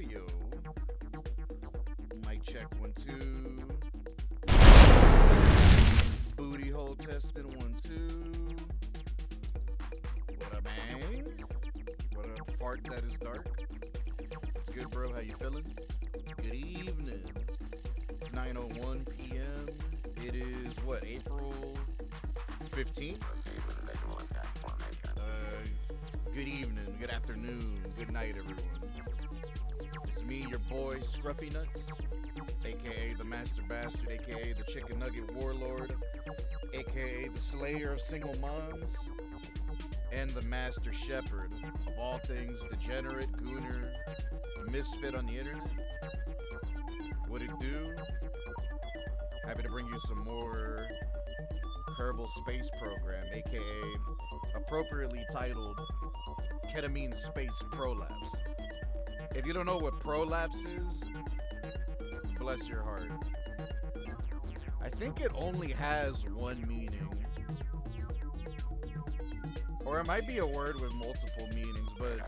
yo. Mic check 1 2. Booty hole testing 1 2. What up, man? What up, fart that is dark? What's good, bro? How you feeling? Good evening. It's 9:01 p.m. It is what, April 15th? Good evening, good afternoon, good night, everyone. It's me, your boy, Scruffy Nuts, aka the Master Bastard, aka the Chicken Nugget Warlord, aka the Slayer of Single Moms, and the Master Shepherd of all things degenerate, gooner, misfit on the internet. What it do? Happy to bring you some more Kerbal Space Program, aka appropriately titled Ketamine Space Prolapse. If you don't know what Prolapse is, bless your heart. I think it only has one meaning. Or it might be a word with multiple meanings, but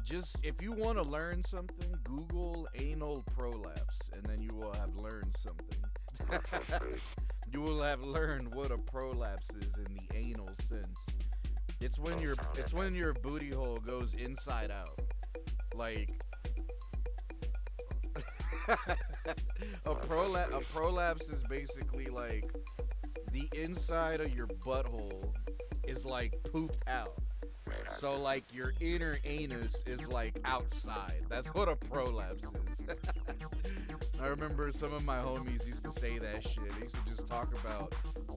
just if you want to learn something, Google anal prolapse and then you will have learned something. You will have learned what a prolapse is in the anal sense. It's when your booty hole goes inside out. Like a prolapse is basically like the inside of your butthole is like pooped out. So like your inner anus is like outside. That's what a prolapse is. I remember some of my homies used to say that shit. They used to just talk about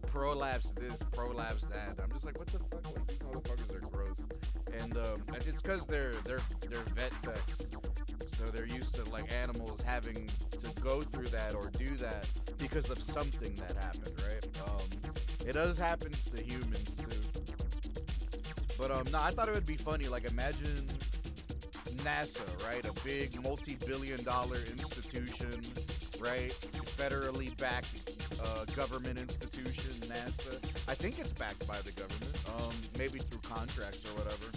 prolapse this, prolapse that. I'm just like, what the fuck? Like, these motherfuckers are gross. And it's because they're vet techs, so they're used to like animals having to go through that or do that because of something that happened, right? It does happens to humans too. But no, I thought it would be funny. Like, imagine NASA, right? A big multi-billion-dollar institution, right? Federally backed government institution, NASA. I think it's backed by the government, maybe through contracts or whatever.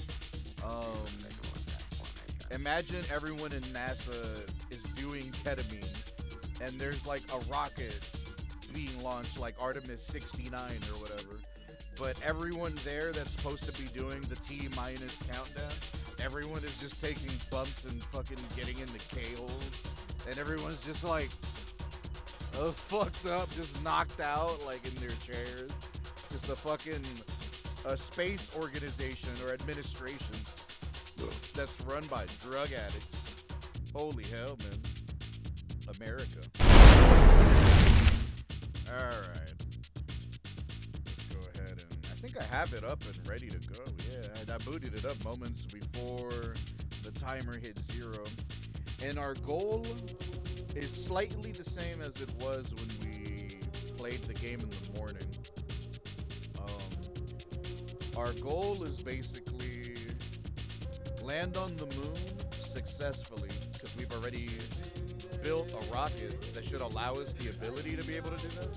Imagine everyone in NASA is doing ketamine, and there's like a rocket being launched, like Artemis 69 or whatever. But everyone there that's supposed to be doing the T-minus countdown, everyone is just taking bumps and fucking getting into K-holes. And everyone's just like, fucked up, just knocked out, like in their chairs. Just a fucking space organization or administration that's run by drug addicts. Holy hell, man. America. Alright. I think I have it up and ready to go. Yeah, I booted it up moments before the timer hit 0. And our goal is slightly the same as it was when we played the game in the morning. Our goal is basically land on the moon successfully, because we've already built a rocket that should allow us the ability to be able to do that.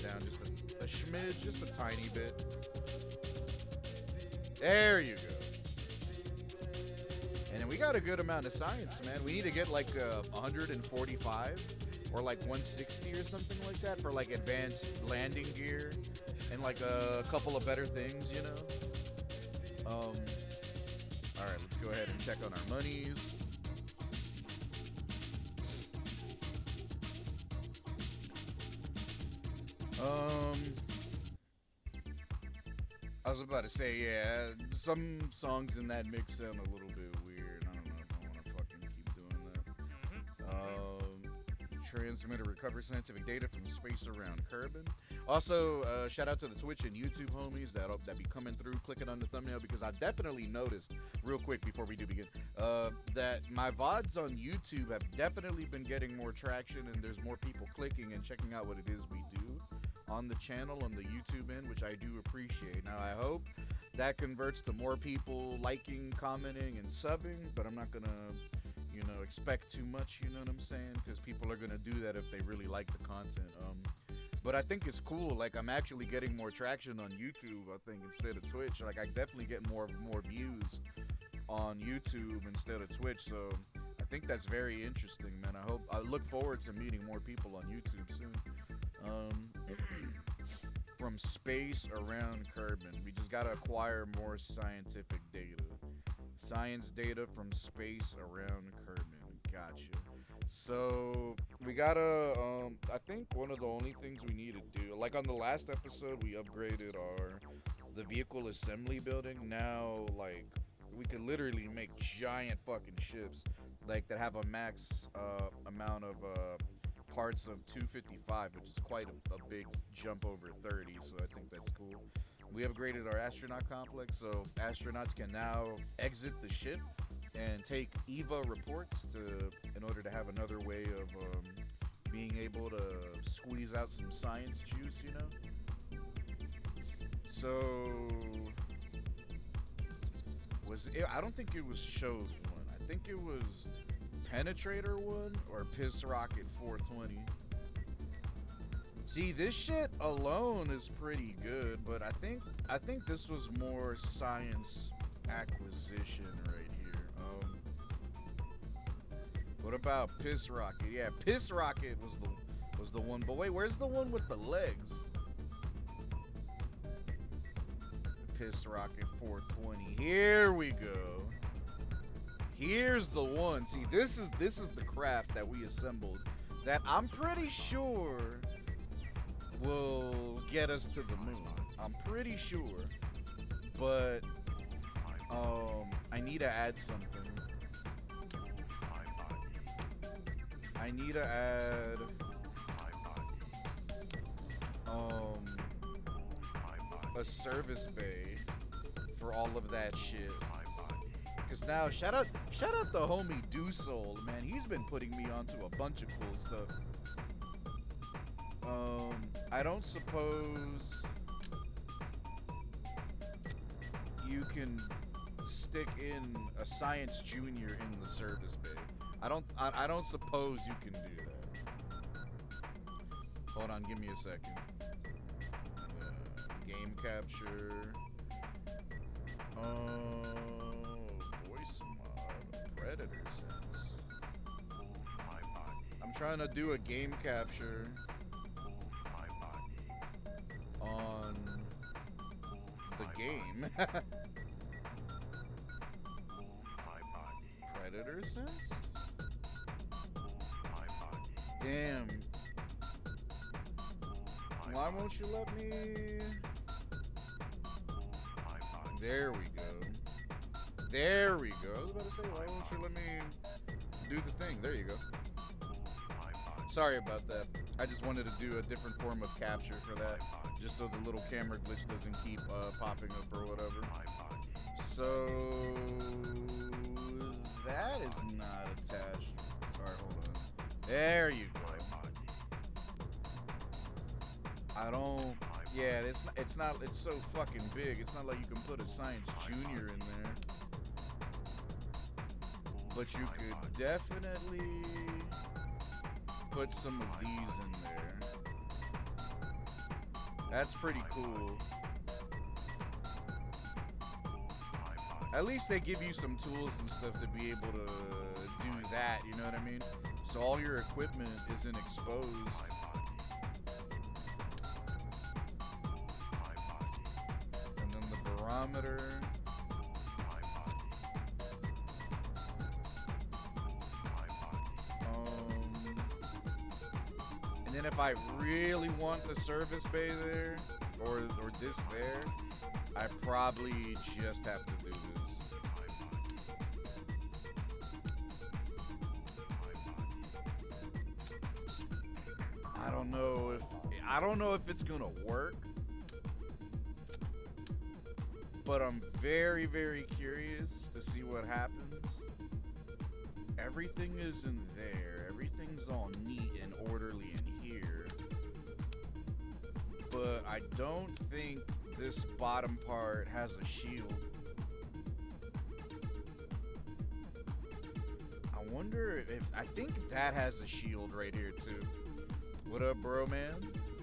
Down just a schmidge, just a tiny bit. There you go. And then we got a good amount of science, man. We need to get like 145 or like 160 or something like that for like advanced landing gear and like a couple of better things, you know. All right, let's go ahead and check on our monies. I was about to say, yeah, some songs in that mix sound a little bit weird. I don't know if I want to fucking keep doing that. Transmitter recover scientific data from space around Kerbin. Also, shout out to the Twitch and YouTube homies that be coming through, clicking on the thumbnail, because I definitely noticed, real quick before we do begin, that my VODs on YouTube have definitely been getting more traction, and there's more people clicking and checking out what it is we do on the channel, on the YouTube end, which I do appreciate. Now, I hope that converts to more people liking, commenting, and subbing, but I'm not gonna, expect too much, you know what I'm saying? Because people are gonna do that if they really like the content. But I think it's cool. Like I'm actually getting more traction on YouTube. I think instead of Twitch. Like I definitely get more views on YouTube instead of Twitch. So I think that's very interesting, man. I look forward to meeting more people on YouTube soon. Um, from space around Kerbin, we just gotta acquire more scientific data. Science data from space around Kerbin. Gotcha. So we gotta. I think one of the only things we need to do, like on the last episode, we upgraded the vehicle assembly building. Now, like, we could literally make giant fucking ships, like that have a max amount of parts of 255, which is quite a big jump over 30. So I think that's cool. We upgraded our astronaut complex, so astronauts can now exit the ship and take EVA reports in order to have another way of being able to squeeze out some science juice, you know. So I don't think it was Showed one. I think it was Penetrator one or Piss Rocket 420. See, this shit alone is pretty good, but I think this was more science acquisition right here. What about Piss Rocket? Yeah, Piss Rocket was the one. But wait, where's the one with the legs? Piss Rocket 420. Here we go. Here's the one. See, this is the craft that we assembled that I'm pretty sure will get us to the moon. I'm pretty sure. But I need to add something. I need to add a service bay for all of that shit. Cause now shout out the homie Do Soul, man. He's been putting me onto a bunch of cool stuff. I don't suppose you can stick in a science junior in the service bay. I don't suppose you can do that. Hold on, give me a second. Game capture. Voice mod. Predator sense. I'm trying to do a game capture on the game. Predator sense? Damn. Why won't you let me? There we go. There we go. I was about to say, why won't you let me do the thing? There you go. Sorry about that. I just wanted to do a different form of capture for that, just so the little camera glitch doesn't keep popping up or whatever. So that is not attached. Alright, hold on. There you go. I don't. Yeah, it's not. It's so fucking big. It's not like you can put a science junior in there. But you could definitely put some of these in there. That's pretty cool. At least they give you some tools and stuff to be able to do that, you know what I mean? So all your equipment isn't exposed. And then the barometer. And then if I really want the service bay there, or this there, I probably just have to do this. I don't know if it's gonna work, but I'm very, very curious to see what happens. Everything is in there. Everything's all neat and orderly in here. But I don't think this bottom part has a shield. I wonder if... I think that has a shield right here, too. What up, bro, man?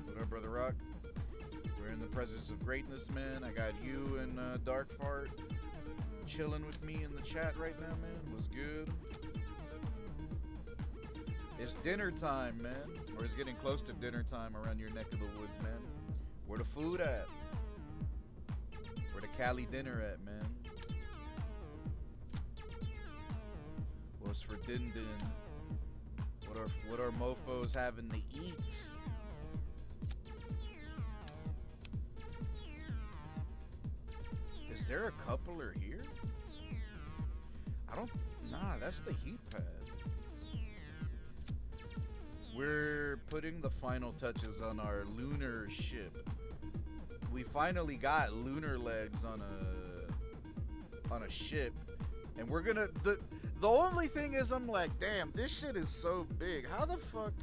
What What up, Brother Rock? We're in the presence of greatness, man. I got you and Dark Fart chilling with me in the chat right now, man. What's good? It's dinner time, man. Or it's getting close to dinner time around your neck of the woods, man. Where the food at? Where the Cali dinner at, man? What's for din din? What are mofos having to eat? Is there a coupler here? Nah, that's the heat pad. We're putting the final touches on our lunar ship. We finally got lunar legs on a ship, and we're gonna the only thing is I'm like, damn, this shit is so big. How the fuck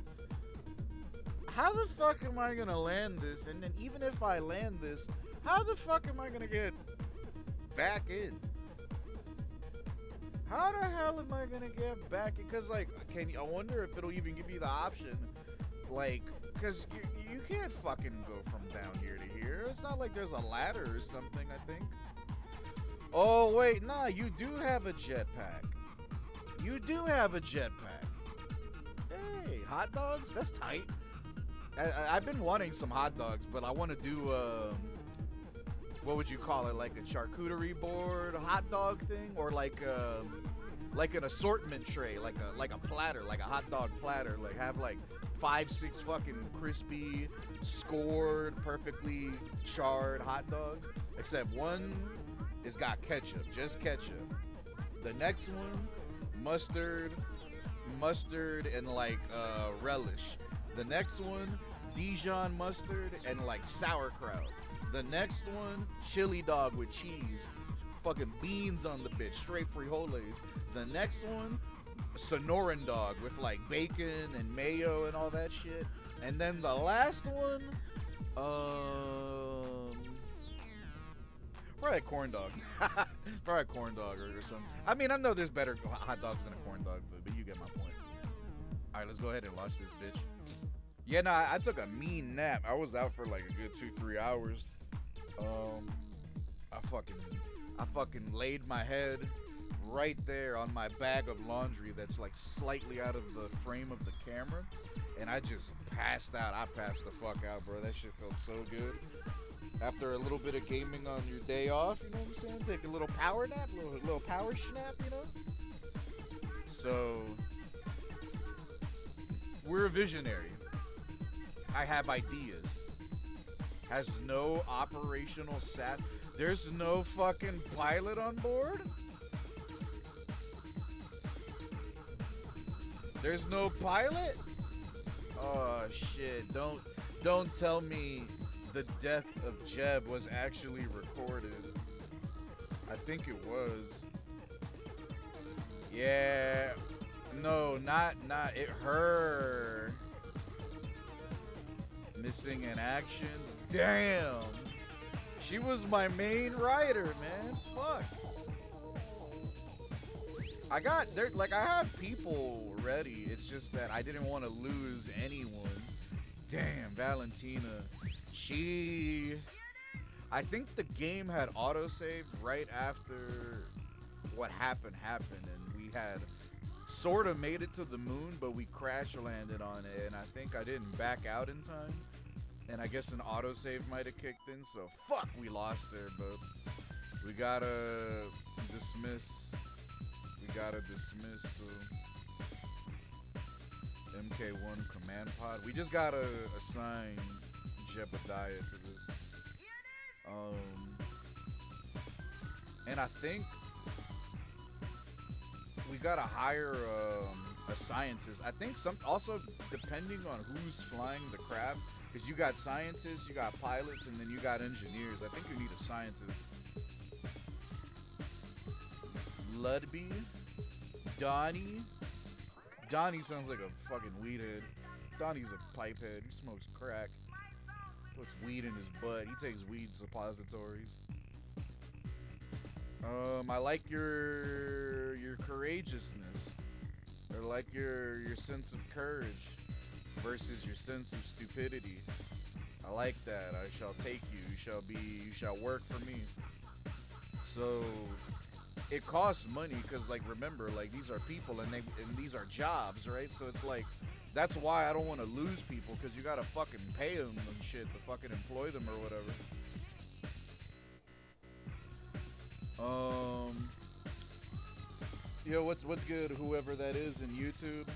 am I gonna land this? And then even if I land this, how the fuck am I gonna get back in? How the hell am I gonna get back in? Cause like, I wonder if it'll even give you the option, like, cause you can't fucking go from down here to here. It's not like there's a ladder or something, I think. Oh wait, nah, you do have a jetpack. You do have a jetpack. Hey, hot dogs? That's tight. I've been wanting some hot dogs, but I want to do, what would you call it? Like a charcuterie board hot dog thing? Or like an assortment tray, like a platter, like a hot dog platter. Like have like 5-6 fucking crispy, scored, perfectly charred hot dogs. Except one has got ketchup, just ketchup. The next one, mustard and like relish. The next one, Dijon mustard and like sauerkraut. The next one, chili dog with cheese, fucking beans on the bitch, straight frijoles. The next one, Sonoran dog with like bacon and mayo and all that shit. And then the last one, probably a corn dog. Probably a corn dog or something. I mean, I know there's better hot dogs than a corn dog, but you get my point. All right, let's go ahead and launch this bitch. Yeah, nah, I took a mean nap. I was out for like a good 2-3 hours. I fucking laid my head right there on my bag of laundry that's like slightly out of the frame of the camera, and I just passed out. I passed the fuck out, bro. That shit felt so good. After a little bit of gaming on your day off, you know what I'm saying? Take a little power nap, little power snap, you know? So, we're a visionary. I have ideas. Has no operational sat. There's no fucking pilot on board? There's no pilot? Oh shit, don't tell me the death of Jeb was actually recorded. I think it was. Yeah. No, not it, her. Missing in action. Damn. She was my main writer, man. Fuck. I have people ready. It's just that I didn't want to lose anyone. Damn, Valentina. I think the game had autosave right after what happened, and we had sort of made it to the moon, but we crash landed on it, and I think I didn't back out in time. And I guess an autosave might have kicked in, so fuck, we lost there, but we gotta dismiss. MK1 command pod. We just gotta assign Jebediah to this. And I think we gotta hire a scientist. I think also depending on who's flying the craft, because you got scientists, you got pilots, and then you got engineers. I think you need a scientist. Ludby, Donnie sounds like a fucking weed head. Donnie's a pipe head. He smokes crack. Puts weed in his butt. He takes weed suppositories. I like your courageousness. Or like your sense of courage versus your sense of stupidity. I like that. I shall take you. You shall work for me. So it costs money because, like, remember, like, these are people and these are jobs, right? So it's like, that's why I don't want to lose people, because you gotta fucking pay them and shit to fucking employ them or whatever. Um, yo, what's good, whoever that is in YouTube?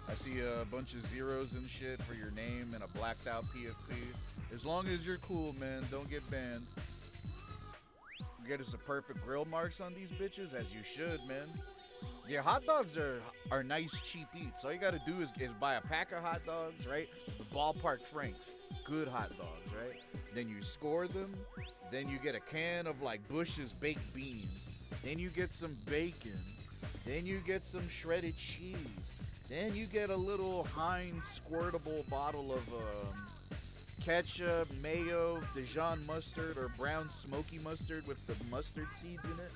I see a bunch of zeros and shit for your name and a blacked out PFP. As long as you're cool, man, don't get banned. Get us the perfect grill marks on these bitches, as you should, man. Yeah, hot dogs are nice, cheap eats. All you gotta do is buy a pack of hot dogs, right? The Ballpark Franks, good hot dogs, right? Then you score them. Then you get a can of like Bush's baked beans. Then you get some bacon. Then you get some shredded cheese. Then you get a little Heinz squirtable bottle of ketchup, mayo, Dijon mustard, or brown smoky mustard with the mustard seeds in it.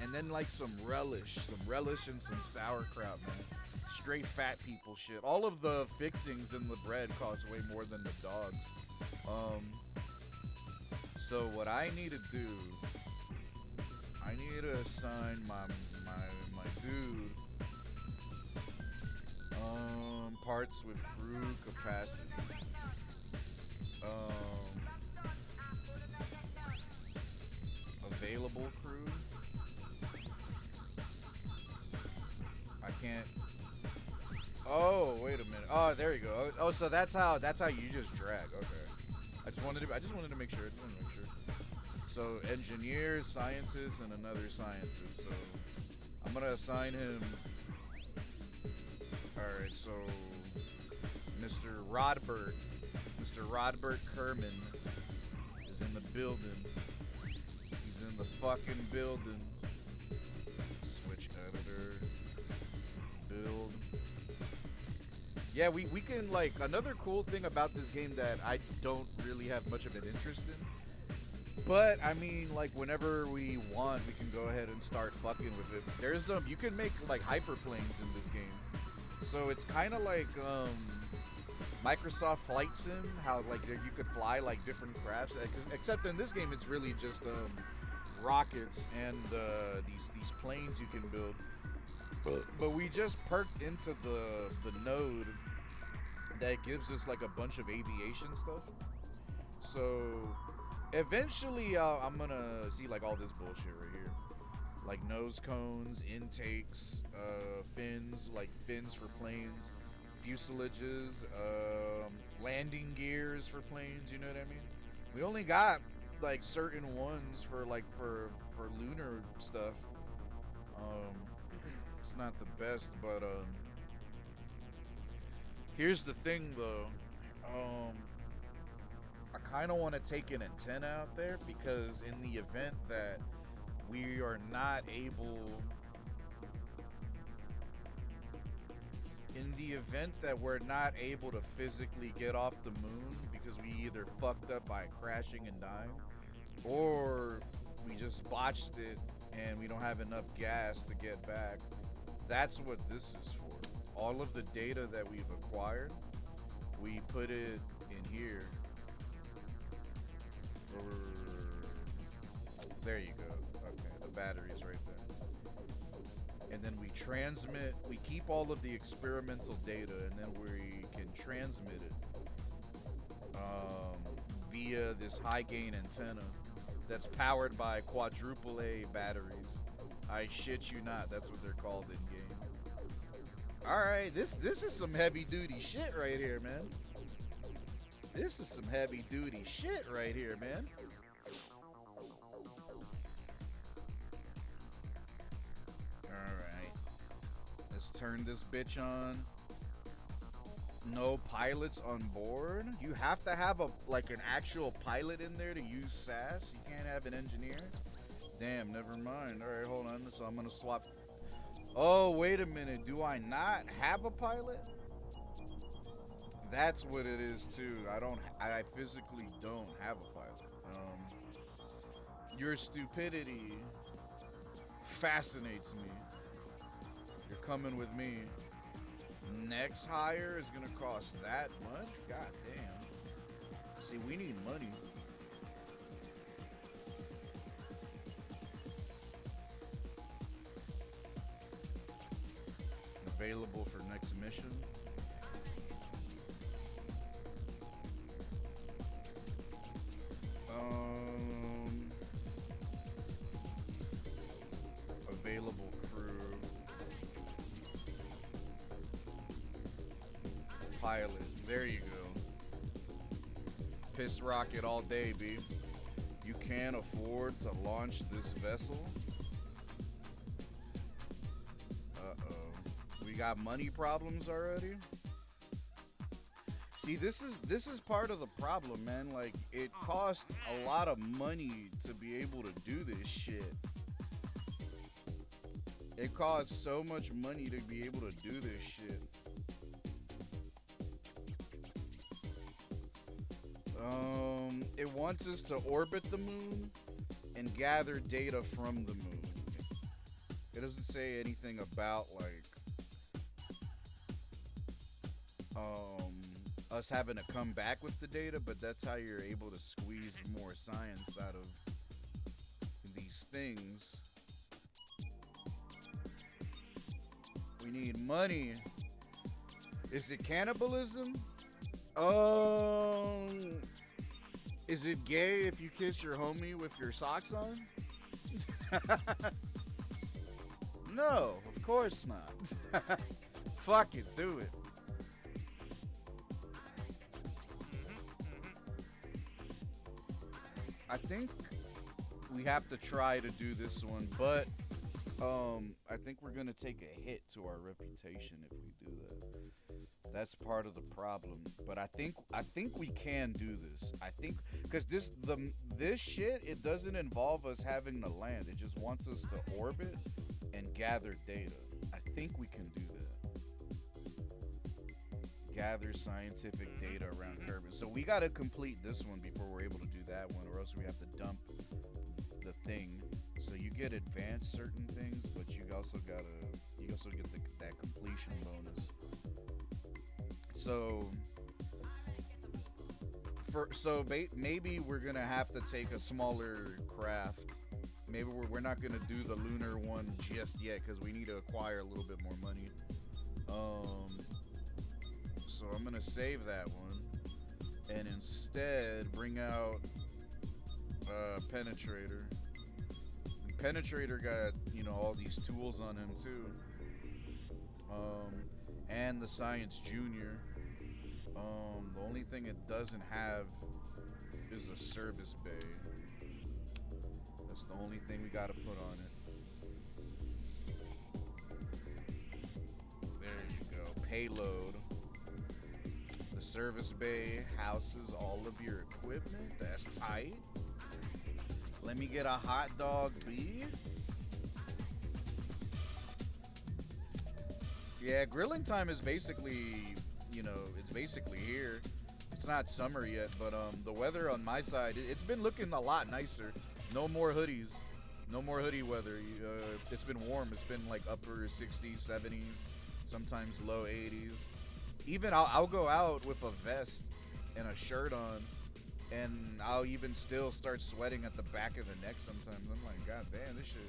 And then like some relish and some sauerkraut, man. Straight fat people shit. All of the fixings in the bread cost way more than the dogs. So what I need to do, I need to assign my dude parts with crew capacity. Available crew. I can't. Oh, wait a minute. Oh, there you go. Oh, so that's how you just drag. Okay. I just wanted to make sure. So engineers, scientists, and another scientist. So I'm gonna assign him. All right. So Mr. Rodbert Kerman is in the building. He's in the fucking building. Switch editor. Build. Yeah, we can, like, another cool thing about this game that I don't really have much of an interest in. But, I mean, like, whenever we want, we can go ahead and start fucking with it. There's, you can make, like, hyperplanes in this game. So it's kind of like, Microsoft Flight Sim, how, like, you could fly, like, different crafts. Except in this game, it's really just, rockets and, these planes you can build. But we just perked into the node that gives us like a bunch of aviation stuff. So eventually I'm gonna see like all this bullshit right here. Like nose cones, intakes, fins, like fins for planes, fuselages, landing gears for planes, you know what I mean? We only got like certain ones for like for lunar stuff. It's not the best, but here's the thing though. I kind of want to take an antenna out there because in the event that we are not able, to physically get off the moon because we either fucked up by crashing and dying, or we just botched it and we don't have enough gas to get back. That's what this is for. All of the data that we've acquired, we put it in here. There you go. Okay, the battery's right there. And then we transmit, we keep all of the experimental data, and then we can transmit it via this high gain antenna that's powered by quadruple A batteries. I shit you not, that's what they're called in game. Alright, this is some heavy duty shit right here, man. This is some heavy duty shit right here, man. Alright. Let's turn this bitch on. No pilots on board? You have to have an actual pilot in there to use SAS? You can't have an engineer? Damn, never mind. Alright, hold on. So I'm gonna swap. Oh, wait a minute. Do I not have a pilot? That's what it is too. I physically don't have a pilot. Your stupidity fascinates me. You're coming with me. Next hire is gonna cost that much? God damn. See, we need money. Available for next mission. Um, Available crew. Pilot. There you go. Piss rocket all day, B. You can't afford to launch this vessel. Uh-oh. We got money problems already? See, this is part of the problem, man. Like, it costs a lot of money to be able to do this shit. It costs so much money to be able to do this shit. It wants us to orbit the moon and gather data from the moon. It doesn't say anything about like us having to come back with the data, but that's how you're able to squeeze more science out of these things. We need money. Is it cannibalism? Is it gay if you kiss your homie with your socks on? No, of course not. Fuck it, do it. I think we have to try to do this one, but I think we're gonna take a hit to our reputation if we do that. That's part of the problem. But I think we can do this. I think because this shit, it doesn't involve us having to land. It just wants us to orbit and gather data. I think we can do that. Gather scientific data around Kerbin. So we gotta complete this one before we're able to do that one, or else we have to dump the thing. So you get advanced certain things, but you also get that completion bonus. So maybe we're gonna have to take a smaller craft. Maybe we're not gonna do the lunar one just yet because we need to acquire a little bit more money. So I'm gonna save that one and instead bring out Penetrator. Penetrator got, all these tools on him too. And the Science Junior. The only thing it doesn't have is a service bay. That's the only thing we gotta put on it. There you go. Payload. The service bay houses all of your equipment. That's tight. Let me get a hot dog, B. Yeah, grilling time is basically, it's basically here. It's not summer yet, but the weather on my side, it's been looking a lot nicer. No more hoodies. No more hoodie weather. It's been warm. It's been like upper 60s, 70s, sometimes low 80s. Even I'll go out with a vest and a shirt on, and I'll even still start sweating at the back of the neck sometimes. I'm like, God damn, this shit.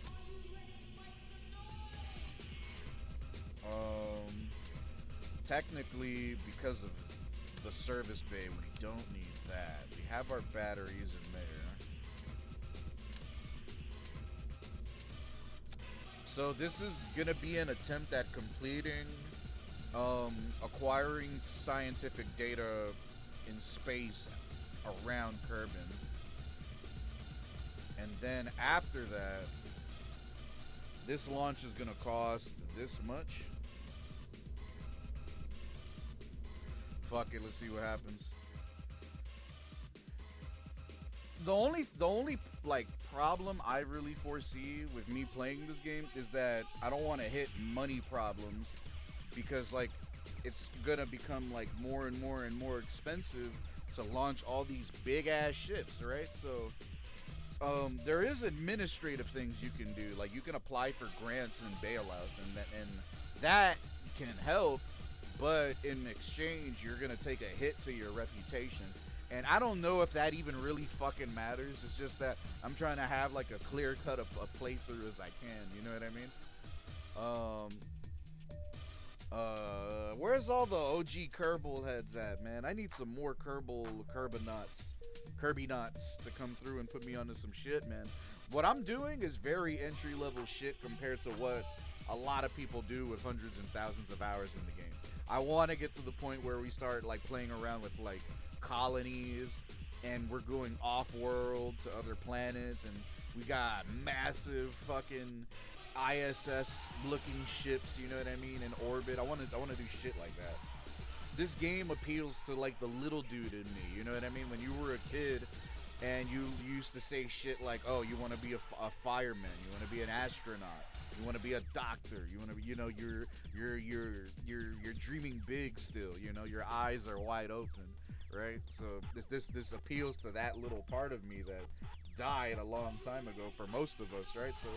Technically, because of the service bay, we don't need that. We have our batteries in there. So this is gonna be an attempt at completing, acquiring scientific data in space around Kerbin. And then after that, this launch is gonna cost this much. Fuck it, let's see what happens. The only like problem I really foresee with me playing this game is that I don't want to hit money problems, because like it's gonna become like more and more and more expensive to launch all these big ass ships, right? So there is administrative things you can do, like you can apply for grants and bailouts, and that can help, but in exchange you're gonna take a hit to your reputation. And I don't know if that even really fucking matters. It's just that I'm trying to have like a clear cut of a playthrough as I can. You know what I mean? Where's all the OG Kerbal heads at, man? I need some more Kirby knots to come through and put me onto some shit, man. What I'm doing is very entry level shit compared to what a lot of people do with hundreds and thousands of hours in the game. I want to get to the point where we start like playing around with like colonies, and we're going off world to other planets, and we got massive fucking ISS looking ships, you know what I mean, in orbit. I want to do shit like that. This game appeals to like the little dude in me, you know what I mean? When you were a kid and you used to say shit like, oh, you want to be a fireman, you want to be an astronaut, you want to be a doctor, you want to be, you know, you're dreaming big still, you know, your eyes are wide open, right? So this appeals to that little part of me that died a long time ago for most of us, right? So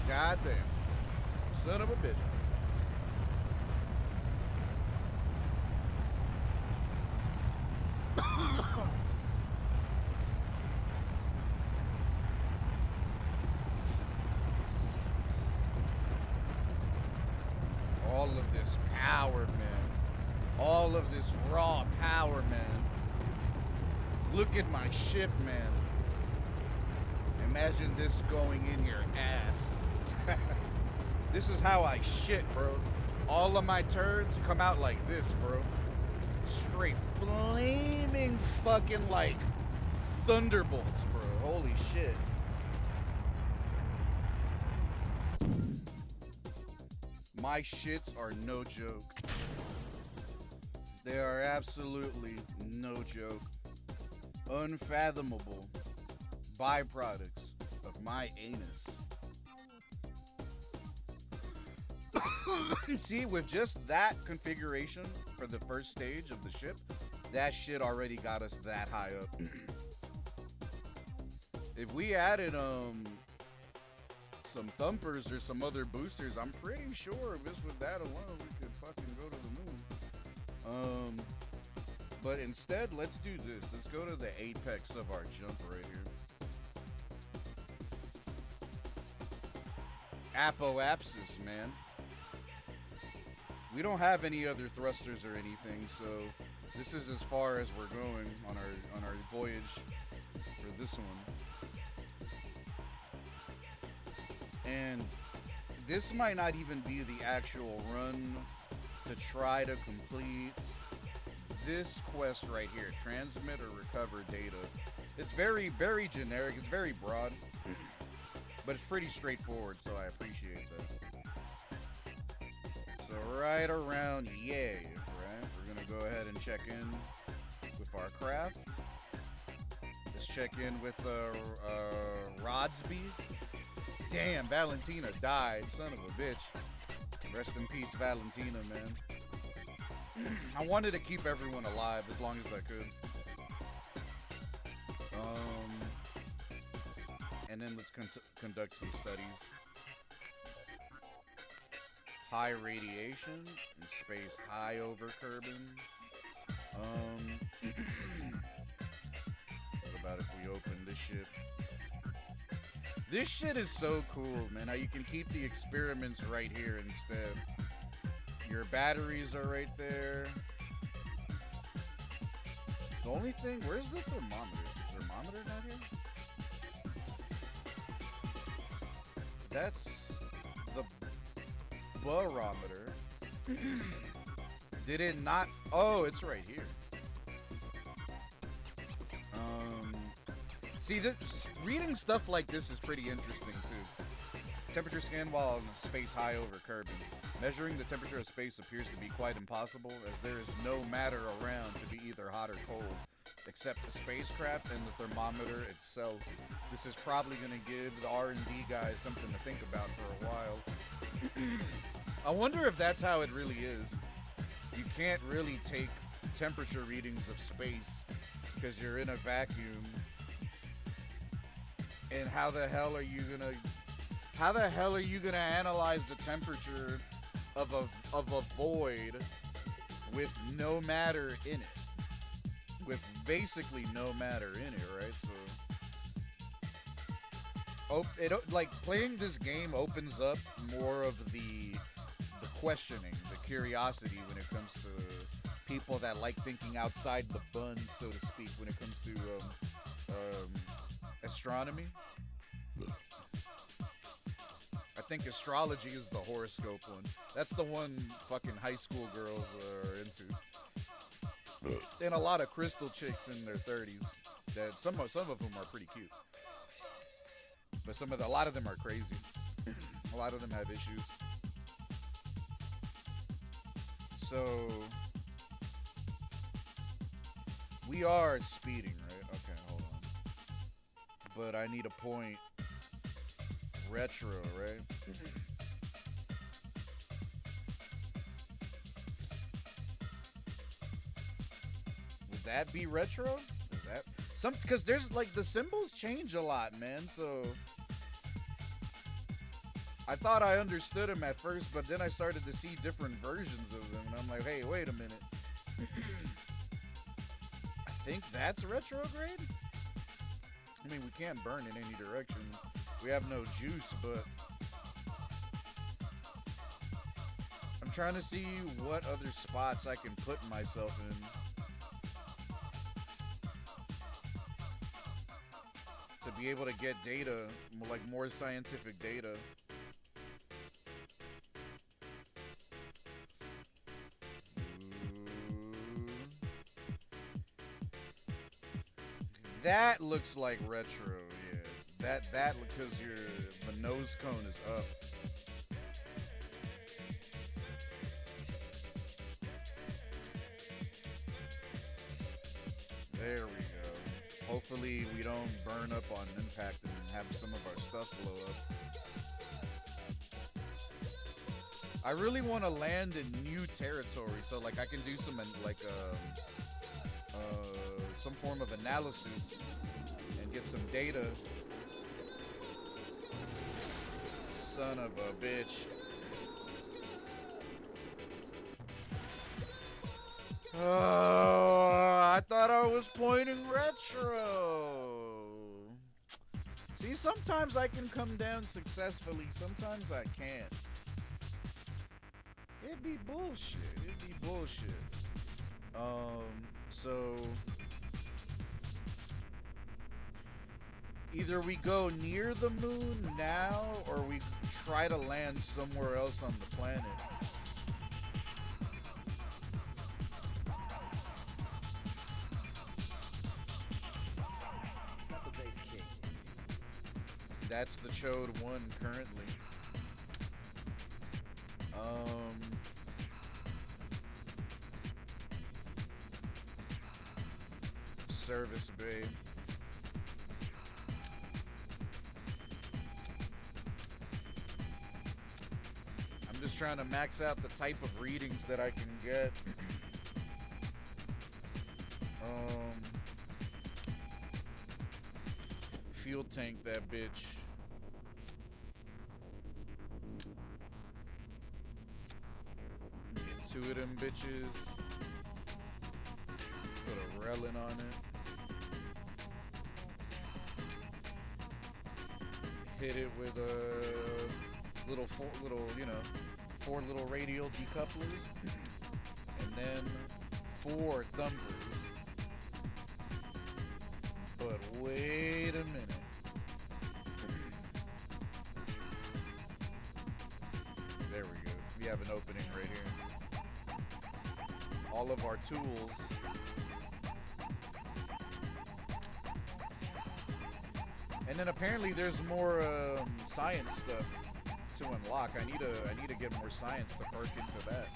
goddamn, son of a bitch. All of this power, man. All of this raw power, man. Look at my ship, man. Imagine this going in your ass. This is how I shit, bro. All of my turds come out like this, bro. Straight flaming fucking like thunderbolts, bro. Holy shit. My shits are no joke. They are absolutely no joke. Unfathomable byproducts of my anus. See, with just that configuration for the first stage of the ship, that shit already got us that high up. If we added some thumpers or some other boosters, I'm pretty sure just with that alone we could fucking go to the moon. But instead, let's do this. Let's go to the apex of our jump right here. Apoapsis, man. We don't have any other thrusters or anything, so this is as far as we're going on our voyage for this one. And this might not even be the actual run to try to complete this quest right here, transmit or recover data. It's very, very generic, it's very broad, but it's pretty straightforward, so I appreciate that. So right around yay, right? We're gonna go ahead and check in with our craft. Let's check in with Rodsby. Damn, Valentina died, son of a bitch. Rest in peace, Valentina, man. I wanted to keep everyone alive as long as I could. And then let's conduct some studies. High radiation in space, high over Kerbin. What about if we open this shit? This shit is so cool, man. How you can keep the experiments right here instead. Your batteries are right there. The only thing, where's the thermometer? Is the thermometer not here? That's the barometer. Did it not? Oh, it's right here. See, reading stuff like this is pretty interesting too. Temperature scan while in space high over Kerbin. Measuring the temperature of space appears to be quite impossible, as there is no matter around to be either hot or cold. except the spacecraft and the thermometer itself. This is probably going to give the R&D guys something to think about for a while. I wonder if that's how it really is. You can't really take temperature readings of space because you're in a vacuum. And how the hell are you gonna analyze the temperature of a void with no matter in it? With basically no matter in it, right? So like playing this game opens up more of the questioning, the curiosity when it comes to people that like thinking outside the bun, so to speak, when it comes to astronomy. I think astrology is the horoscope one. That's the one fucking high school girls are into. And a lot of crystal chicks in their 30s. That some of them are pretty cute. But a lot of them are crazy. A lot of them have issues. So we are speeding, right? Okay, hold on. But I need a point. Retro, right? Would that be retro? Is that because there's like the symbols change a lot, man. So I thought I understood them at first, but then I started to see different versions of them, and I'm like, hey, wait a minute. I think that's retrograde? I mean, we can't burn in any direction. We have no juice, but I'm trying to see what other spots I can put myself in to be able to get data, like more scientific data. That looks like retro, yeah. That because the nose cone is up. There we go. Hopefully we don't burn up on impact and have some of our stuff blow up. I really want to land in new territory, so like I can do some some form of analysis and get some data. Son of a bitch. Oh, I thought I was pointing retro. See, sometimes I can come down successfully, sometimes I can't. It'd be bullshit. So either we go near the moon now, or we try to land somewhere else on the planet. Not the base king. That's the Chode 1 currently. Service bay. I'm just trying to max out the type of readings that I can get. Fuel tank that bitch. Get 2 of them bitches. Put a relin on it. Hit it with a four little radial decouplers, and then 4 thumpers. But wait a minute. There we go. We have an opening right here. All of our tools. And then apparently there's more science stuff to unlock. I need to get more science to perk into that.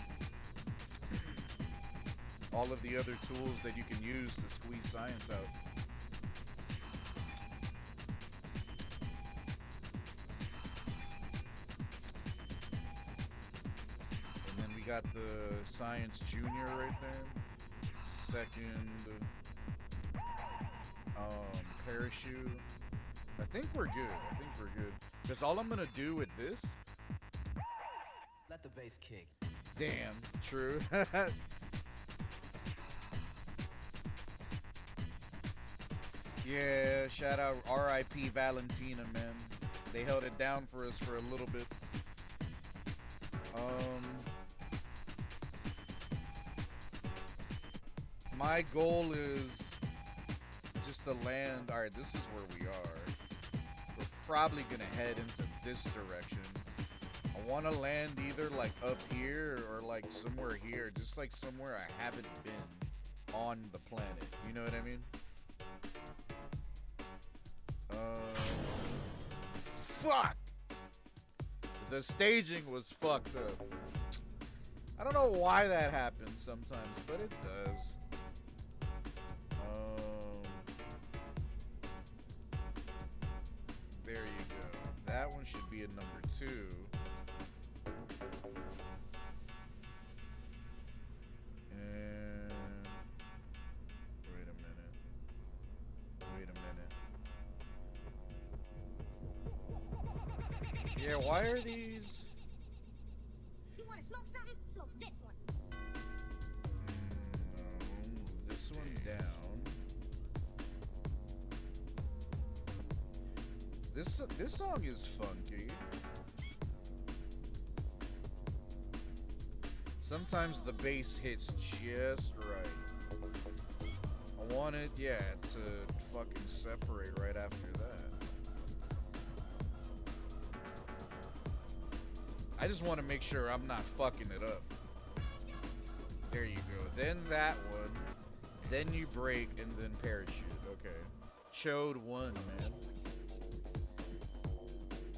all of the other tools that you can use to squeeze science out. And then we got the Science Junior right there. Second parachute. I think we're good. Because all I'm gonna do with this. Let the bass kick. Damn, true. Yeah, shout out R.I.P. Valentina, man. They held it down for us for a little bit. My goal is just to land. All right, this is where we are. We're probably gonna head into this direction. I want to land either like up here or like somewhere here, just like somewhere I haven't been on the planet. You know what I mean? Fuck! The staging was fucked up. I don't know why that happens sometimes, but it does. There you go. That one should be a number 2. And wait a minute. Yeah, why are these? You want to smoke something? Smoke this one. Move this one down. This song is funky. Sometimes the bass hits just right. I want it, yeah, to fucking separate right after that. I just want to make sure I'm not fucking it up. There you go. Then that one. Then you break and then parachute. Okay. Chode 1, man.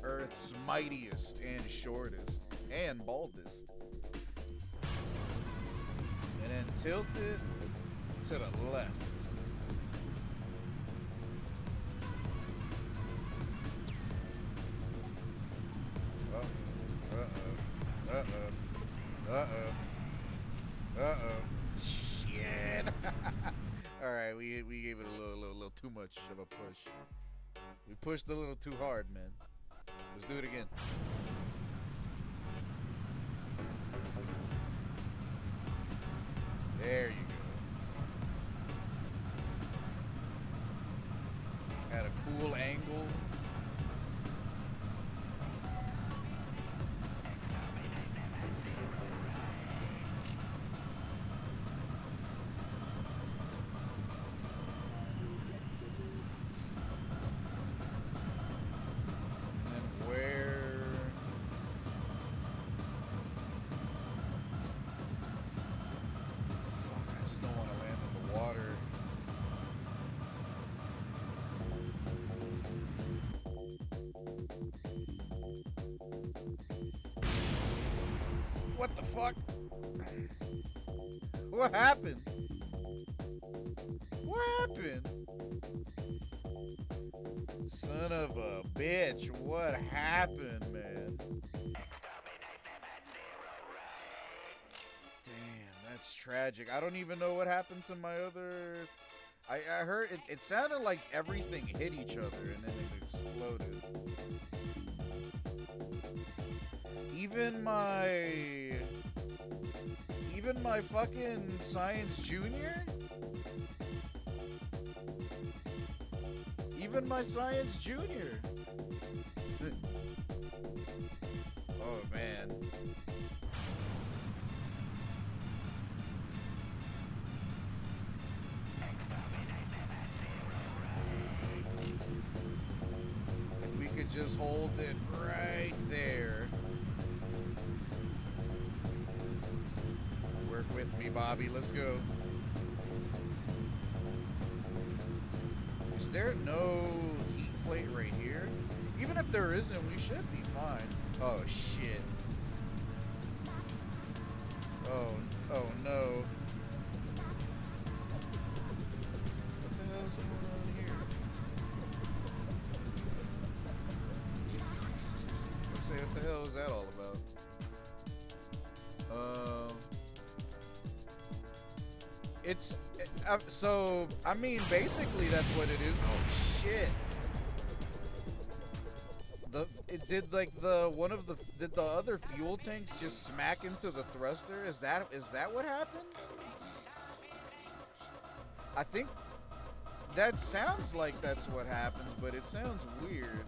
Earth's mightiest and shortest and baldest. And then tilt it to the left. Shit. Alright, we gave it a little too much of a push. We pushed a little too hard, man. Let's do it again. There you go. At a cool angle. What the fuck? What happened? What happened? Son of a bitch, what happened, man? Damn, that's tragic. I don't even know what happened to my other... I heard it sounded like everything hit each other and then it exploded. Even my fucking Science Junior? Even my Science Junior? Oh man. If we could just hold it right there. Work with me, Bobby. Let's go. Is there no heat plate right here? Even if there isn't, we should be fine. Oh, shit. Oh no. What the hell is that all about? So I mean, basically that's what it is. Oh shit! Did the other fuel tanks just smack into the thruster? Is that what happened? I think that sounds like that's what happens, but it sounds weird.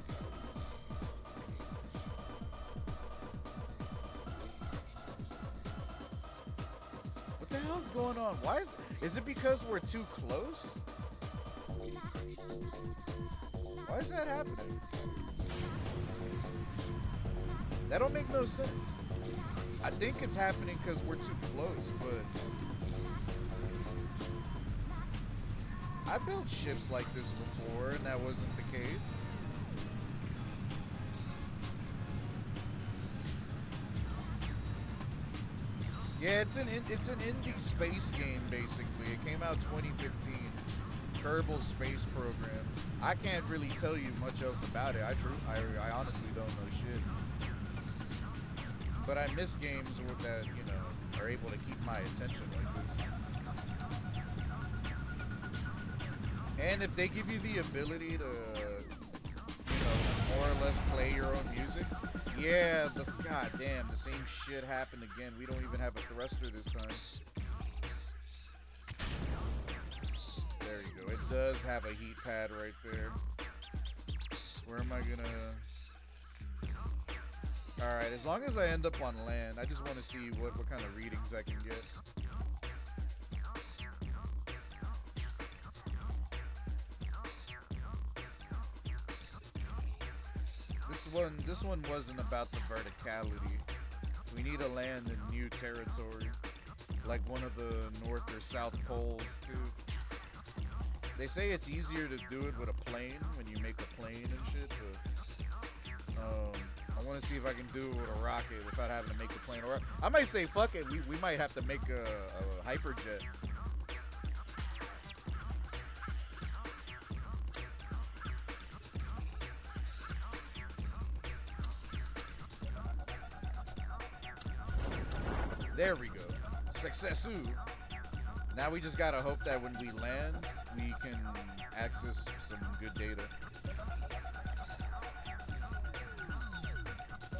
What the hell's going on? Why is it because we're too close? Why is that happening? That don't make no sense. I think it's happening because we're too close, but I built ships like this before and that wasn't the case. Yeah, it's an indie space game basically. It came out 2015. Kerbal Space Program. I can't really tell you much else about it. I honestly don't know shit. But I miss games that, you know, are able to keep my attention like this. And if they give you the ability to, you know, more or less play your own music, yeah, goddamn, the same shit happened again. We don't even have a thruster this time. There you go. It does have a heat pad right there. Where am I gonna... Alright, as long as I end up on land, I just want to see what kind of readings I can get. This one wasn't about the verticality. We need to land in new territory, like one of the north or south poles too. They say it's easier to do it with a plane when you make a plane and shit, but I want to see if I can do it with a rocket without having to make the plane. Or I might say fuck it, we might have to make a hyperjet. There we go. Successu. Now we just gotta hope that when we land, we can access some good data.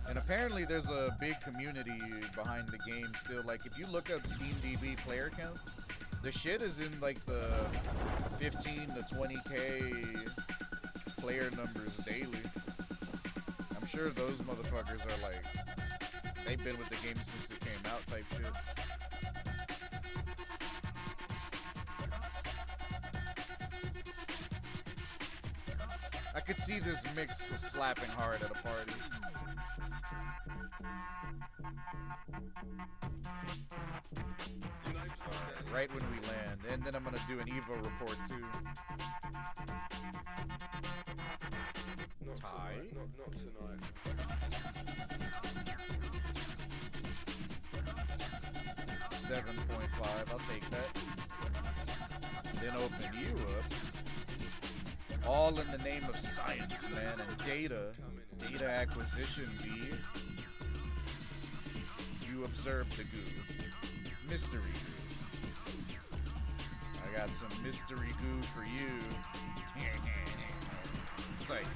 And apparently there's a big community behind the game still. Like, if you look up SteamDB player counts, the shit is in like the 15 to 20k player numbers daily. I'm sure those motherfuckers are like, they've been with the game since it came out type shit. I could see this mix slapping hard at a party. Right when we land, and then I'm gonna do an Evo report too. Tie? Not tonight. 7.5, I'll take that. Then open you up. All in the name of science, man, and data acquisition, B. You observe the goo. Mystery goo. I got some mystery goo for you. Psych.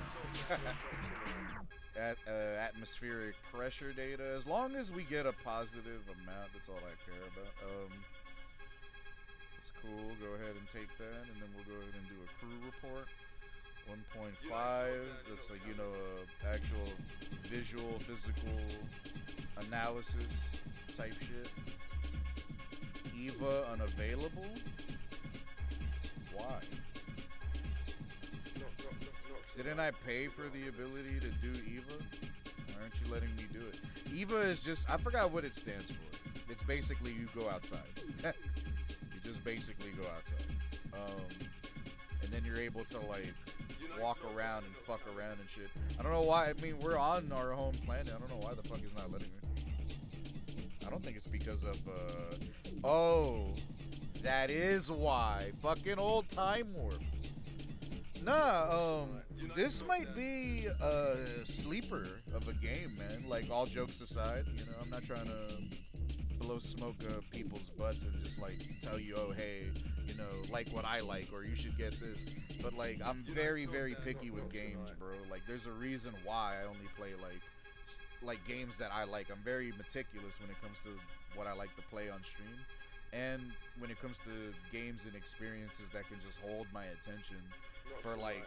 Atmospheric pressure data. As long as we get a positive amount, that's all I care about. It's cool. Go ahead and take that, and then we'll go ahead and do a crew report. 1.5. That's like, you know, actual visual, physical analysis type shit. EVA unavailable. Why? Didn't I pay for the ability to do EVA? Why aren't you letting me do it? EVA is just, I forgot what it stands for. It's basically you go outside. You just basically go outside. And then you're able to like walk around and fuck around and shit. I don't know why. I mean, we're on our home planet. I don't know why the fuck it's not letting me. I don't think it's because of, oh, that is why. Fucking old time warp. Nah, this might be a sleeper of a game, man. Like, all jokes aside, you know, I'm not trying to blow smoke up people's butts and just like tell you, oh hey, you know, like what I like or you should get this. But like, I'm very, very picky with games, bro. Like, there's a reason why I only play like games that I like. I'm very meticulous when it comes to what I like to play on stream. And when it comes to games and experiences that can just hold my attention for like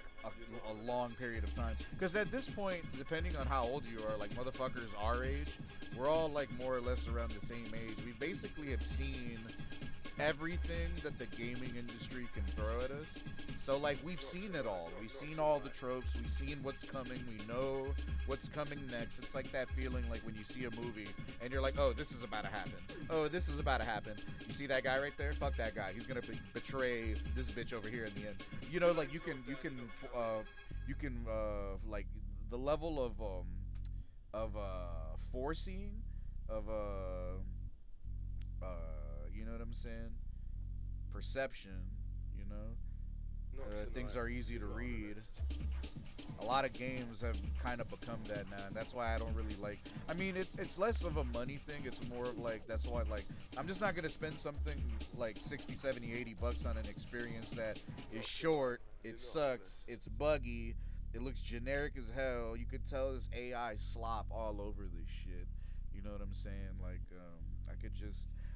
a long period of time. Because at this point, depending on how old you are, like motherfuckers our age, we're all like more or less around the same age. We basically have seen everything that the gaming industry can throw at us. So like, we've seen it all. We've seen all the tropes. We've seen what's coming. We know what's coming next. It's like that feeling like when you see a movie and you're like, oh, this is about to happen. Oh, this is about to happen. You see that guy right there? Fuck that guy. He's gonna betray this bitch over here in the end. You know, like you can like the level of foreseeing of you know what I'm saying? Perception, you know? Things are easy to read. A lot of games have kind of become that now, and that's why I don't really like. I mean, it's less of a money thing. It's more of like, that's why, like, I'm just not gonna spend something like 60, 70, 80 bucks on an experience that is short. It sucks. It's buggy. It looks generic as hell. You could tell this AI slop all over this shit. You know what I'm saying? Like,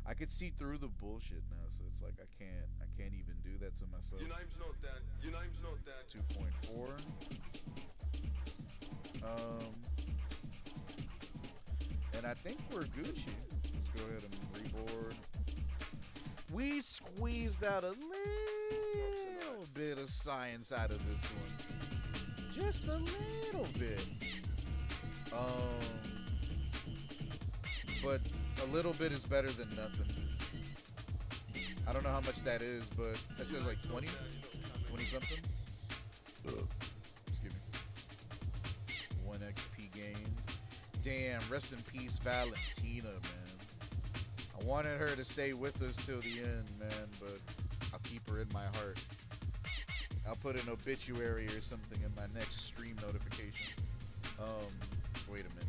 I could see through the bullshit now, so it's like I can't even do that to myself. 2.4. And I think we're Gucci. Let's go ahead and reboard. We squeezed out a little bit of science out of this one. Just a little bit. But a little bit is better than nothing. I don't know how much that is, but that says like 20 something. Excuse me. 1 XP gain. Damn, rest in peace Valentina, man. I wanted her to stay with us till the end, man, but I'll keep her in my heart. I'll put an obituary or something in my next stream notification. Wait a minute.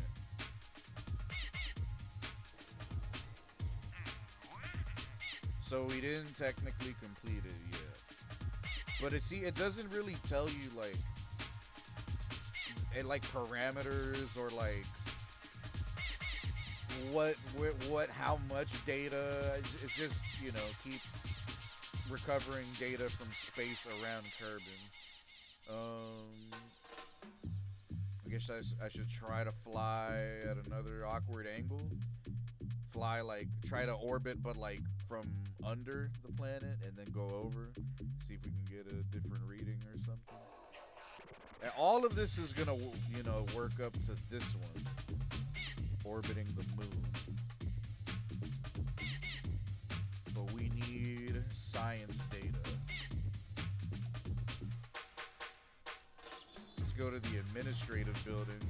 So we didn't technically complete it yet. But it doesn't really tell you like parameters or like how much data. It's just, you know, keep recovering data from space around Kerbin. I guess I should try to fly at another awkward angle. Fly, like, try to orbit, but like from under the planet and then go over. See if we can get a different reading or something. And all of this is gonna, you know, work up to this one. Orbiting the moon. But we need science data. Let's go to the administrative building.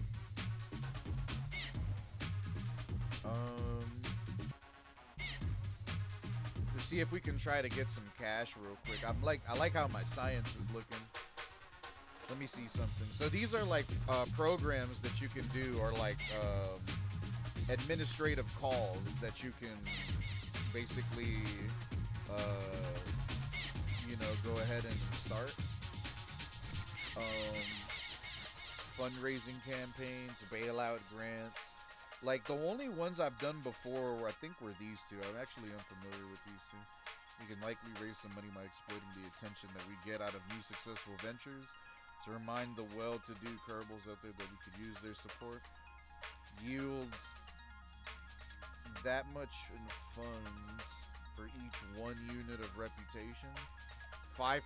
To see if we can try to get some cash real quick. I like how my science is looking. Let me see something. So these are like programs that you can do, or like administrative calls that you can basically you know, go ahead and start. Fundraising campaigns, bailout grants. Like, the only ones I've done before, I think, were these two. I'm actually unfamiliar with these two. We can likely raise some money by exploiting the attention that we get out of new successful ventures to remind the well-to-do Kerbals out there that we could use their support. Yields that much in funds for each 1 unit of reputation. 5%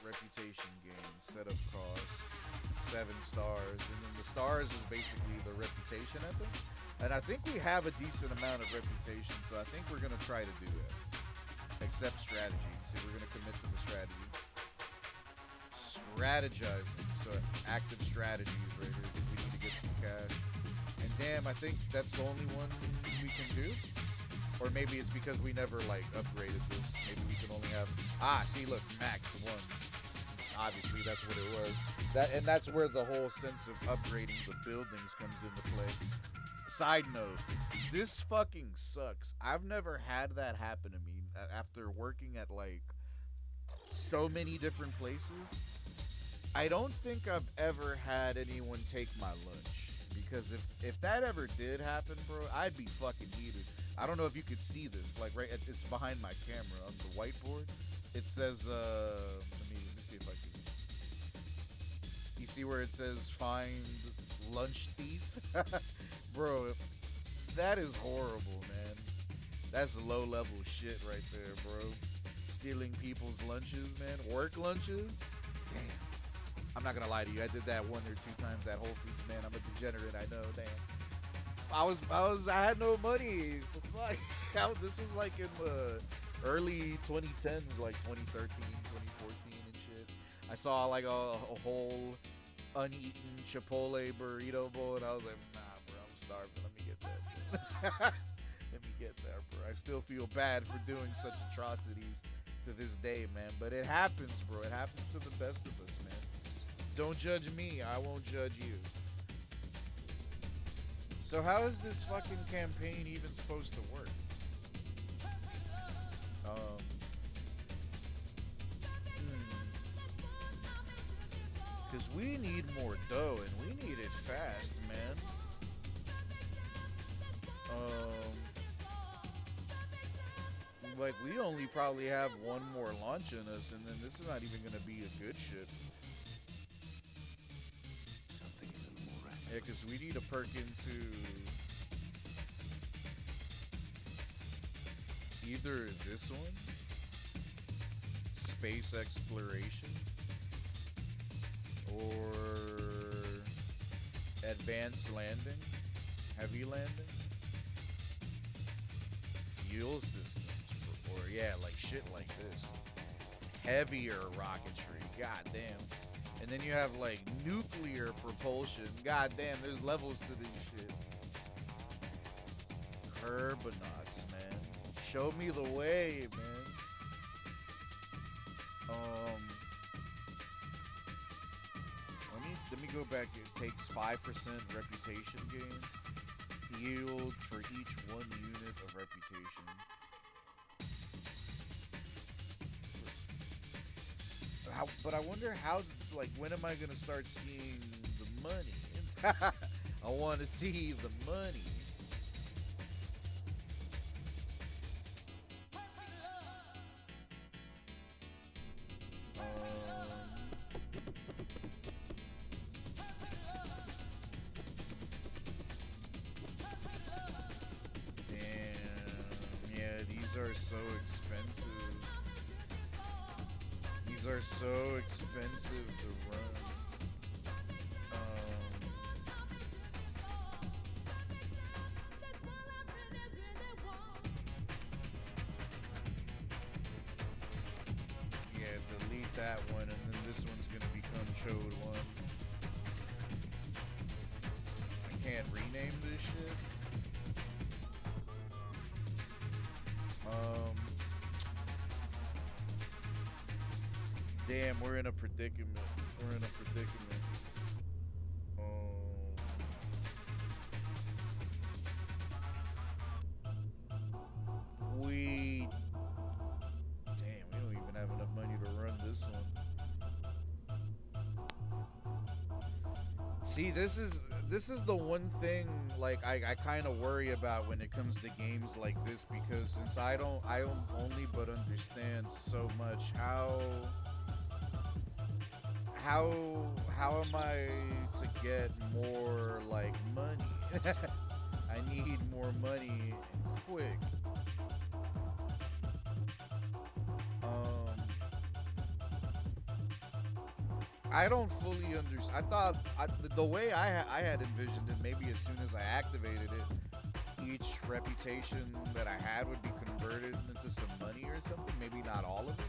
reputation gain. Setup cost 7 stars, and then the stars is basically the reputation at them. And I think we have a decent amount of reputation, so I think we're gonna try to do that. Accept strategy. See, we're gonna commit to the strategy. Strategizing. So active strategies right here. We need to get some cash. And damn, I think that's the only one we can do. Or maybe it's because we never like upgraded this. Maybe we can only have. Ah, see, look, max 1. Obviously, that's what it was. That's where the whole sense of upgrading the buildings comes into play. Side note, this fucking sucks. I've never had that happen to me after working at like so many different places. I don't think I've ever had anyone take my lunch because if that ever did happen, bro, I'd be fucking heated. I don't know if you could see this, like it's behind my camera on the whiteboard. It says, let me see if I can. You see where it says find lunch thief, bro? That is horrible, man. That's low level shit right there, bro. Stealing people's lunches, man. Work lunches. Damn. I'm not gonna lie to you. I did that one or two times at Whole Foods, man. I'm a degenerate. I know. Damn. I had no money. Fuck. This was like in the early 2010s, like 2013, 2014 and shit. I saw like a whole uneaten Chipotle burrito bowl, and I was like, nah, bro, I'm starving. Let me get that. Let me get that, bro. I still feel bad for doing such atrocities to this day, man. But it happens, bro. It happens to the best of us, man. Don't judge me. I won't judge you. So how is this fucking campaign even supposed to work? Um, Cause we need more dough and we need it fast, man. Like we only probably have one more launch in us, and then this is not even gonna be a good ship. Yeah, cause we need to perk into either this one, space exploration, or advanced landing, heavy landing, fuel systems, or yeah, like shit like this, heavier rocketry, goddamn. And then you have like nuclear propulsion, goddamn. There's levels to this shit. Kerbonauts, man. Show me the way, man. Let me go back. It takes 5% reputation gain. Yield for each 1 unit of reputation. But I wonder how. Like, when am I gonna start seeing the money? I want to see the money. Damn. Yeah, these are so expensive. These are so expensive to run. Yeah, delete that one, and then this one's gonna become Chode 1. I can't rename this shit. Damn, we're in a predicament. We're in a predicament. We don't even have enough money to run this one. See, this is the one thing like I kind of worry about when it comes to games like this, because since I don't only but understand so much how am I to get more like money? I need more money and quick. I don't fully understand. I thought the way I had envisioned it, maybe as soon as I activated it, each reputation that I had would be converted into some money or something. Maybe not all of it.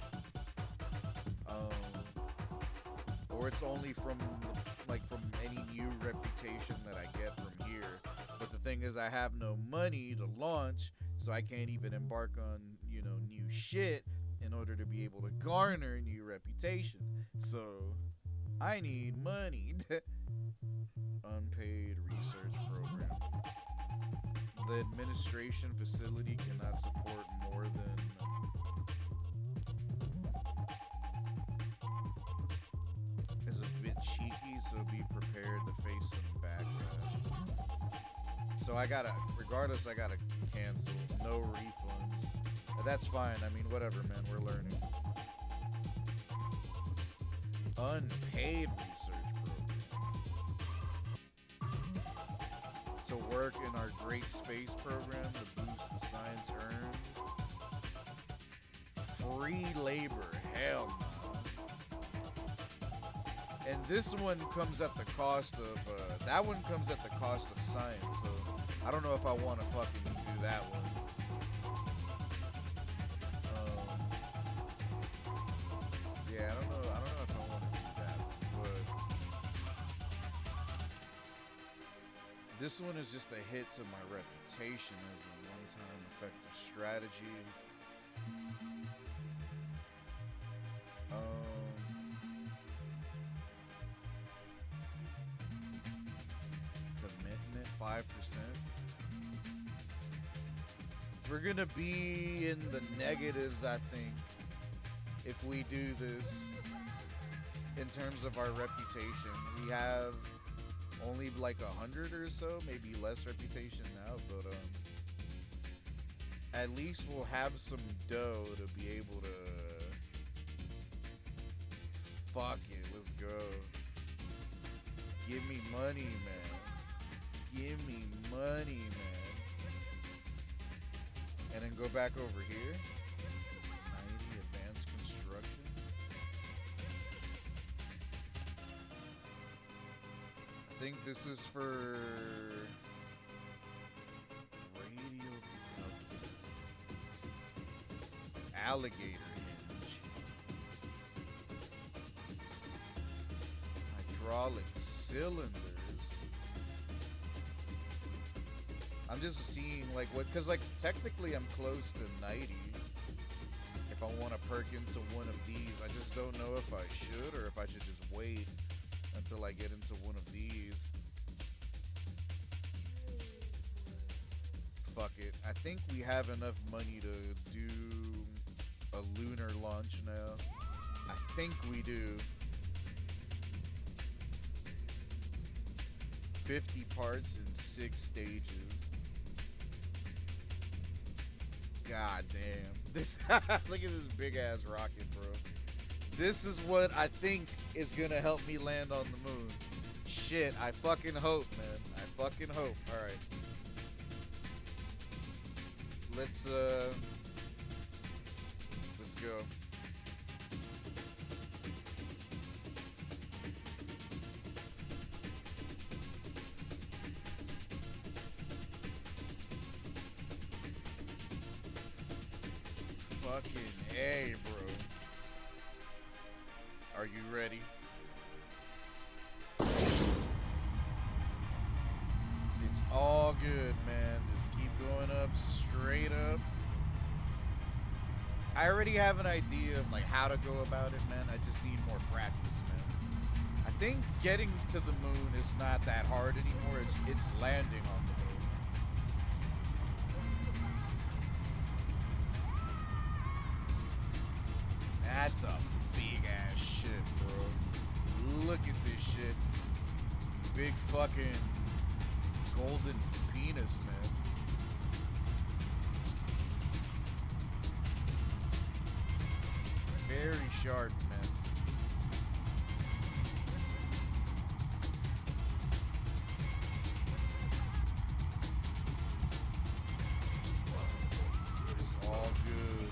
Or it's only from from any new reputation that I get from here. But the thing is, I have no money to launch, so I can't even embark on new shit. And order to be able to garner a new reputation. So, I need money. Unpaid research program. The administration facility cannot support more than is a bit cheeky, so be prepared to face some backlash. So I gotta, regardless, I gotta cancel. No refunds. That's fine. I mean, whatever, man. We're learning. Unpaid research program. To work in our great space program to boost the science earned. Free labor. Hell no. And this one comes at the cost of, that one comes at the cost of science, so I don't know if I want to fucking do that one. Yeah, I don't know if I want to do that, but this one is just a hit to my reputation as a one-time effective strategy. Commitment 5%. We're gonna be in the negatives, I think, if we do this in terms of our reputation. We have only like 100 or so, maybe less reputation now, but at least we'll have some dough to be able to fuck it, let's go. Give me money, man. Give me money, man. And then go back over here. 90 advanced construction. I think this is for radio alligator hinge. Hydraulic cylinders. I'm just seeing like what, cause like technically I'm close to 90. If I want to perk into one of these, I just don't know if I should or if I should just wait until I get into one of these. Fuck it. I think we have enough money to do a lunar launch now. I think we do. 50 parts in 6 stages. God damn. This look at this big ass rocket, bro. This is what I think is gonna help me land on the moon. Shit, I fucking hope, man. I fucking hope. Alright. Let's go. Fucking A, bro. Are you ready? It's all good, man. Just keep going up, straight up. I already have an idea of like how to go about it, man. I just need more practice, man. I think getting to the moon is not that hard anymore. It's landing on the moon. That's a big ass shit, bro. Look at this shit. Big fucking golden penis, man. Very sharp, man. It's all good.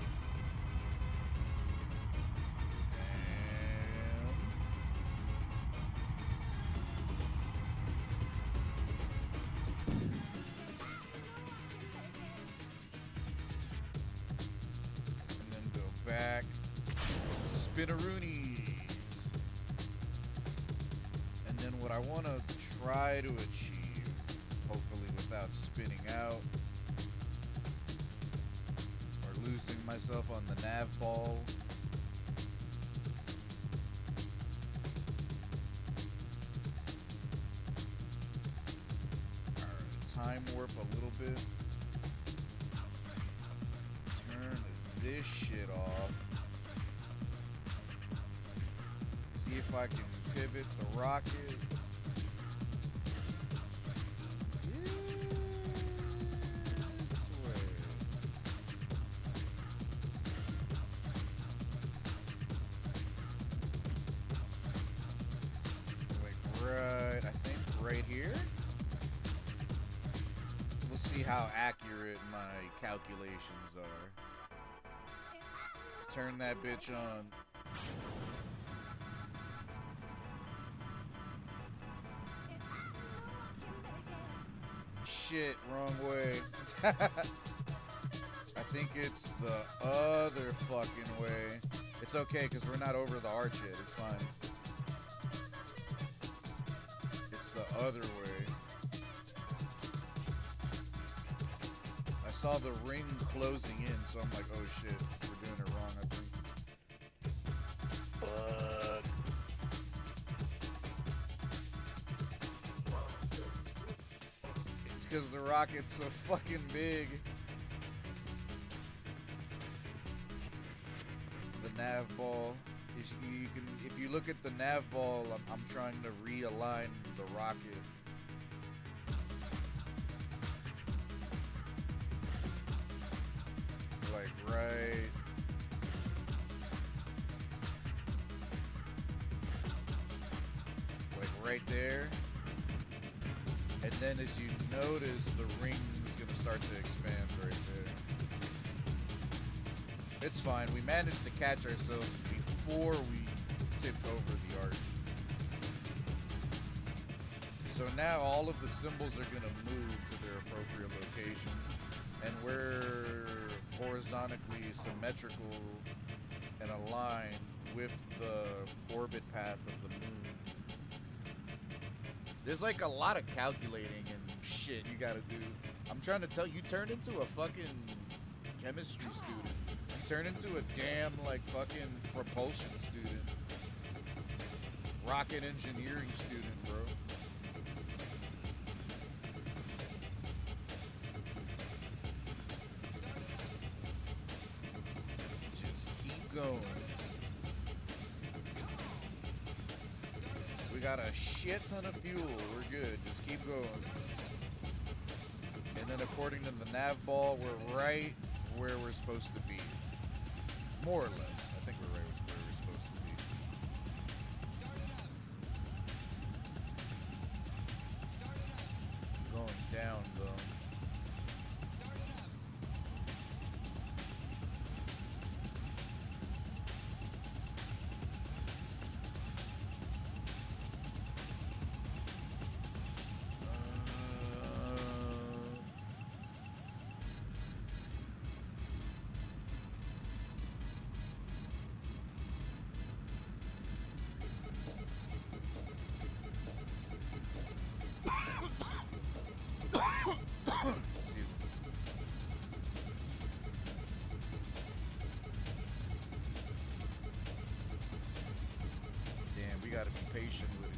And then go back. Spinneroonies. And then what I want to try to achieve, hopefully without spinning out, or losing myself on the nav ball. Alright, time warp a little bit. Turn this shit off. See if I can pivot the rocket. How accurate my calculations are. Turn that bitch on. Shit, wrong way. I think it's the other fucking way. It's okay, because we're not over the arch yet. It's fine. It's the other way. I saw the ring closing in, so I'm like, oh shit, we're doing it wrong, I think. Fuck. It's because the rocket's so fucking big. The nav ball is, you can, if you look at the nav ball, I'm trying to realign the rocket. Like right there. And then as you notice, the ring's gonna start to expand right there. It's fine, we managed to catch ourselves before we tipped over the arch. So now all of the symbols are gonna move to their appropriate locations, and we're horizontally symmetrical and aligned with the orbit path of the moon. There's like a lot of calculating and shit you gotta do. I'm trying to tell you, turned into a fucking chemistry student. You turned into a damn like fucking propulsion student. Rocket engineering student, bro. Going. We got a shit ton of fuel. We're good. Just keep going. And then according to the nav ball, we're right where we're supposed to be. More or less. I think we're right where we're supposed to be. Going down though. Gotta be patient with it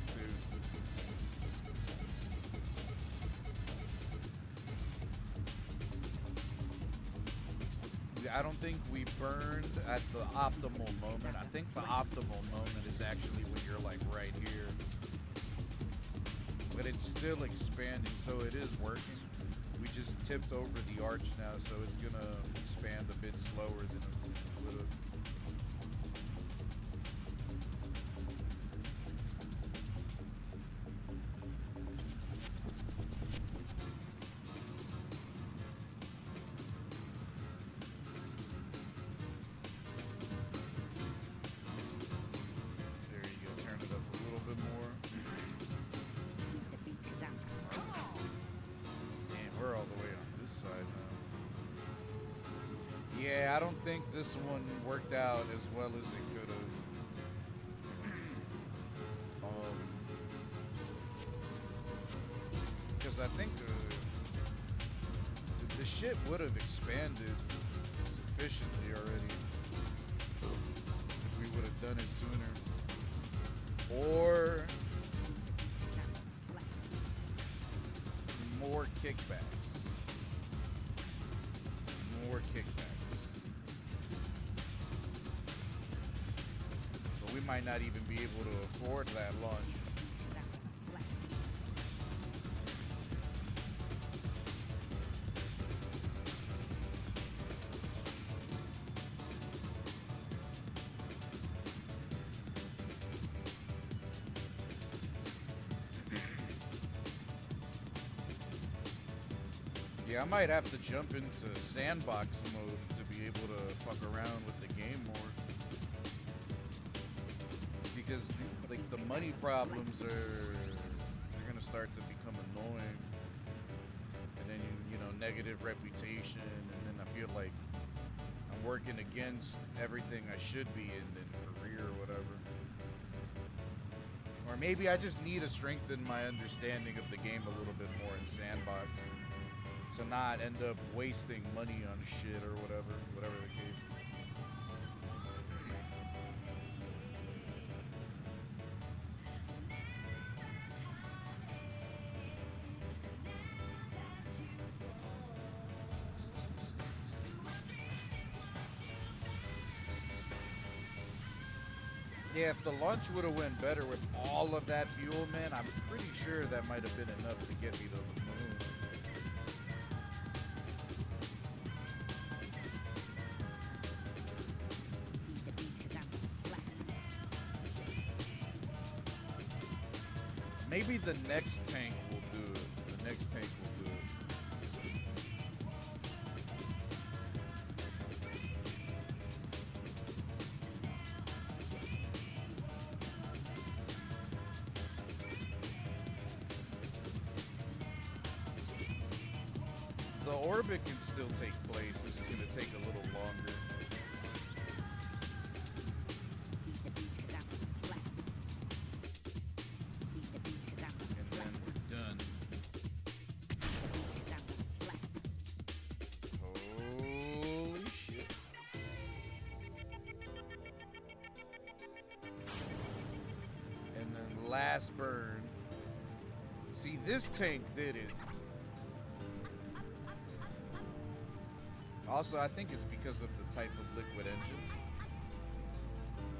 too. I don't think we burned at the optimal moment. I think the optimal moment is actually when you're like right here. But it's still expanding, so it is working. We just tipped over the arch now, so it's gonna expand a bit slower than it would have. I don't think this one worked out as well as it could have. Because I think the ship would have expanded efficiently already. If we would have done it sooner. Or more kickbacks. More kickbacks. But we might not even be able to afford that launch. Yeah, I might have to jump into sandbox mode to be able to fuck around with the game more. Because the money problems they're gonna start to become annoying. And then you know, negative reputation, and then I feel like I'm working against everything I should be in career or whatever. Or maybe I just need to strengthen my understanding of the game a little bit more in sandbox. To not end up wasting money on shit or whatever the case. Yeah, if the launch would have went better with all of that fuel, man, I'm pretty sure that might have been enough to get me to the moon. Maybe the next tank will do it. The next tank will do it. The orbit can still take place. This is going to take a little longer. And then we're done. Holy shit. And then last burn. See, this tank did it. Also, I think it's because of the type of liquid engine.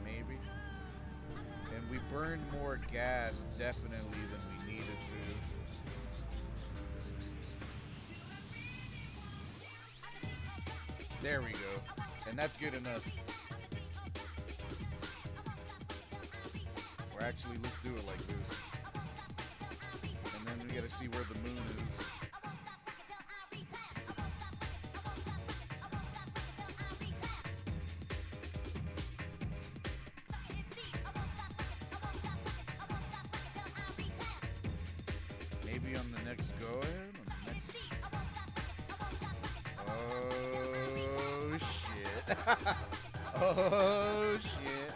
Maybe. And we burned more gas, definitely, than we needed to. There we go. And that's good enough. Or actually, let's do it like this. And then we gotta see where the moon is. Maybe on the next go ahead? On the next... Oh shit. Oh shit.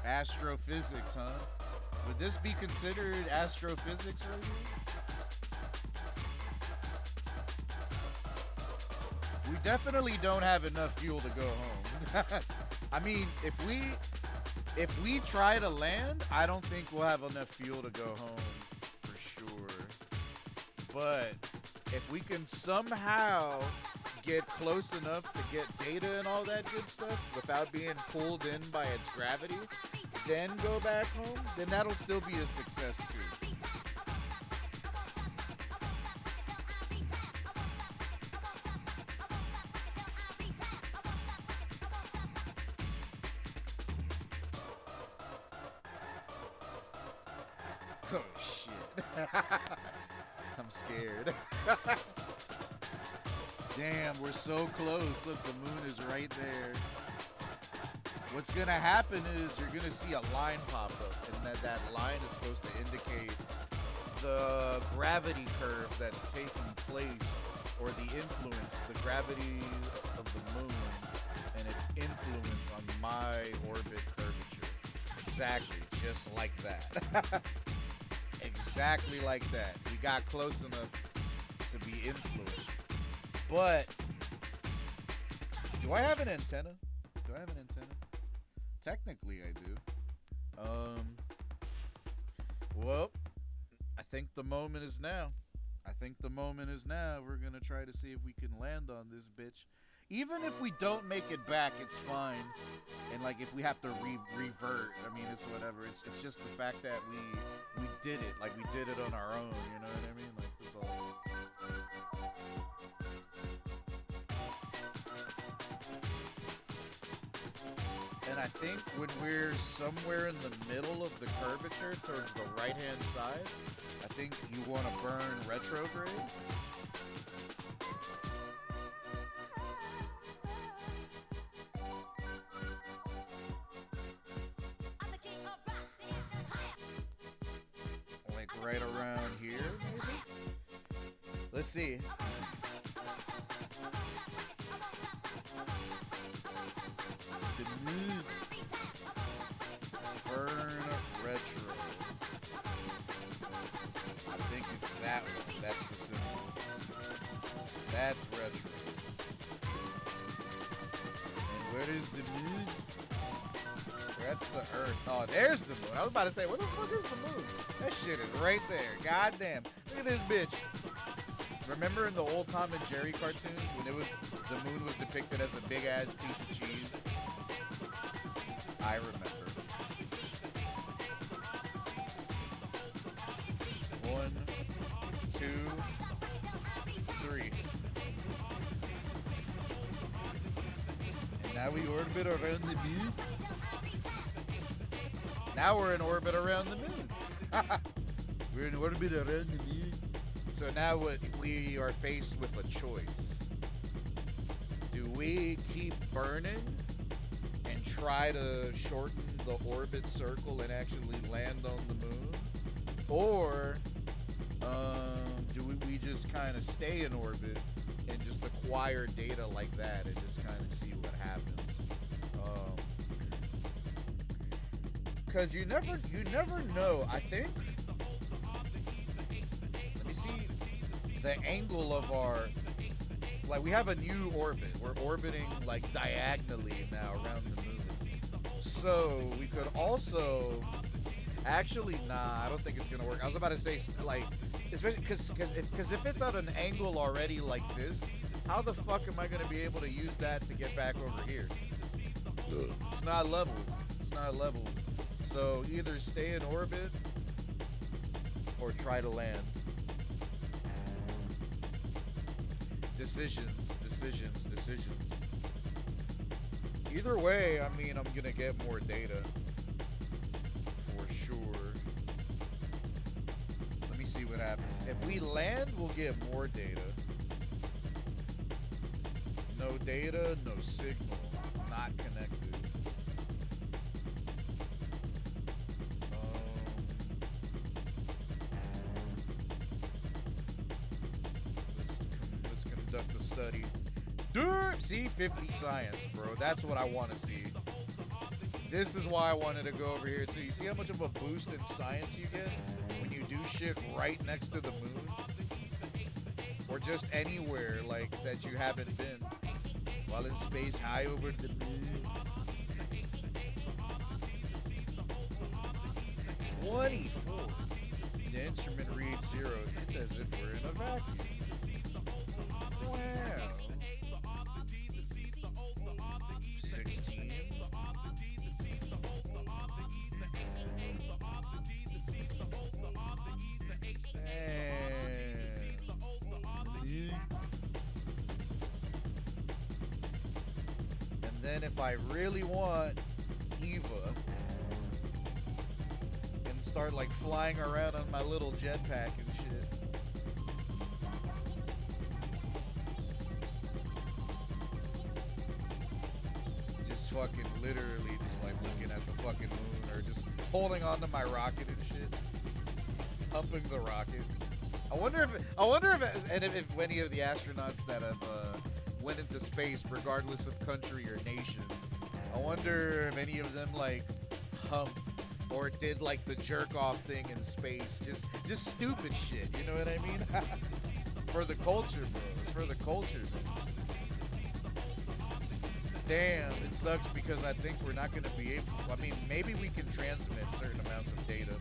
Astrophysics, huh? Would this be considered astrophysics right here? We definitely don't have enough fuel to go home. I mean, if we try to land, I don't think we'll have enough fuel to go home for sure. But if we can somehow get close enough to get data and all that good stuff without being pulled in by its gravity, then go back home, then that'll still be a success too. Oh shit. I'm scared. Damn, we're so close. Look, the moon is right there. What's gonna happen is you're gonna see a line pop up, and that line is supposed to indicate the gravity curve that's taking place, or the influence, the gravity of the moon, and its influence on my orbit curvature. Exactly, just like that. Exactly like that. We got close enough to be influenced. But do I have an antenna? Do I have an antenna? Technically, I do. Well, I think the moment is now. I think the moment is now. We're gonna try to see if we can land on this bitch. Even if we don't make it back, it's fine. And like if we have to revert, I mean it's whatever. It's just the fact that we did it. Like we did it on our own. You know what I mean? Like that's all. And I think when we're somewhere in the middle of the curvature towards the right-hand side, I think you want to burn retrograde. Like right around here, maybe? Let's see. The mood. Burn retro. I think it's that one. That's the symbol. That's retro. And where is the moon? That's the Earth. Oh, there's the moon. I was about to say, what the fuck is the moon? That shit is right there. Goddamn. Look at this bitch. Remember in the old Tom and Jerry cartoons when the moon was depicted as a big ass piece of cheese? I remember. 1, 2, 3. And now we orbit around the moon. Now we're in orbit around the moon. We're in orbit around the moon. So now we are faced with a choice. Do we keep burning and try to shorten the orbit circle and actually land on the moon? Or do we just kind of stay in orbit and just acquire data like that and just kind of see what happens? Because you never know. I think, let me see the angle of our, like we have a new orbit. We're orbiting like diagonally now around the moon. So we could also, actually, nah, I don't think it's gonna work. I was about to say like, especially because if it's at an angle already like this, how the fuck am I gonna be able to use that to get back over here? It's not level. It's not level. So either stay in orbit or try to land. Decisions. Either way, I mean, I'm gonna get more data. For sure. Let me see what happens. If we land, we'll get more data. No data, no signal. Not connected. Let's conduct a study. See, 50 science, bro. That's what I want to see. This is why I wanted to go over here too. You see how much of a boost in science you get when you do shit right next to the moon? Or just anywhere like that you haven't been while in space high over the moon. 24. The instrument reads 0. It's as if we're in a vacuum. Wow. 16. And then if I really want Eva and start like flying around on my little jetpack and shit. Just fucking literally just like looking at the fucking moon or just holding on to my rocket and shit. Humping the rocket. I wonder if any of the astronauts that have went into space, regardless of country or nation, I wonder if any of them like humped or did like the jerk off thing in space. Just stupid shit. You know what I mean? For the culture, bro. It's for the culture, bro. Damn, it sucks because I think we're not gonna be able. I mean, maybe we can transmit certain amounts of data.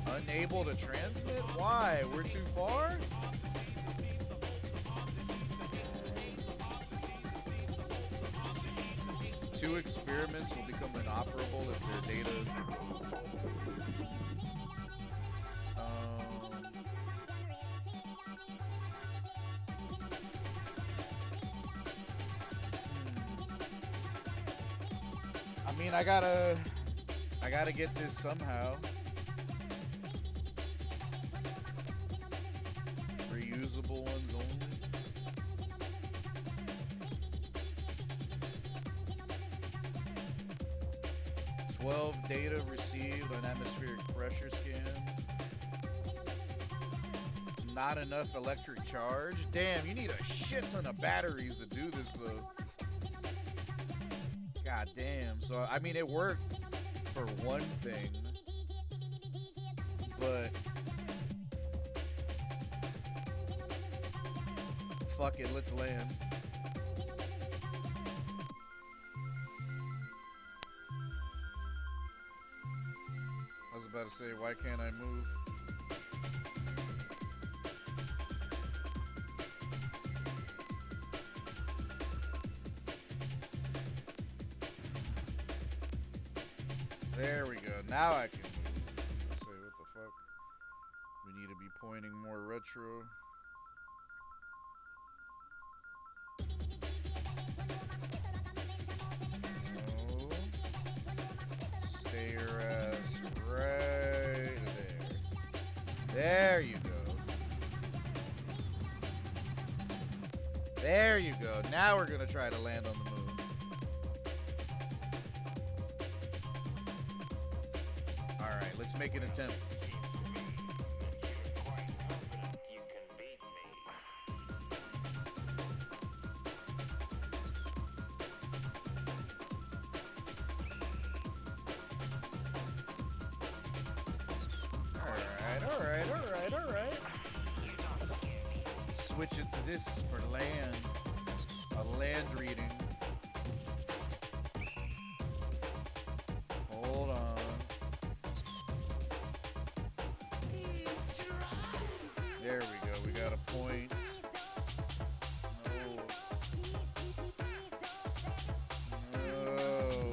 Unable to transmit? Why? We're too far? Two experiments will become inoperable if their data. I mean, I gotta get this somehow. Reusable ones only. 12 data received on atmospheric pressure scan. Not enough electric charge. Damn, you need a shit ton of batteries to do this though. God damn. So I mean, it worked for one thing, but fuck it, let's land. I was about to say, why can't I move? There we go. Now I can move. Let's say, what the fuck? We need to be pointing more retro. No. Stay your ass right there. There you go. There you go. Now we're gonna try to land on the moon. Alright, let's make an attempt. Alright. Switch it to this for land. A land reading. Hold on. There we go. We got a point. No.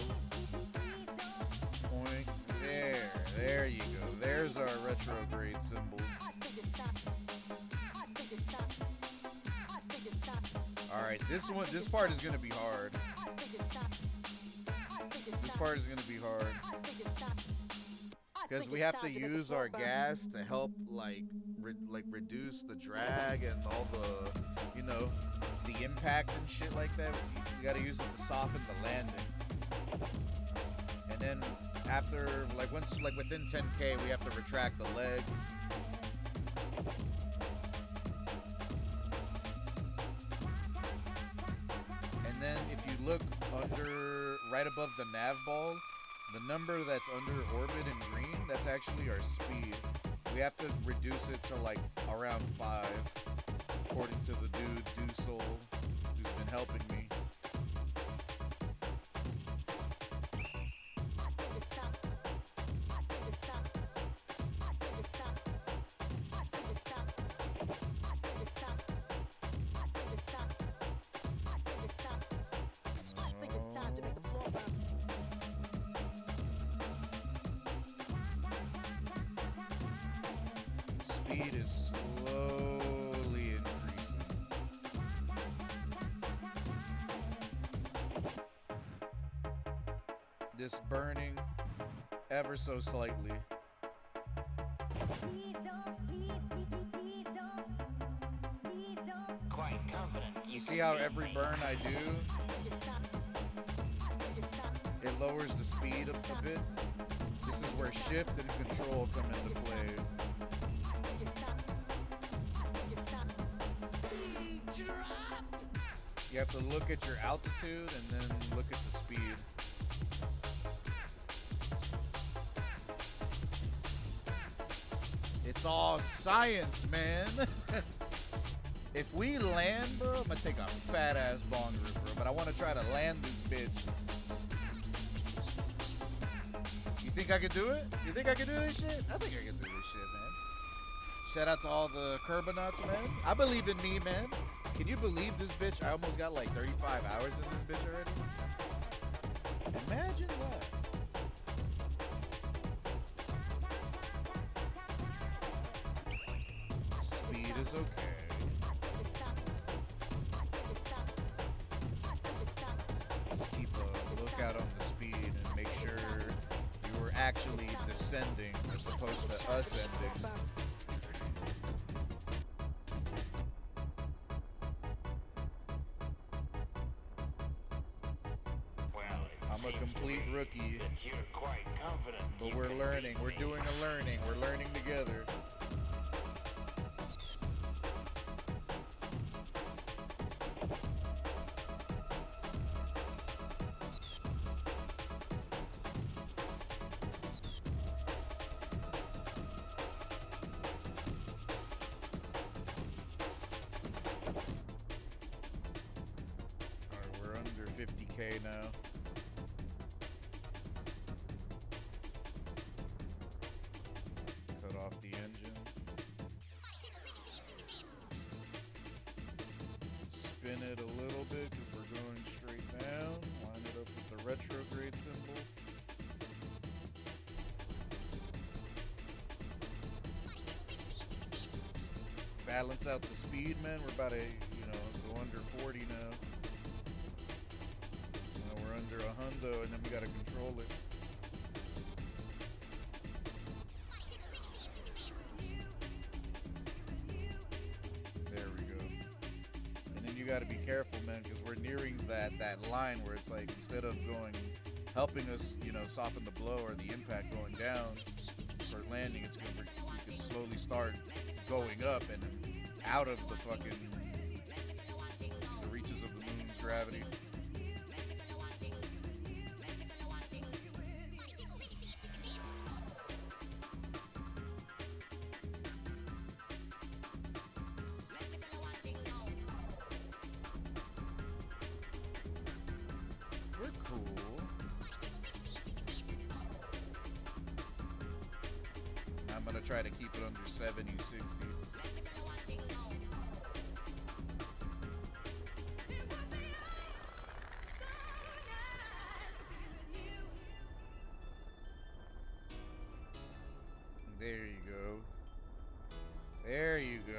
Point there. There you go. There's our retrograde symbol. Alright, this part is gonna be hard. This part is gonna be hard. Because we have to use our gas to help reduce the drag and all the, you know, the impact and shit like that. You gotta use it to soften the landing. And then after, within 10K, we have to retract the legs. And then if you look right above the nav ball, the number that's under orbit in green, that's actually our speed. We have to reduce it to like around 5, according to the dude, Soul, who's been helping me. Speed is slowly increasing. This burning ever so slightly. Quite confident. You see how every burn I do, it lowers the speed a bit? This is where shift and control come into play. You have to look at your altitude and then look at the speed. all science, man. If we land, bro, I'm gonna take a fat ass bong rip, bro. But I want to try to land this bitch. You think I could do it? You think I could do this shit? I think I can do this shit, man. Shout out to all the Kerbonauts, man. I believe in me, man. Can you believe this bitch? I almost got like 35 hours in this bitch already. Imagine that. Speed is okay. Keep a lookout on the speed and make sure you were actually descending as opposed to ascending. I'm a complete rookie, but we're learning. We're doing a learning. We're learning together. Alright, we're under 50K now. Cut off the engine. Spin it a little bit because we're going straight down. Line it up with the retrograde symbol. Balance out the speed, man. We're about to, go under 40 now. We're under a hundo, and then we gotta control it. There we go. And then you gotta be careful, man, because we're nearing that line where it's like instead of helping us, soften the blow or the impact going down for landing, it's gonna we can slowly start going up and out of the reaches of the moon's gravity. We're cool. I'm gonna try to keep it under 70, 60. There you go. There you go. You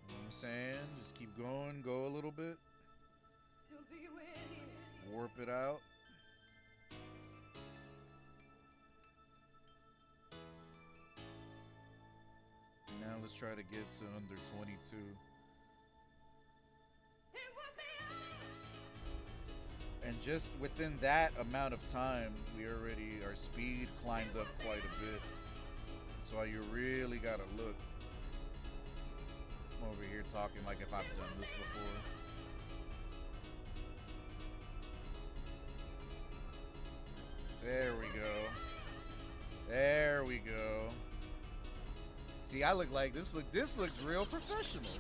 know what I'm saying? Just keep going, go a little bit. Warp it out. Now let's try to get to under 22. And just within that amount of time, our speed climbed up quite a bit. So you really gotta look. I'm over here talking like if I've done this before. There we go. There we go. See, I look like this looks real professional.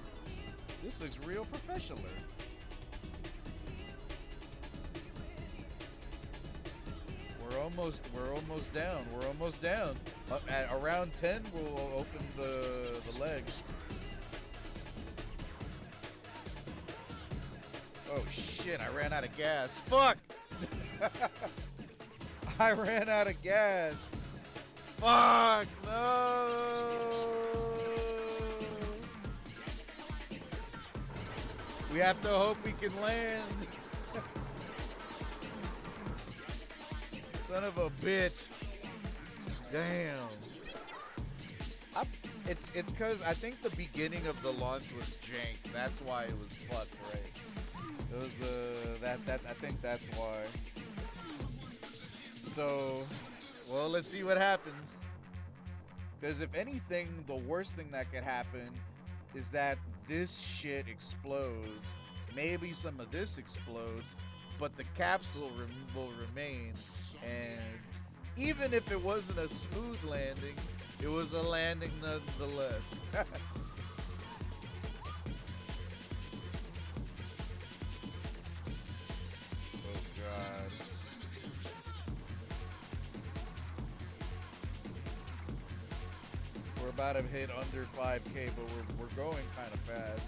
This looks real professional. We're almost down. We're almost down. At around 10, we'll open the legs. Oh shit! I ran out of gas. Fuck! I ran out of gas. Fuck! No! We have to hope we can land. Son of a bitch. Damn. It's cause I think the beginning of the launch was jank. That's why it was fucked, right? It was I think that's why. So, well, let's see what happens. Because if anything, the worst thing that could happen is that this shit explodes. Maybe some of this explodes, but the capsule will remain. And even if it wasn't a smooth landing, It was a landing nonetheless. Oh god. We're about to hit under 5K, but we're going kind of fast.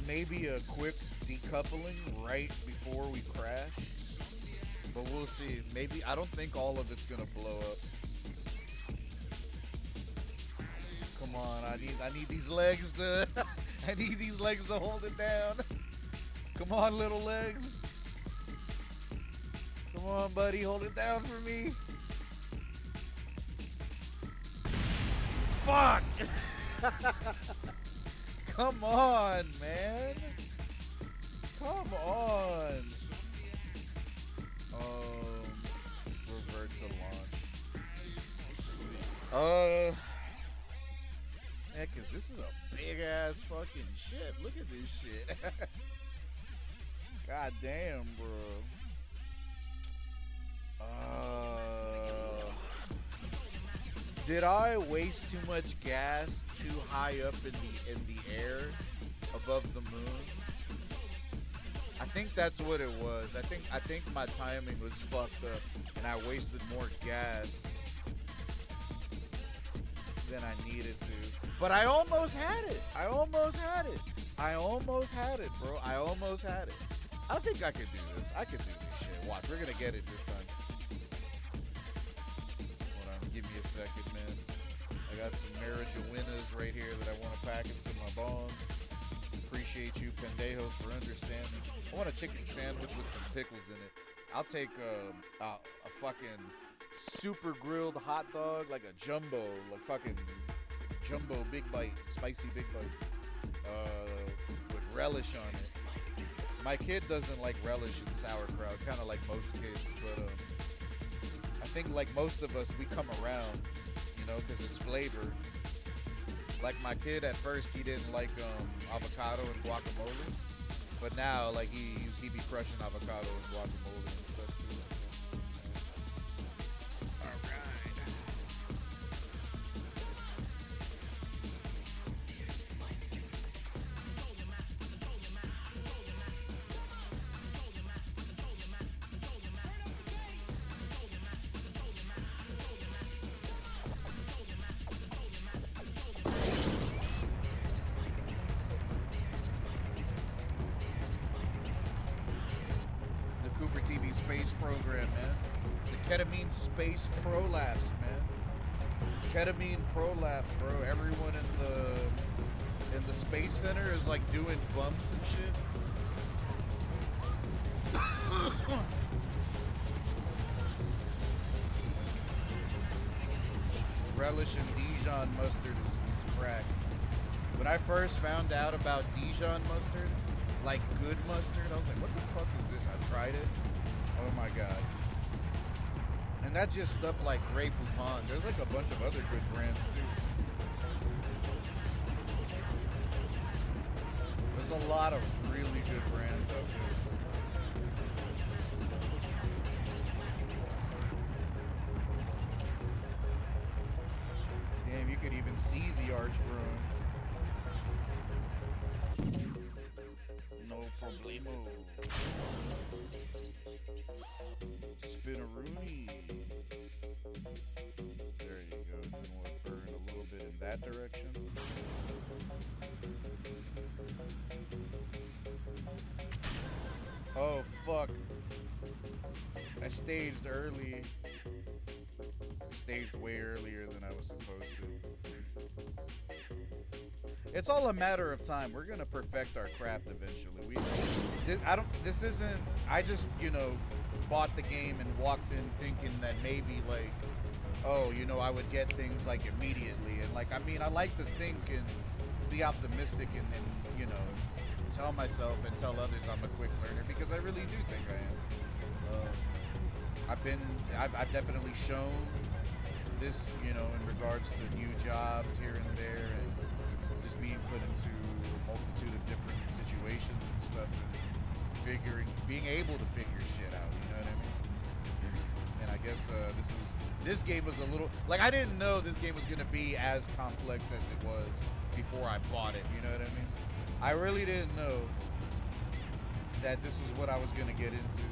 Maybe a quick decoupling right before we crash, but we'll see. Maybe, I don't think all of it's gonna blow up. Come on, I need these legs to I need these legs to hold it down. Come on, little legs. Come on, buddy, hold it down for me. Fuck! Come on, man. Come on. Revert to launch. Yeah, cause this is a big ass fucking ship. Look at this shit. God damn, bro. Did I waste too much gas too high up in the air above the moon? I think that's what it was. I think my timing was fucked up and I wasted more gas than I needed to. But I almost had it. I almost had it, bro. I almost had it. I think I could do this. I could do this shit. Watch, we're gonna get it this time. Hold on, give me a second, man. I got some marijuanas right here that I want to pack into my bong. Appreciate you, pendejos, for understanding. I want a chicken sandwich with some pickles in it. I'll take a fucking super grilled hot dog, like a jumbo, like fucking jumbo big bite, spicy big bite, with relish on it. My kid doesn't like relish in sauerkraut, kind of like most kids, but I think like most of us, we come around, you know, because it's flavored. Like my kid at first, he didn't like avocado and guacamole, but now like he be crushing avocado and guacamole and stuff too. All right. Cooper TV space program, man. The Ketamine space Prolapse, man. Ketamine Prolapse, bro. Everyone in the space center is like doing bumps and shit. Relish and Dijon mustard is crack. When I first found out about Dijon mustard, like good mustard, I was like, what the fuck is this? I tried it. Oh my god. And that's just stuff like Grey Poupon. There's like a bunch of other good brands too. There's a lot of really good brands out there. Damn, you could even see the arch growing. No problemo. Spinaroonie. There you go. And then we'll burn a little bit in that direction. Oh, fuck. I staged early. I staged way earlier than I was supposed to. It's all a matter of time. We're gonna perfect our craft eventually. I just, you know, bought the game and walked in thinking that maybe like, oh, you know, I would get things like immediately. And like, I mean, I like to think and be optimistic and you know, tell myself and tell others I'm a quick learner, because I really do think I am. I've definitely shown this, you know, in regards to new jobs here and there, and just being put into a multitude of different situations and stuff. And being able to figure shit out. You know what I mean? And I guess this game was a little like I didn't know this game was gonna be as complex as it was before I bought it. You know what I mean? I really didn't know that this was what I was gonna get into.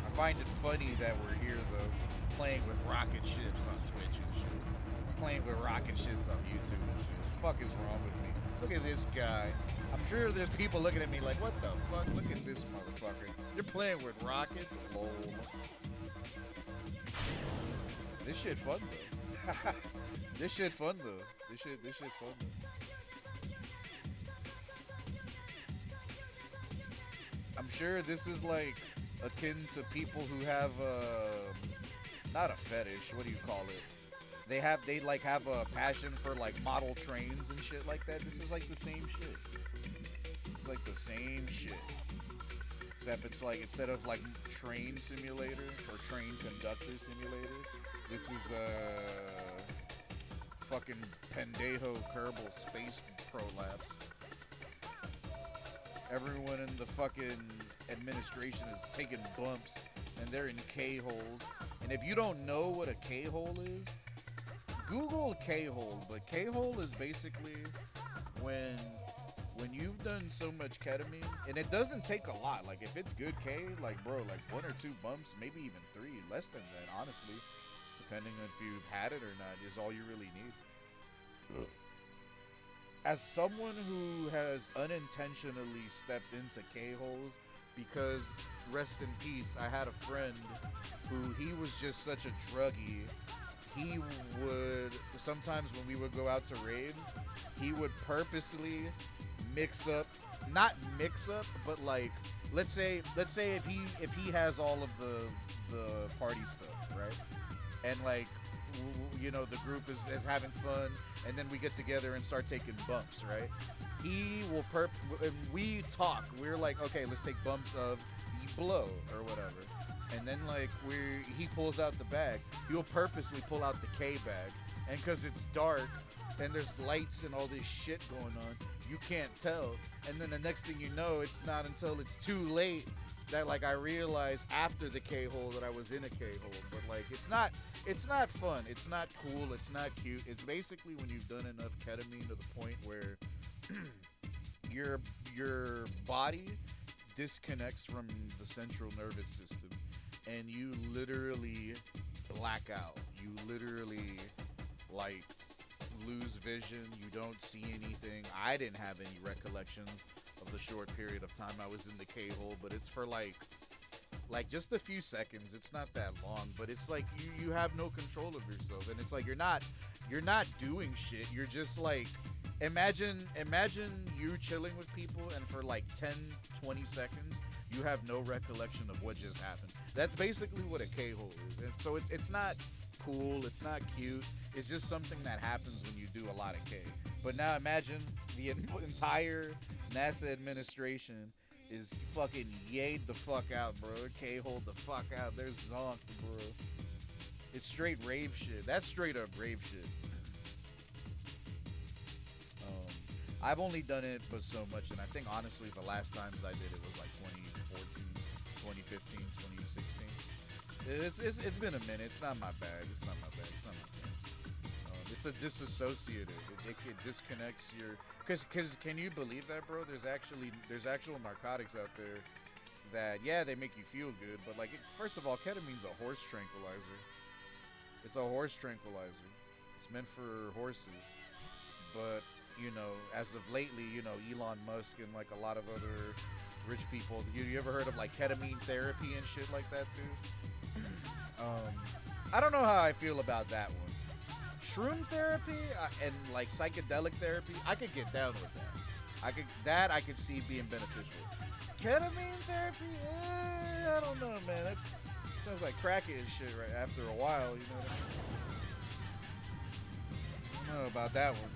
I find it funny that we're here though, playing with rocket ships on Twitch and shit, playing with rocket ships on YouTube and shit. What the fuck is wrong with me? Look at this guy. I'm sure there's people looking at me like, what the fuck? Look at this motherfucker. You're playing with rockets? Lol. This shit fun though. This shit fun though. This shit fun though. I'm sure this is like akin to people who have not a fetish, what do you call it? They like have a passion for like model trains and shit like that. This is like the same shit. It's like the same shit. Except it's like instead of like train simulator or train conductor simulator, this is fucking Pendejo Kerbal Space Prolapse. Everyone in the fucking administration is taking bumps and they're in K-holes. And if you don't know what a K-hole is, Google K-hole. But K-hole is basically when you've done so much ketamine, and it doesn't take a lot. Like if it's good K, like bro, like 1 or 2 bumps, maybe even 3, less than that, honestly, depending on if you've had it or not, is all you really need. As someone who has unintentionally stepped into K-holes, because rest in peace, I had a friend who he was just such a druggie. He would sometimes when we would go out to raves, he would purposely not mix up, but like let's say if he has all of the party stuff, right? And like you know the group is having fun, and then we get together and start taking bumps, right? He will and we talk. We're like, okay, let's take bumps of blow or whatever. And then like he pulls out the bag. He'll purposely pull out the K bag, and because it's dark and there's lights and all this shit going on, you can't tell. And then the next thing you know, it's not until it's too late that like I realized after the K-hole that I was in a K-hole. But like it's not fun, it's not cool, it's not cute. It's basically when you've done enough ketamine to the point where your body disconnects from the central nervous system and you literally black out. You literally like lose vision, you don't see anything. I didn't have any recollections of the short period of time I was in the K-hole, but it's for like just a few seconds. It's not that long, but it's like you have no control of yourself, and it's like you're not doing shit. You're just like imagine you chilling with people and for like 10-20 seconds you have no recollection of what just happened. That's basically what a K-hole is. And so it's not cool, it's not cute, it's just something that happens when you do a lot of K. But now imagine the entire NASA administration is fucking yayed the fuck out, bro. K-hole the fuck out. They're zonked, bro. It's straight rave shit. That's straight up rave shit. I've only done it but so much, and I think honestly the last times I did it was like 2014, 2015, 2016. It's been a minute. It's not my bag. It's not my bag. It's a disassociative. It disconnects your. Cause can you believe that, bro? There's actual narcotics out there that they make you feel good, but like first of all, ketamine's a horse tranquilizer. It's a horse tranquilizer. It's meant for horses, but you know, as of lately, you know, Elon Musk and like a lot of other rich people. You ever heard of like ketamine therapy and shit like that too? I don't know how I feel about that one. Shroom therapy and like psychedelic therapy, I could get down with that. I could see being beneficial. Ketamine therapy, I don't know, man. That sounds like crackhead shit right after a while, you know what I mean? I don't know about that one.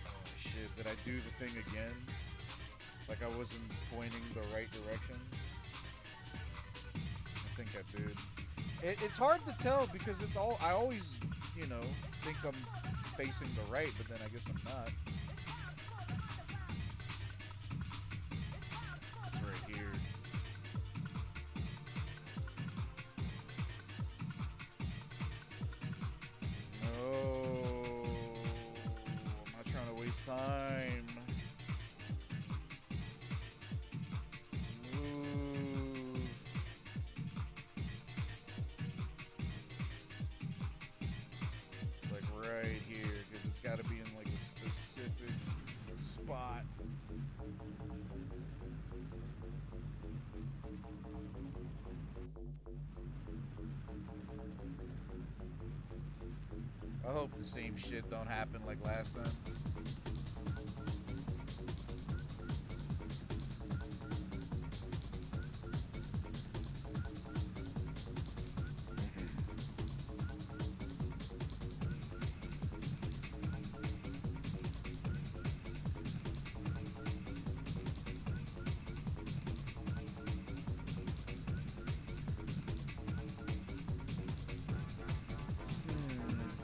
Oh shit, did I do the thing again? Like I wasn't pointing the right direction? I think I did. It's hard to tell because I always, you know, think I'm facing the right, but then I guess I'm not. It's right here. No, I'm not trying to waste time. Move. Like right here, because it's got to be in like a specific spot. I hope the same shit don't happen like last time.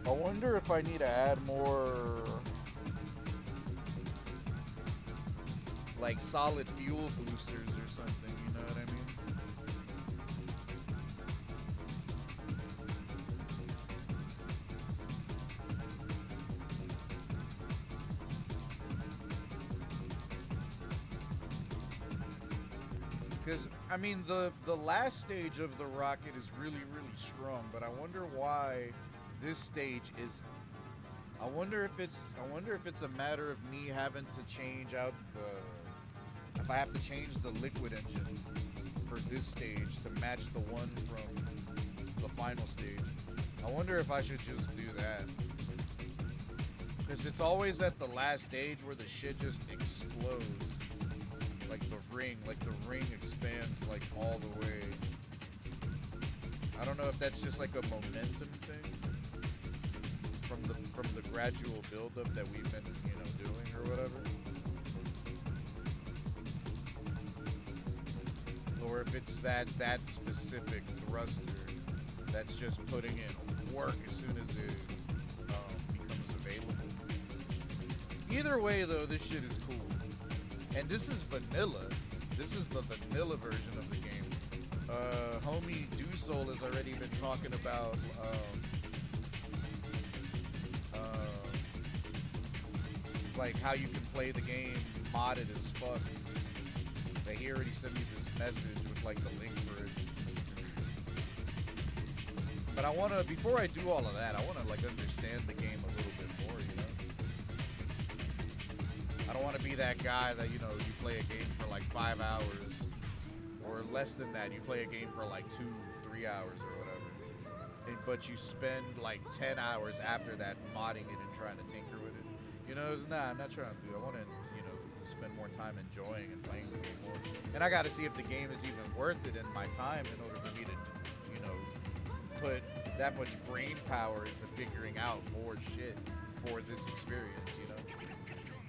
I wonder if I need to add more like solid fuel boosters or something, you know what I mean? Because I mean the last stage of the rocket is really strong, but I wonder why this stage is. I wonder if it's a matter of me having to change out if I have to change the liquid engine for this stage to match the one from the final stage. I wonder if I should just do that. Because it's always at the last stage where the shit just explodes. Like the ring expands like all the way. I don't know if that's just like a momentum thing from the gradual buildup that we've been, you know, doing or whatever. Or if it's that specific thruster that's just putting in work as soon as it becomes available. Either way though, this shit is cool. And this is vanilla. This is the vanilla version of the game. Homie Soul has already been talking about like how you can play the game modded as fuck. Like, he already sent me this message with like the link for it. But I wanna, before I do all of that, I wanna like understand the game a little bit more, you know? I don't wanna be that guy that, you know, you play a game for like 5 hours, or less than that, you play a game for like 2-3 hours or whatever. But you spend like 10 hours after that modding it and trying to tinker with it. You know, nah, I'm not trying to do it. I want to, you know, spend more time enjoying and playing the game more. And I got to see if the game is even worth it in my time in order for me to, you know, put that much brain power into figuring out more shit for this experience, you know?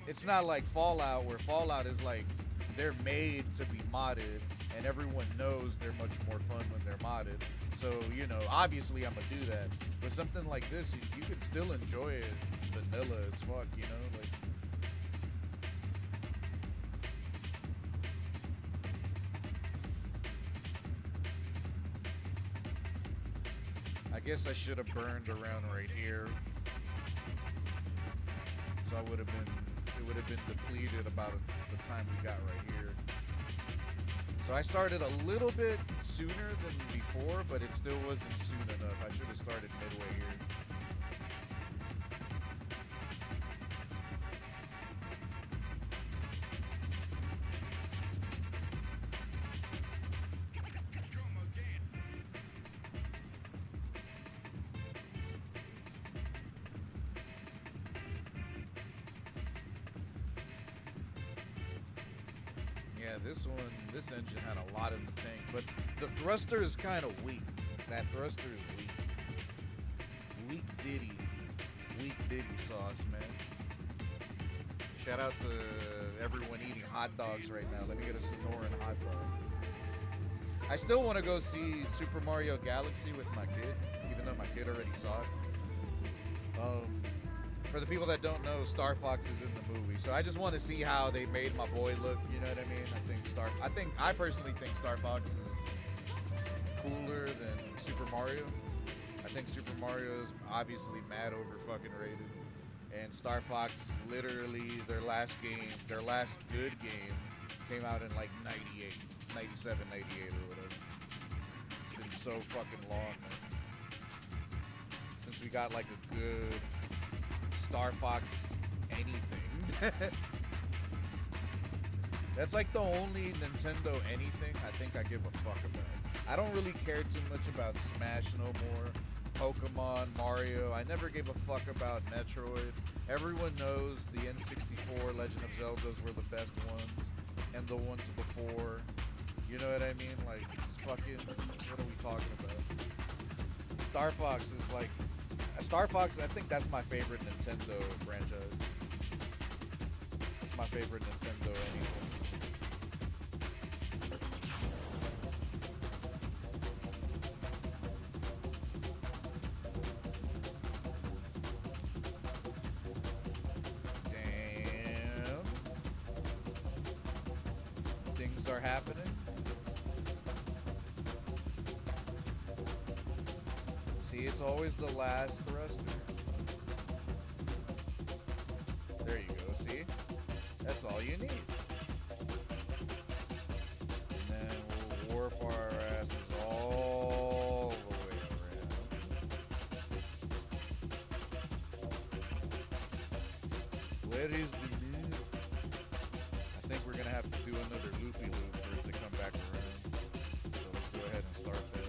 It's not like Fallout, where Fallout is like, they're made to be modded, and everyone knows they're much more fun when they're modded. So, you know, obviously I'm gonna do that. But something like this, you can still enjoy it vanilla as fuck, you know? Like, I guess I should have burned around right here. So it would have been depleted about the time we got right here. So I started a little bit sooner than before, but it still wasn't soon enough. I should have started midway here. This engine had a lot in the tank, but the thruster is kind of weak. That thruster is weak. Weak ditty sauce, man. Shout out to everyone eating hot dogs right now. Let me get a Sonoran hot dog. I still want to go see Super Mario Galaxy with my kid, even though my kid already saw it. For the people that don't know, Star Fox is in the movie, so I just want to see how they made my boy look. You know what I mean? I personally think Star Fox is cooler than Super Mario. I think Super Mario is obviously mad over fucking rated, and Star Fox literally their last good game came out in like 98, 97, 98 or whatever. It's been so fucking long, man. Since we got like a good Star Fox anything. That's like the only Nintendo anything I think I give a fuck about. I don't really care too much about Smash no more. Pokemon, Mario. I never gave a fuck about Metroid. Everyone knows the N64 Legend of Zeldas were the best ones, and the ones before. You know what I mean? Like, fucking, what are we talking about? Star Fox is like, Star Fox, I think that's my favorite Nintendo franchise. It's my favorite Nintendo anything. Are happening. See, it's always the last thruster. There you go, see? That's all you need. And then we'll warp our asses all the way around. Where is the moon? I think we're gonna have to do another loopy loop for it to come back around. So let's go ahead and start that.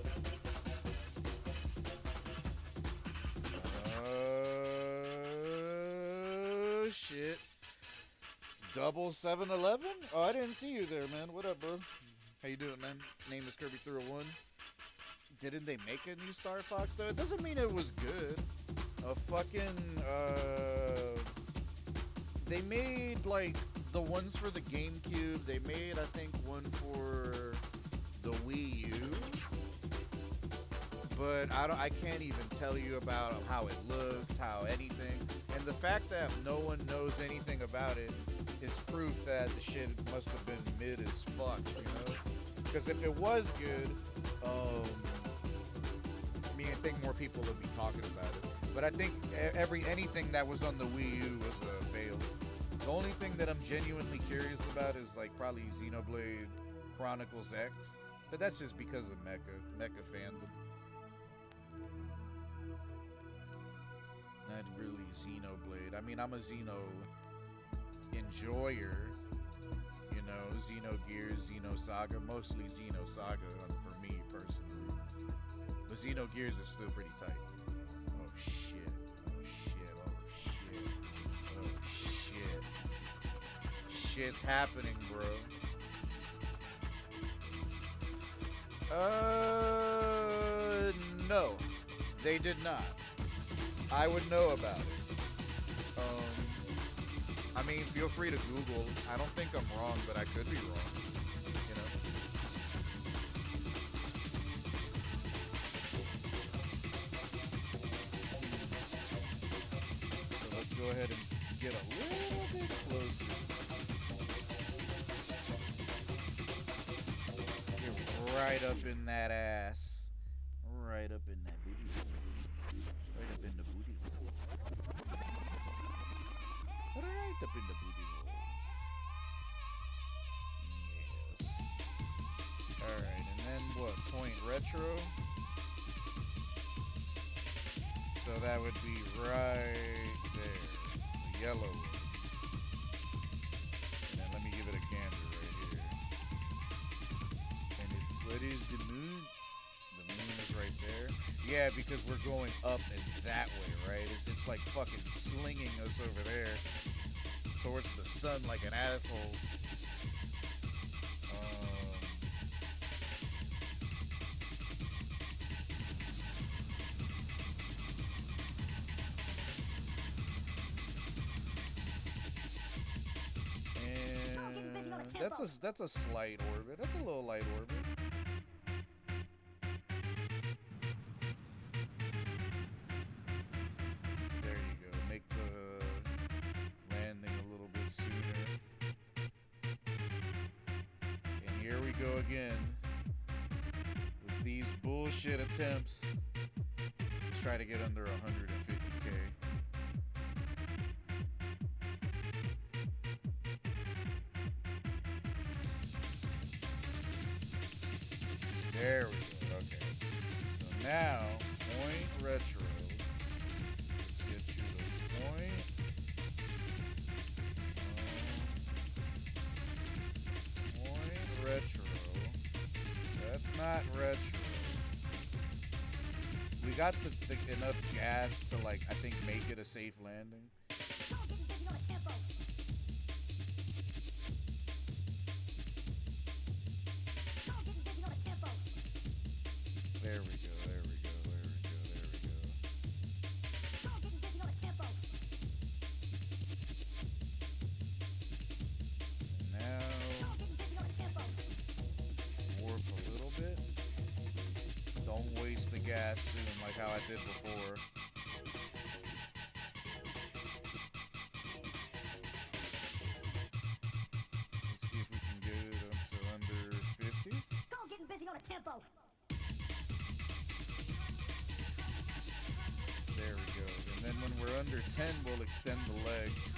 Shit. Double 7-Eleven? Oh, I didn't see you there, man. What up, bro? How you doing, man? Name is Kirby301. Didn't they make a new Star Fox, though? It doesn't mean it was good. They made, like, the ones for the GameCube. They made, I think, one for the Wii U. But I can't even tell you about how it looks, how anything. And the fact that no one knows anything about it is proof that the shit must have been mid as fuck, you know? Because if it was good, I think more people would be talking about it. But I think anything that was on the Wii U was a fail. The only thing that I'm genuinely curious about is like probably Xenoblade Chronicles X, but that's just because of Mecha fandom. Not really Xenoblade. I mean, I'm a Xeno enjoyer, you know, Xenogears, Xenosaga, mostly Xenosaga for me personally. But Xenogears is still pretty tight. Oh shit, oh shit, oh shit, oh shit. Shit's happening, bro. No, they did not. I would know about it. I mean, feel free to Google. I don't think I'm wrong, but I could be wrong. You know? So let's go ahead and get a little bit closer. Get right up in that ass. Right up in that booty hole. Right up in the booty hole. Right up in the booty hole. Yes. Alright, and then what? Point retro? So that would be right there. The yellow one. And then let me give it a gander right here. And what is the moon? The moon is right there. Yeah, because we're going up and that way, right? It's like fucking slinging us over there towards the sun like an asshole. And that's a slight orbit. That's a little light orbit. There we go again with these bullshit attempts to try to get under 150K. There we go. Okay. So now, point retro. Let's get you the point. Point retro. That's not retro. We got the enough gas to, like, I think make it a safe landing. There we go, there we go, there we go, there we go. And now, warp a little bit. Don't waste the gas soon like how I did before. Let's see if we can get it up to under 50. Go getting busy on a tempo. There we go. And then when we're under 10, we'll extend the legs.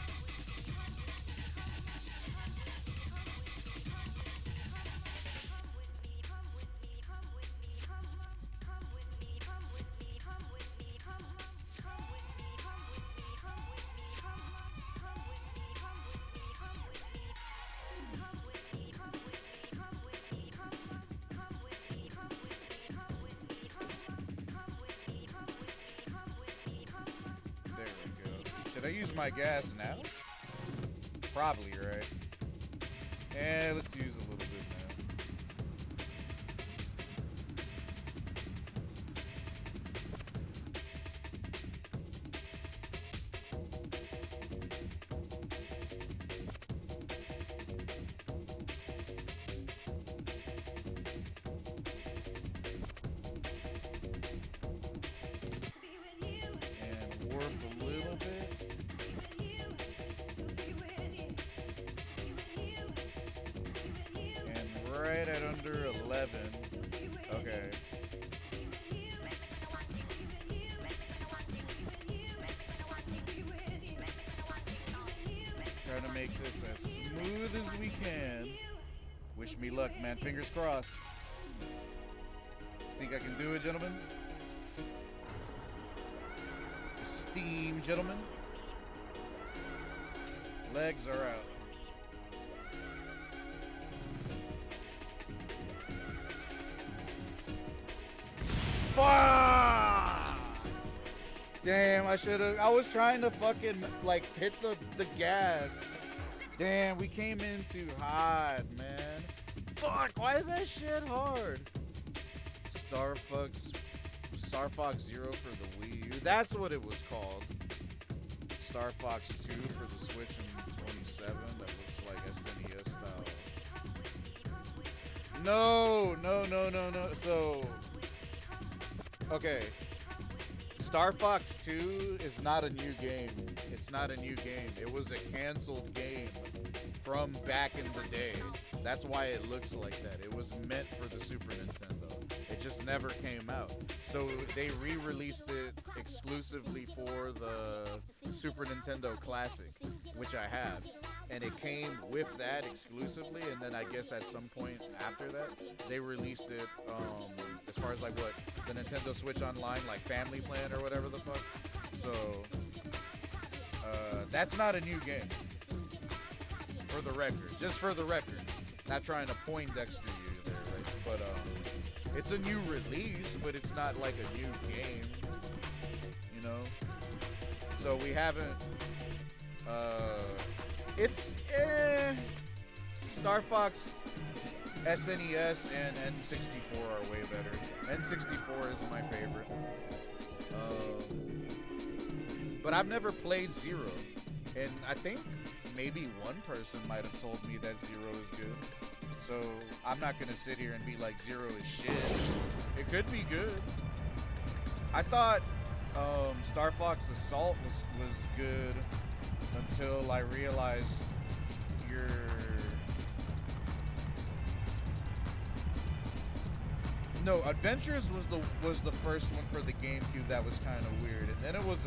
There we go. Should I use my gas now? Probably, right? Yeah, let's use a little bit now. And warp a little bit. And right at under 11. Okay. Trying to make this as smooth as we can. Wish me luck, man. Fingers crossed. Think I can do it, gentlemen? Steam, gentlemen. Legs are out. Fuck! Damn, I was trying to fucking, like, hit the gas. Damn, we came in too hot, man. Fuck, why is that shit hard? Star Fox Zero for the Wii U. That's what it was called. Star Fox 2 for the Switch in 27. That looks like SNES style. No. So, okay. Star Fox 2 is not a new game. It's not a new game. It was a canceled game from back in the day. That's why it looks like that. It was meant for the Super Nintendo. It just never came out. So they re-released it exclusively for the Super Nintendo Classic, which I have. And it came with that exclusively, and then I guess at some point after that, they released it, as far as like what, the Nintendo Switch Online, like Family Plan or whatever the fuck. So, that's not a new game. For the record. Just for the record. Not trying to Poindexter you there, right? But, it's a new release, but it's not like a new game. You know? So we haven't, it's, Star Fox SNES and N64 are way better. N64 is my favorite. But I've never played Zero. And I think maybe one person might have told me that Zero is good. So I'm not gonna sit here and be like Zero is shit. It could be good. I thought Star Fox Assault was good until I realized No, Adventures was the first one for the GameCube that was kind of weird, and then it was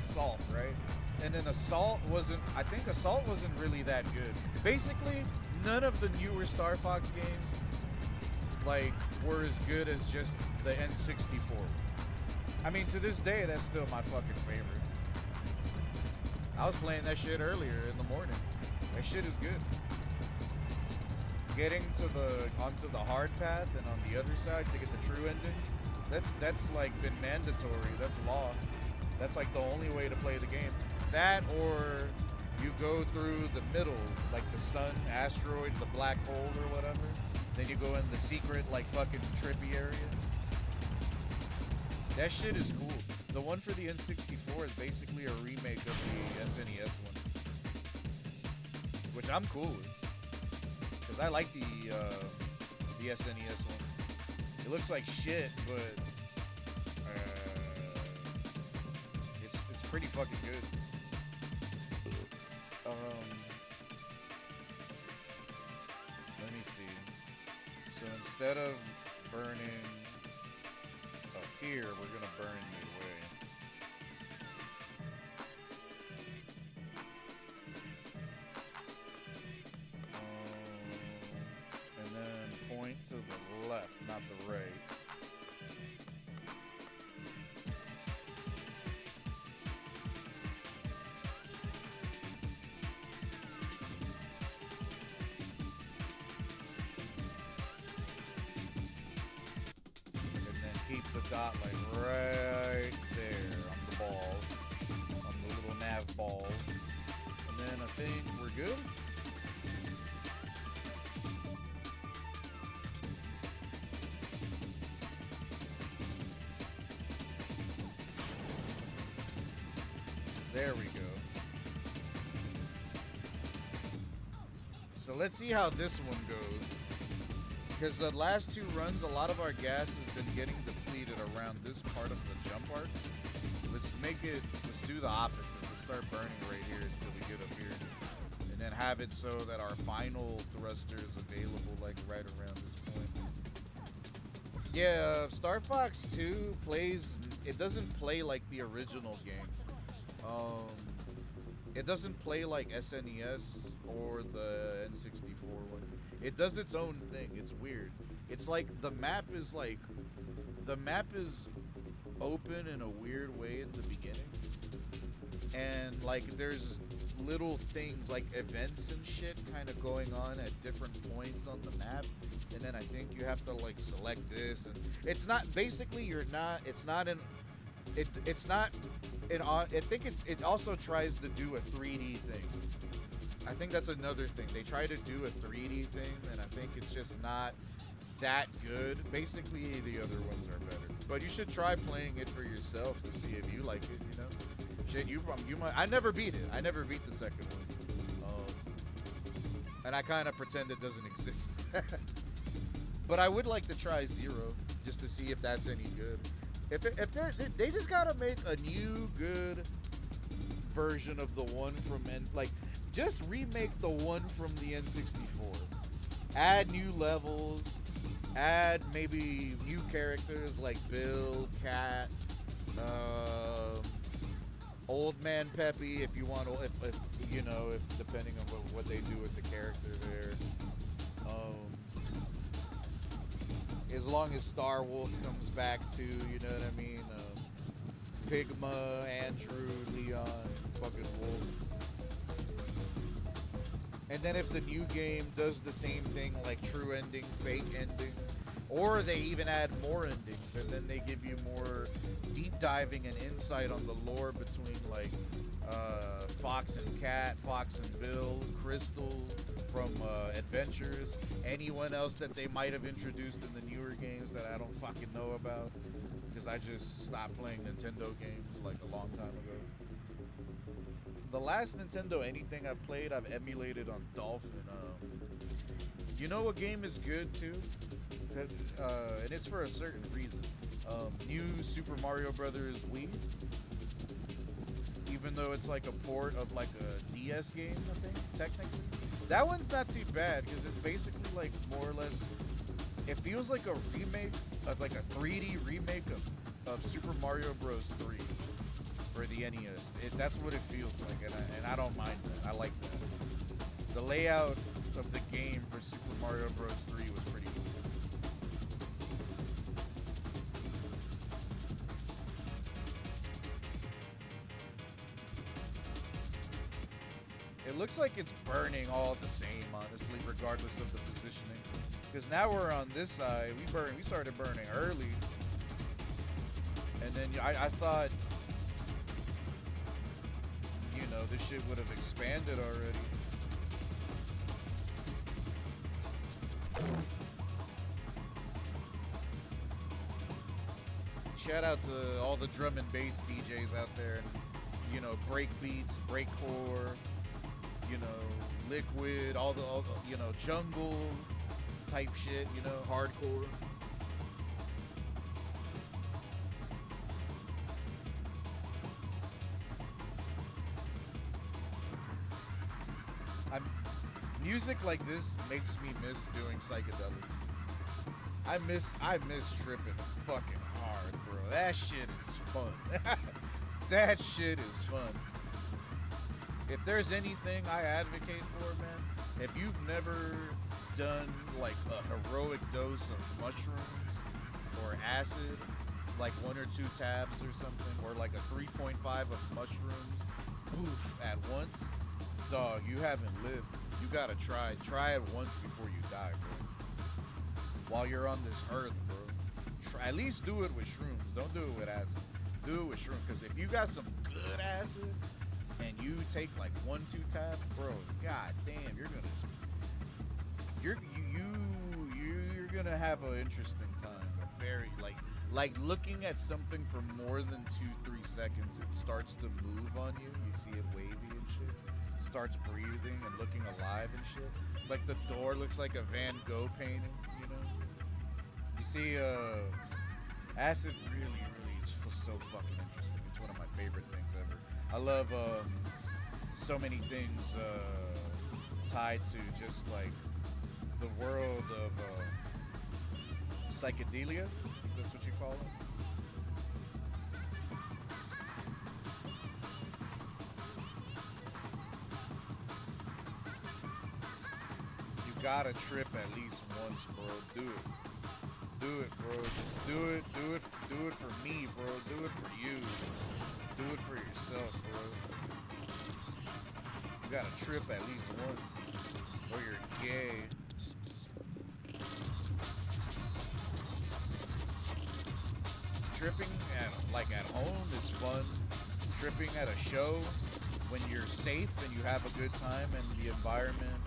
Assault, right? And then Assault wasn't. I think Assault wasn't really that good. Basically, none of the newer Star Fox games like were as good as just the N64. I mean, to this day, that's still my fucking favorite. I was playing that shit earlier in the morning. That shit is good. Getting onto the hard path and on the other side to get the true ending, that's like been mandatory. That's law. That's like the only way to play the game. That, or you go through the middle, like the sun, asteroid, the black hole or whatever. Then you go in the secret, like fucking trippy area. That shit is cool. The one for the N64 is basically a remake of the SNES one, which I'm cool with. I like the SNES one. It looks like shit, but it's pretty fucking good. Let me see. So instead of burning up here, we're gonna burn midway. Point to the left, not the right. And then keep the dot like right there on the ball, on the little nav ball. And then I think we're good. There we go. So let's see how this one goes. Because the last two runs, a lot of our gas has been getting depleted around this part of the jump arc. Let's do the opposite. Let's start burning right here until we get up here. And then have it so that our final thruster is available like right around this point. Yeah, Star Fox 2 it doesn't play like the original game. It doesn't play like SNES or the N64 one. It does its own thing. It's weird. It's like the map is open in a weird way in the beginning. And like there's little things like events and shit kind of going on at different points on the map. And then I think you have to like select this, and it's not basically it also tries to do a 3D thing. I think that's another thing. They try to do a 3D thing, and I think it's just not that good. Basically, the other ones are better. But you should try playing it for yourself to see if you like it, you know? Shit, you might. I never beat it. I never beat the second one. And I kind of pretend it doesn't exist. But I would like to try Zero, just to see if that's any good. If they just gotta make a new good version of the one from just remake the one from the N64. Add new levels, add maybe new characters like Bill, Cat, Old Man Peppy if you want to, if depending on what they do with the character there. As long as Star Wolf comes back too, you know what I mean? Pigma, Andrew, Leon, fucking Wolf. And then if the new game does the same thing, like true ending, fake ending, or they even add more endings, and then they give you more deep diving and insight on the lore between like Fox and Cat, Fox and Bill, Crystal from Adventures, anyone else that they might have introduced in the newer games that I don't fucking know about, because I just stopped playing Nintendo games like a long time ago. The last Nintendo anything I've played, I've emulated on Dolphin. You know what game is good too? And it's for a certain reason. New Super Mario Brothers Wii. Even though it's like a port of like a DS game, I think, technically. That one's not too bad, because it's basically like more or less, It feels like a remake, like a 3D remake of Super Mario Bros. 3 for the NES. That's what it feels like, and I don't mind that. I like that. The layout of the game for Super Mario Bros. 3 was pretty cool. It looks like it's burning all the same, honestly, regardless of the positioning. Because now we're on this side, we started burning early. And then I thought, you know, this shit would have expanded already. Shout out to all the drum and bass DJs out there, and you know, break beats, breakcore, you know, liquid, all the you know, jungle type shit, you know, hardcore. Music like this makes me miss doing psychedelics. I miss tripping fucking hard, bro. That shit is fun. That shit is fun. If there's anything I advocate for, man, if you've never done like a heroic dose of mushrooms or acid, like 1 or 2 tabs or something, or like a 3.5 of mushrooms, poof, at once, dog, you haven't lived. You gotta try it once before you die, bro. While you're on this earth, bro. At least do it with shrooms. Don't do it with acid. Do it with shrooms, because if you got some good acid and you take like 1, 2 tabs, bro, god damn, you're gonna have an interesting time. A very like looking at something for more than 2-3 seconds, it starts to move on you. You see it wavy and shit. Starts breathing and looking alive and shit. Like the door looks like a Van Gogh painting, you know? You see, acid really is so fucking interesting. It's one of my favorite things ever. I love so many things tied to just like the world of psychedelia, if that's what you call it. Gotta trip at least once, bro. Do it, bro. Just do it for me, bro. Do it for you. Do it for yourself, bro. You gotta trip at least once, or you're gay. Tripping at home is fun. Tripping at a show when you're safe and you have a good time and the environment.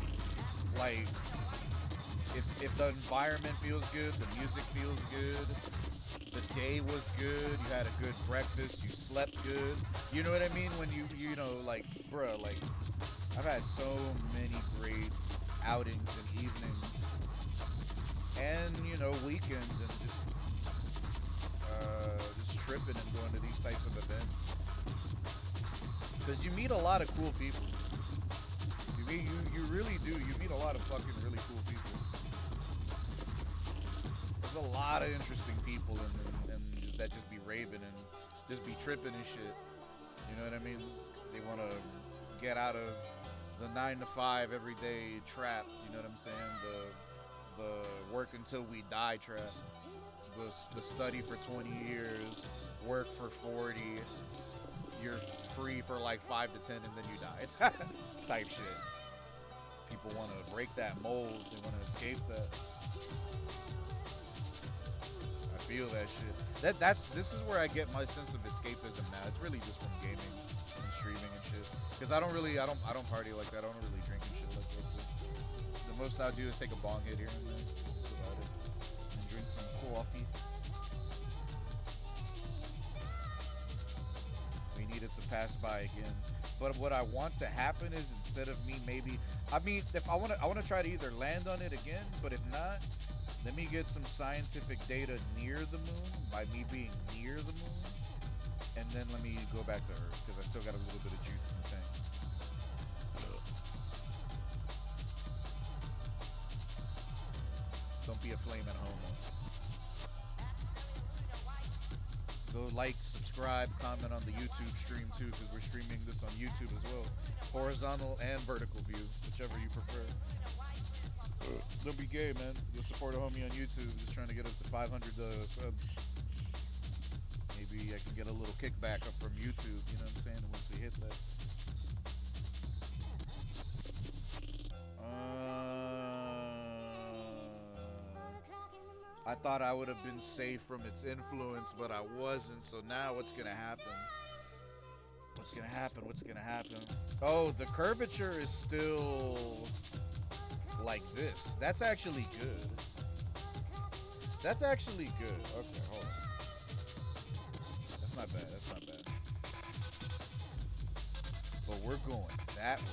Like, if the environment feels good, the music feels good, the day was good, you had a good breakfast, you slept good, you know what I mean? When you know, like, bruh, like, I've had so many great outings and evenings, and, you know, weekends, and just tripping and going to these types of events. Because you meet a lot of cool people. You really do. You meet a lot of fucking really cool people. There's a lot of interesting people and that just be raving and just be tripping and shit. You know what I mean? They want to get out of the 9 to 5 everyday trap. You know what I'm saying? The work until we die trap. The study for 20 years, work for 40. You're free for like 5 to 10 and then you die. Type shit. People want to break that mold. They want to escape that. I feel that shit. This is where I get my sense of escapism now. It's really just from gaming and streaming and shit. Because I don't party like that. I don't really drink and shit like that. The most I'll do is take a bong hit here and there. That's about it. And drink some coffee. We need it to pass by again. But what I want to happen is, instead of me if I want to try to either land on it again, but if not, let me get some scientific data near the moon, by me being near the moon, and then let me go back to Earth, because I still got a little bit of juice in the tank. Don't be a flaming homo. Go like, subscribe, comment on the YouTube stream too, because we're streaming this on YouTube as well. Horizontal and vertical view, whichever you prefer. Don't be gay, man. You'll support a homie on YouTube. Just trying to get us to 500 subs. Maybe I can get a little kickback up from YouTube, you know what I'm saying, once we hit that. I thought I would have been safe from its influence, but I wasn't. So now what's gonna happen? What's gonna happen? What's gonna happen? Oh, the curvature is still like this. That's actually good. That's actually good. Okay, hold on. That's not bad. That's not bad. But we're going that way.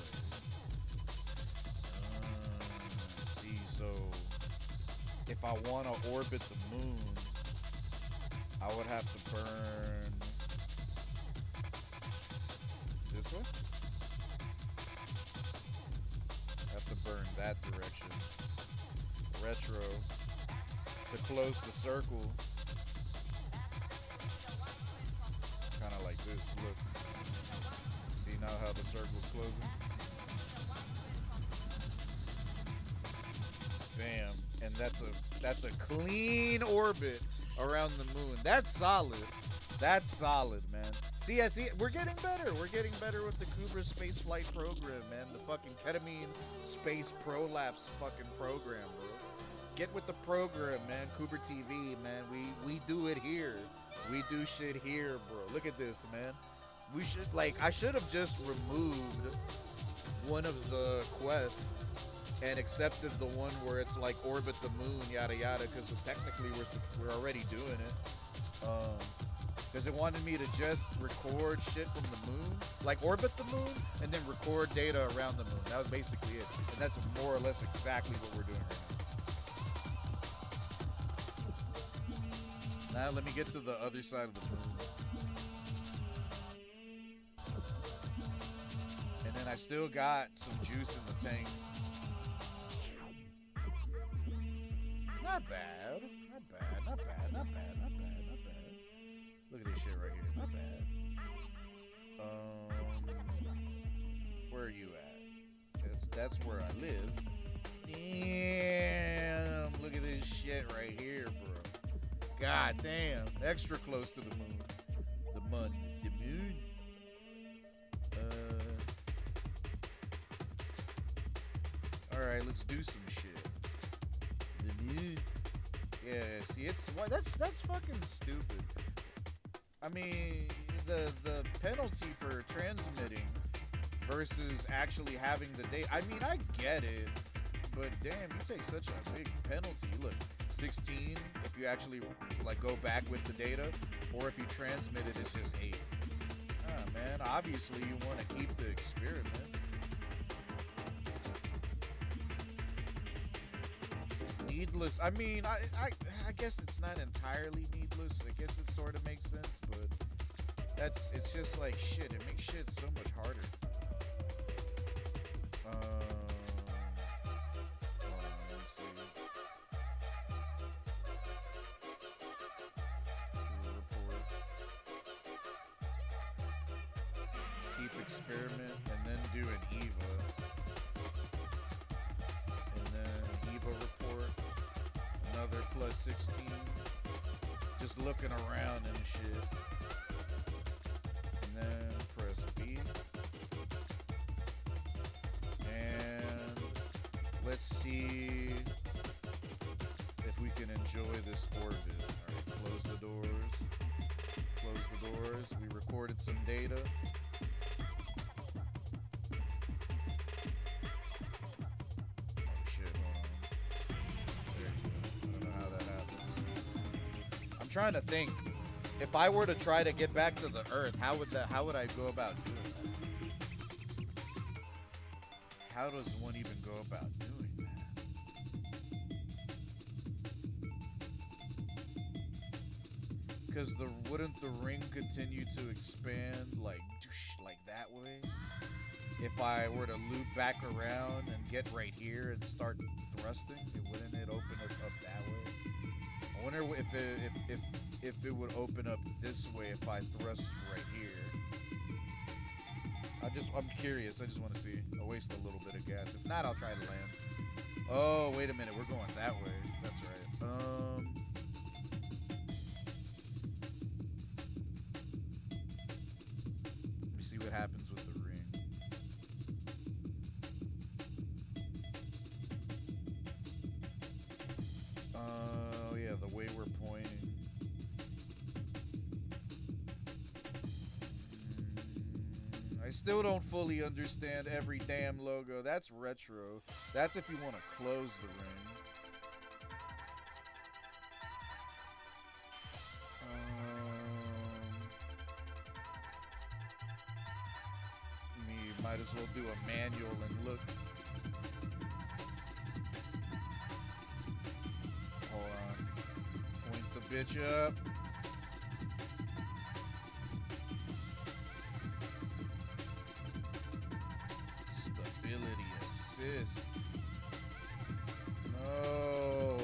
See, so if I want to orbit the moon, I would have to burn this way. I have to burn that direction. Retro to close the circle. Kind of like this. Look. See now how the circle's closing? Bam. And that's a clean orbit around the moon. That's solid. That's solid, man. See, I see. We're getting better. We're getting better with the Kubrick space flight program, man. The fucking Ketamine space prolapse fucking program, bro. Get with the program, man. Kubrick TV, man. We do it here. We do shit here, bro. Look at this, man. We should, like, I should have just removed one of the quests and accepted the one where it's like orbit the moon, yada yada, because technically we're already doing it. Because it wanted me to just record shit from the moon, like orbit the moon, and then record data around the moon. That was basically it, and that's more or less exactly what we're doing right now. Now let me get to the other side of the moon. And then I still got some juice in the tank. Not bad, not bad, not bad, not bad, not bad, not bad. Look at this shit right here, not bad. Where are you at? That's where I live. Damn, look at this shit right here, bro. God damn, extra close to the moon. The moon. Alright, let's do some shit. The moon. Yeah, see, it's that's fucking stupid. I mean, the penalty for transmitting versus actually having the data. I mean, I get it, but damn, you take such a big penalty. Look, 16 if you actually like go back with the data, or if you transmit it, it's just 8. Ah, man, obviously you want to keep the experiment. Needless. I mean, I guess it's not entirely needless. I guess it sort of makes sense, but it's just like shit. It makes shit so much harder. Let me see. Report. Keep experiment and then do an EVA. And then EVA report. Another plus 16. Just looking around and shit. And then press B. And let's see if we can enjoy this orbit. Alright, close the doors. Close the doors. We recorded some data. Trying to think, if I were to try to get back to the Earth, how would I go about doing that? How does one even go about doing that? Because wouldn't the ring continue to expand like that way? if I were to loop back around and get right here and start thrusting, wouldn't it open it up that way? I wonder if it would open up this way if I thrust right here. I'm curious. I just want to see. I'll waste a little bit of gas. If not, I'll try to land. Oh, wait a minute. We're going that way. That's right. Let me see what happens with the ring. Oh, yeah, the way we're pointing. I still don't fully understand every damn logo. That's retro. That's if you want to close the ring. Might as well do a manual and look. Hold on. Point the bitch up. Stability assist. No.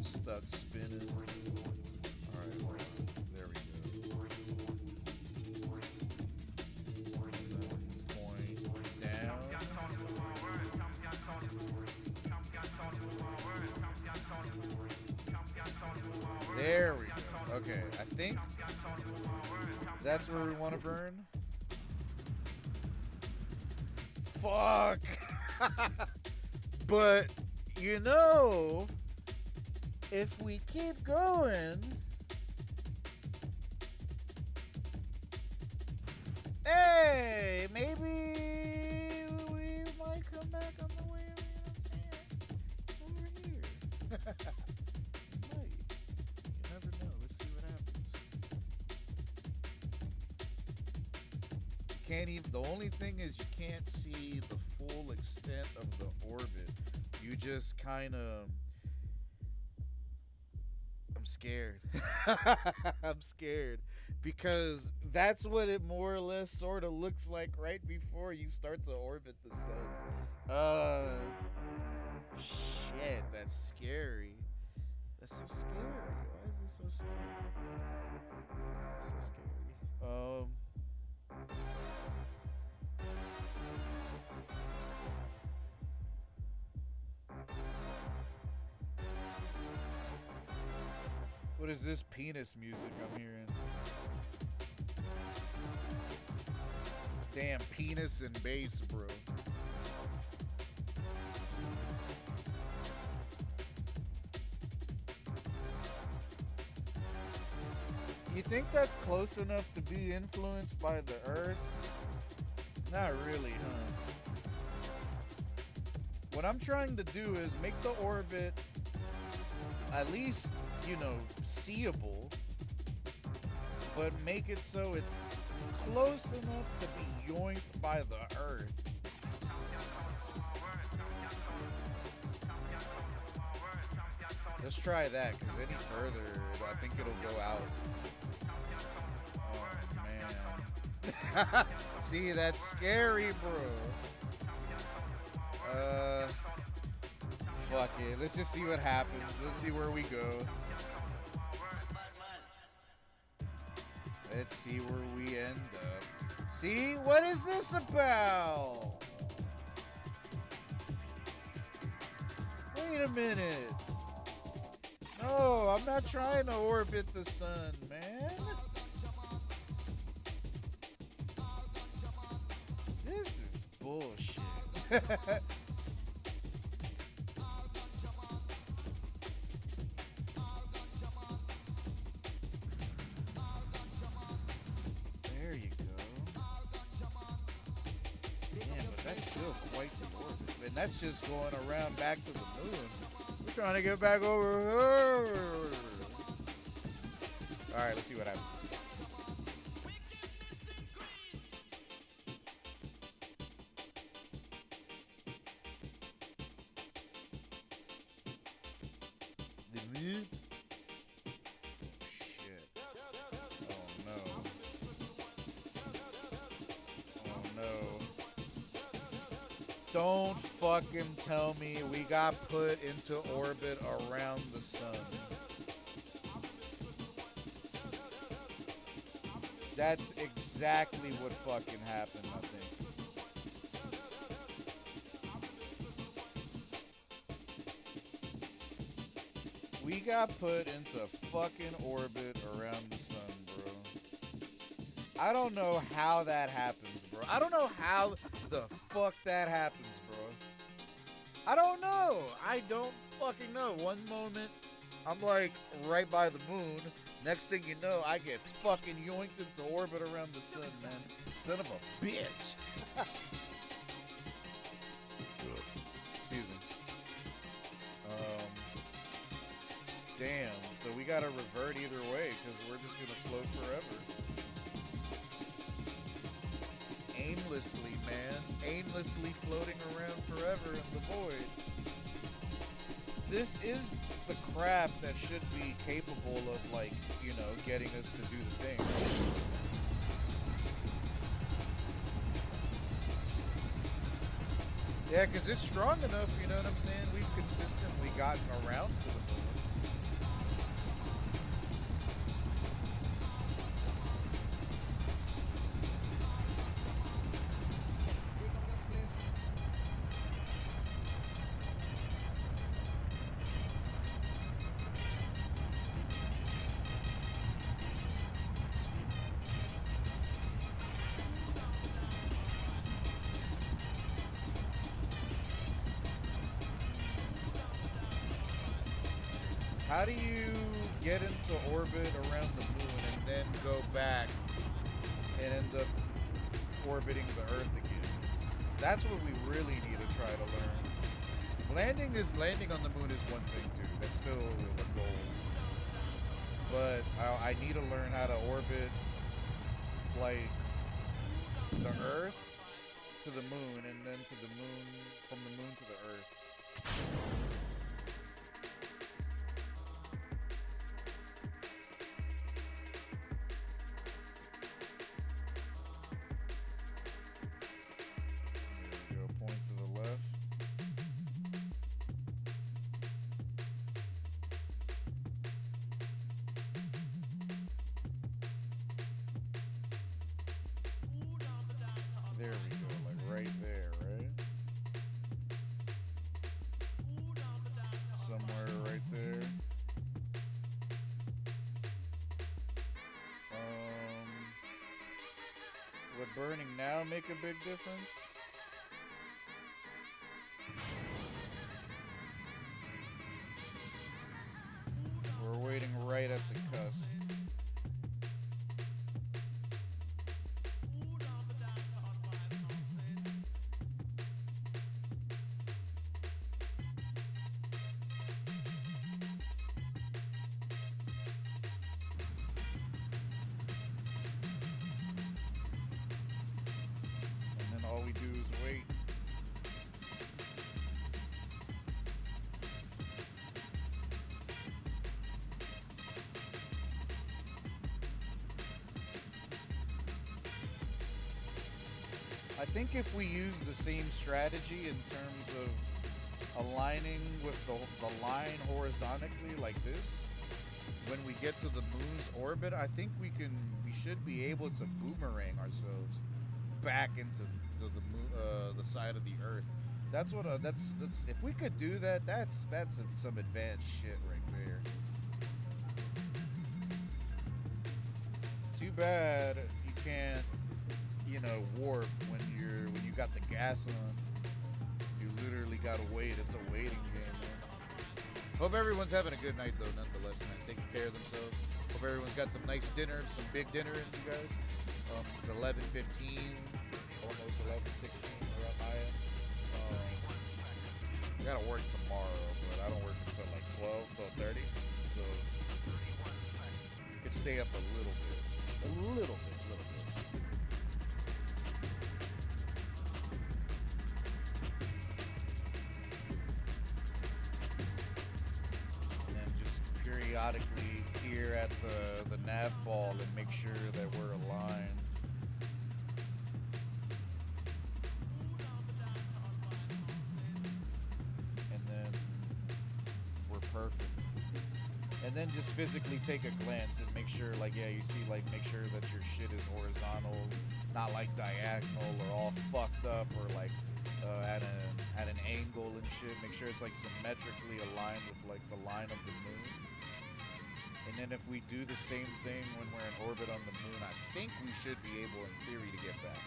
Stuck spinning. Alright, hold on. There we go. Point down. There we go. Okay, I think that's where we want to burn. Fuck! But, you know, if we keep going, hey, maybe we might come back on the way, you know what I'm saying? Over here. Might. You never know. Let's see what happens. You can't even, the only thing is you can't see the full extent of the orbit. You just kind of, I'm scared. I'm scared because that's what it more or less sort of looks like right before you start to orbit the sun. Shit, that's scary. That's so scary. Why is this so scary? So scary. What is this penis music I'm hearing? Damn, penis and bass, bro. You think that's close enough to be influenced by the Earth? Not really, huh? What I'm trying to do is make the orbit at least, you know, seeable, but make it so it's close enough to be yoinked by the Earth. Let's try that, because any further, I think it'll go out. Oh, man. See, that's scary, bro. Fuck it. Let's just see what happens. Let's see where we go. Let's see where we end up. See? What is this about? Wait a minute. No, I'm not trying to orbit the sun, man. This is bullshit. There you go. Damn, but that's still quite the orbit. And that's just going around back to the moon. We're trying to get back over here. Alright, let's see what happens. Shit. Don't fucking tell me we got put into orbit around the sun. That's exactly what fucking happened, I think. We got put into fucking orbit around the sun, bro. I don't know how that happens, bro. I don't know how the fuck that happens, bro. I don't know. I don't fucking know. One moment, I'm like right by the moon. Next thing you know, I get fucking yoinked into orbit around the sun, man. Son of a bitch. Excuse me. Damn. So we gotta revert either way, because we're just gonna float forever. Aimlessly, man. Aimlessly floating around forever in the void. This is the craft that should be capable of, like, you know, getting us to do the thing. Yeah, because it's strong enough, you know what I'm saying? We've consistently gotten around to the moon. How do you get into orbit around the moon and then go back and end up orbiting the Earth again? That's what we really need to try to learn. Landing on the moon is one thing too. That's still a goal. But I need to learn how to orbit, like, the Earth to the moon and then to the moon, from the moon to the Earth. There we go, like right there, right? Somewhere right there. Would burning now make a big difference? We're waiting right at the cusp. All we do is wait. I think if we use the same strategy in terms of aligning with the line horizontally like this, when we get to the moon's orbit, I think we should be able to boomerang ourselves back into the moon, the side of the Earth. That's what that's if we could do that, that's some advanced shit right there. Too bad you can't, you know, warp when you got the gas on. You literally gotta wait. It's a waiting game, man. Hope everyone's having a good night though, nonetheless, man. Taking care of themselves. Hope everyone's got some nice dinner, some big dinner in you guys. It's 11:15. Almost 11:16 around my end. I gotta work tomorrow, but I don't work until like 12:30, so could stay up a little bit. And then just periodically peer at the nav ball and make sure that we're aligned. perfect. And then just physically take a glance and make sure, like, yeah, you see, like, make sure that your shit is horizontal, not like diagonal or all fucked up or like at an angle and shit. Make sure it's like symmetrically aligned with like the line of the moon. And then if we do the same thing when we're in orbit on the moon, I think we should be able, in theory, to get back.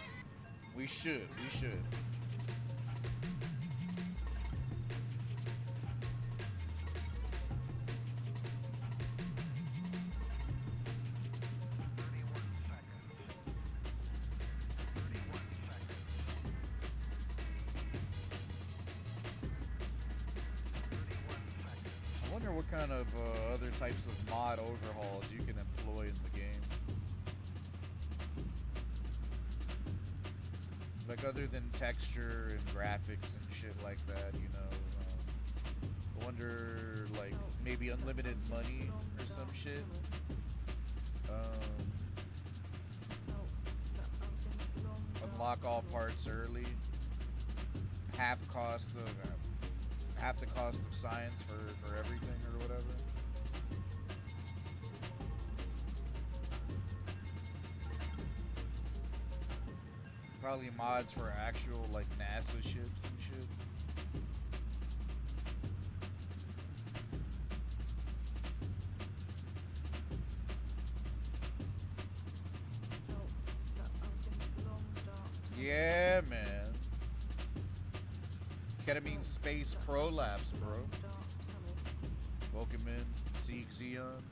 We should. I wonder what kind of other types of mod overhauls you can employ in the game. Like other than texture and graphics and shit like that, you know. I wonder, like, maybe unlimited money or some shit. Unlock all parts early. Half the cost of science for everything or whatever. Probably mods for actual like NASA ships and shit. Yeah, man. Ketamine Space Prolapse, bro. Welcome in, Seek Xeon.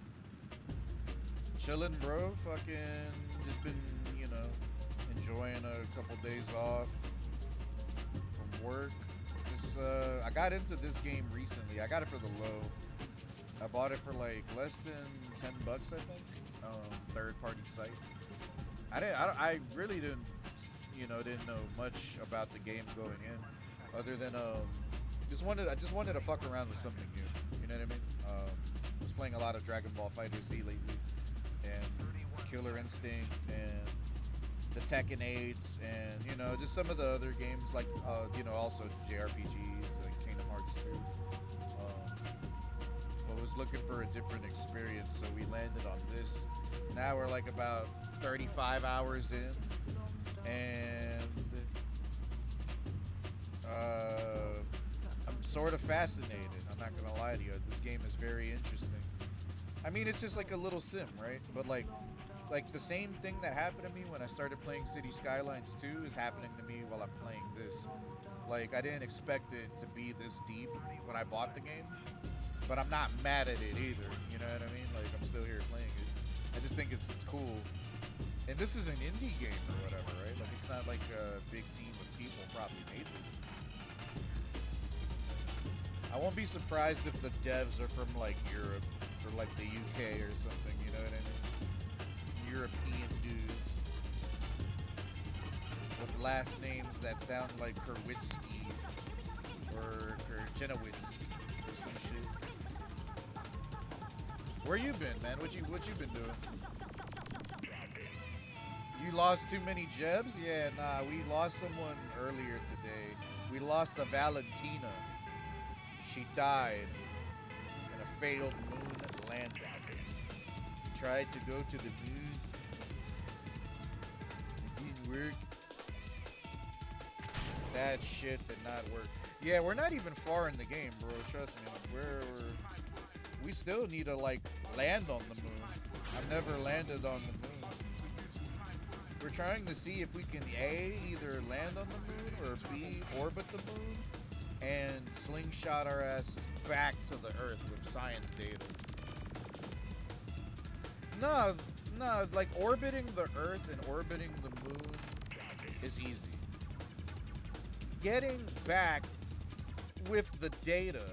Chillin', bro. Fucking just been, you know, enjoying a couple days off from work. Just, I got into this game recently. I got it for the low. I bought it for like less than $10, I think. Third-party site. I really didn't, you know, didn't know much about the game going in, other than I just wanted to fuck around with something new. You know what I mean? I was playing a lot of Dragon Ball FighterZ lately, and Killer Instinct, and the Tekken 8s, and you know, just some of the other games like you know, also JRPGs like Kingdom Hearts 2. But was looking for a different experience, so we landed on this. Now we're like about 35 hours in, and I'm sort of fascinated. I'm not gonna lie to you. This game is very interesting. I mean, it's just like a little sim, right? But like the same thing that happened to me when I started playing City Skylines 2 is happening to me while I'm playing this. Like, I didn't expect it to be this deep when I bought the game, but I'm not mad at it either. You know what I mean? Like, I'm still here playing it. I just think it's cool. And this is an indie game or whatever, right? Like, it's not like a big team of people probably made this. I won't be surprised if the devs are from like Europe or like the UK or something, you know what I mean? European dudes with last names that sound like Kerwitsky or Kerjenowitz or some shit. Where you been, man? What you been doing? You lost too many Jebs? Yeah, nah, we lost someone earlier today. We lost a Valentina. She died in a failed moon landing. Tried to go to the moon. It didn't work. That shit did not work. Yeah, we're not even far in the game, bro. Trust me. We still need to like land on the moon. I've never landed on the moon. We're trying to see if we can A, either land on the moon, or B, orbit the moon and slingshot our asses back to the Earth with science data. No, like orbiting the Earth and orbiting the moon is easy. Getting back with the data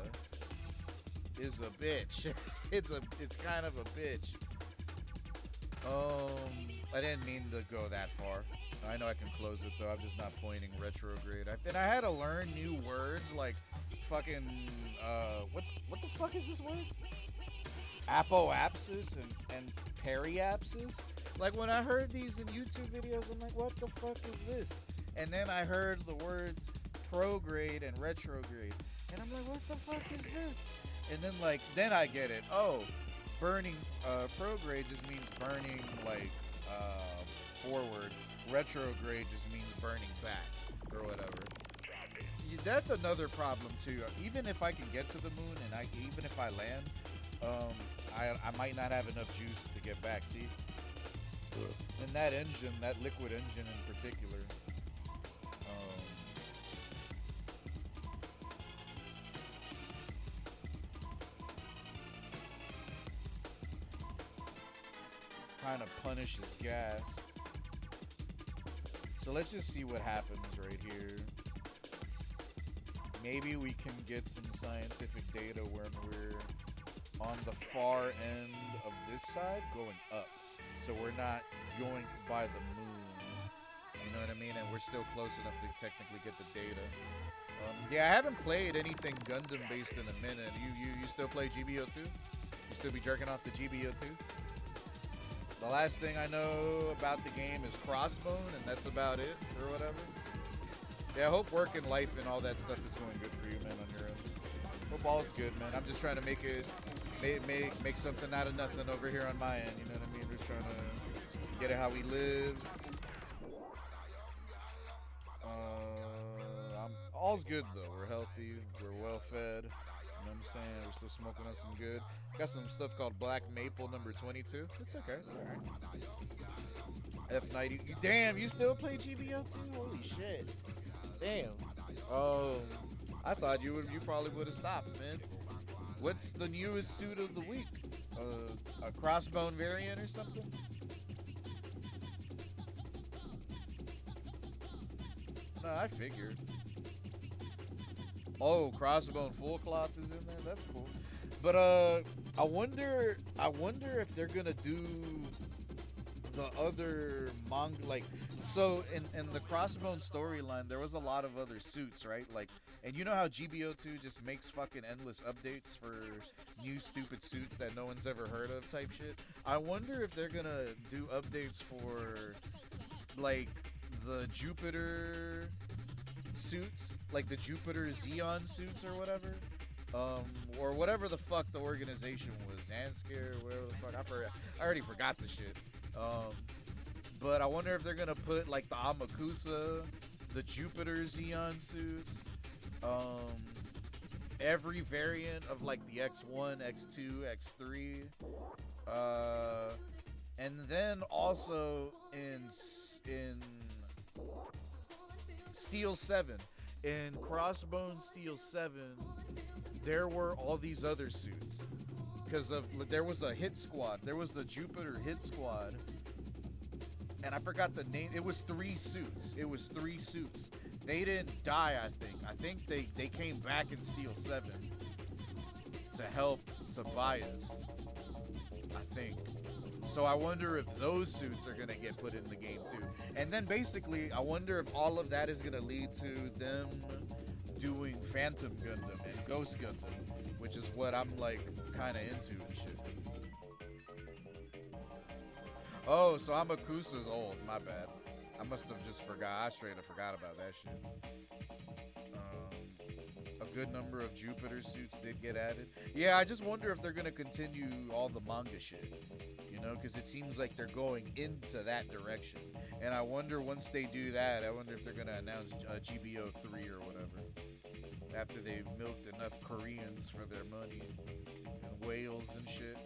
is a bitch. It's kind of a bitch. I didn't mean to go that far. I know I can close it though. I'm just not pointing retrograde. And I had to learn new words like fucking what the fuck is this word? Apoapsis and periapsis. Like when I heard these in YouTube videos, I'm like, what the fuck is this? And then I heard the words prograde and retrograde, and I'm like, what the fuck is this? And then like then I get it. Oh, burning prograde just means burning like forward. Retrograde just means burning back or whatever. That's another problem too. Even if I can get to the moon and even if I land, I might not have enough juice to get back. See, and that engine, that liquid engine in particular, kind of punishes gas. So let's just see what happens right here. Maybe we can get some scientific data when we're on the far end of this side going up. So we're not going by the moon. You know what I mean? And we're still close enough to technically get the data. Yeah, I haven't played anything Gundam based in a minute. You still play GBO2? You still be jerking off the GBO2? The last thing I know about the game is Crossbone, and that's about it, or whatever. Yeah, I hope work and life and all that stuff is going good for you, man, on your end. Hope all's good, man. I'm just trying to make it, make something out of nothing over here on my end, you know what I mean? Just trying to get it how we live. All's good, though. We're healthy, we're well fed. You know what I'm saying? We're still smoking on some good. Got some stuff called Black Maple number 22. It's okay. It's alright. F90. Damn, you still play GBO2? Holy shit. Damn. I thought you probably would have stopped, man. What's the newest suit of the week? A Crossbone variant or something? No, I figured. Oh, Crossbone full cloth is in there. That's cool. But I wonder if they're gonna do the other manga, like, so in the Crossbone storyline, there was a lot of other suits, right? Like, and you know how GBO2 just makes fucking endless updates for new stupid suits that no one's ever heard of type shit. I wonder if they're gonna do updates for like the Jupiter suits, like the Jupiter Xeon suits or whatever, or whatever the fuck the organization was, Zanskare or whatever the fuck. I already forgot the shit. But I wonder if they're gonna put like the Amakusa, the Jupiter Xeon suits, every variant of like the X1, X2, X3, and then also in Steel 7. In Crossbone Steel 7, there were all these other suits. Because there was a hit squad. There was the Jupiter hit squad. And I forgot the name. It was 3 suits. They didn't die, I think. I think they came back in Steel 7 to help Tobias, I think. So I wonder if those suits are gonna get put in the game too. And then basically, I wonder if all of that is gonna lead to them doing Phantom Gundam and Ghost Gundam, which is what I'm like kind of into and shit. Oh, so Amakusa's old. My bad. I must have just forgot. I straight up forgot about that shit. A good number of Jupiter suits did get added. Yeah, I just wonder if they're gonna continue all the manga shit. You know, because it seems like they're going into that direction. And I wonder once they do that, I wonder if they're gonna announce GBO 3 or whatever. After they've milked enough Koreans for their money and whales and shit.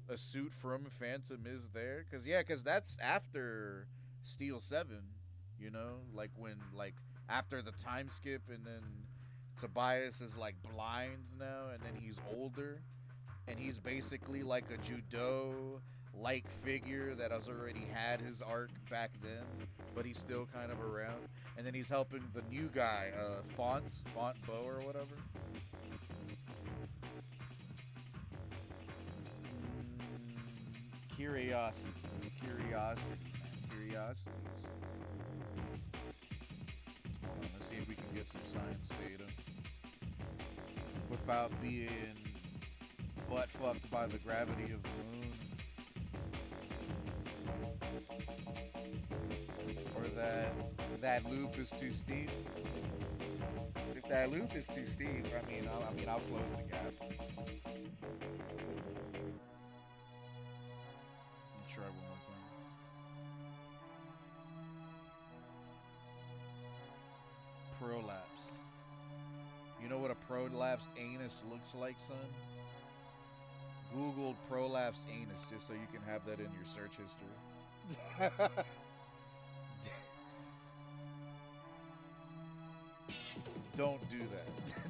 A suit from Phantom is there, cause that's after Steel 7, you know, like when like after the time skip, and then Tobias is like blind now, and then he's older, and he's basically like a judo like figure that has already had his arc back then, but he's still kind of around, and then he's helping the new guy, Font Bo or whatever. Curiosities. Let's see if we can get some science data without being butt fucked by the gravity of the moon, or that loop is too steep. I think That loop is too steep. I'll close the gap. Let's try one more time. Prolapse. You know what a prolapsed anus looks like, son? Google prolapsed anus just so you can have that in your search history. Don't do that.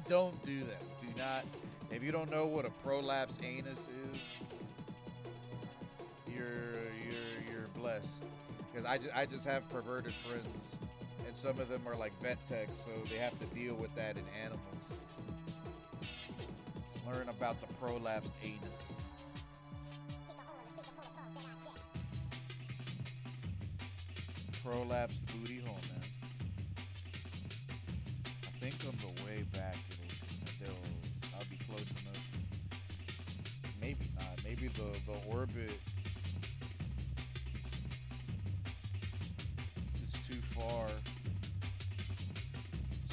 Don't do that. Do not. If you don't know what a prolapsed anus is, you're blessed. Because I just have perverted friends, and some of them are like vet techs, so they have to deal with that in animals. Learn about the prolapsed anus. Prolapsed booty hole, man. I think on the way back I'll be close enough. Maybe not. Maybe the orbit is too far.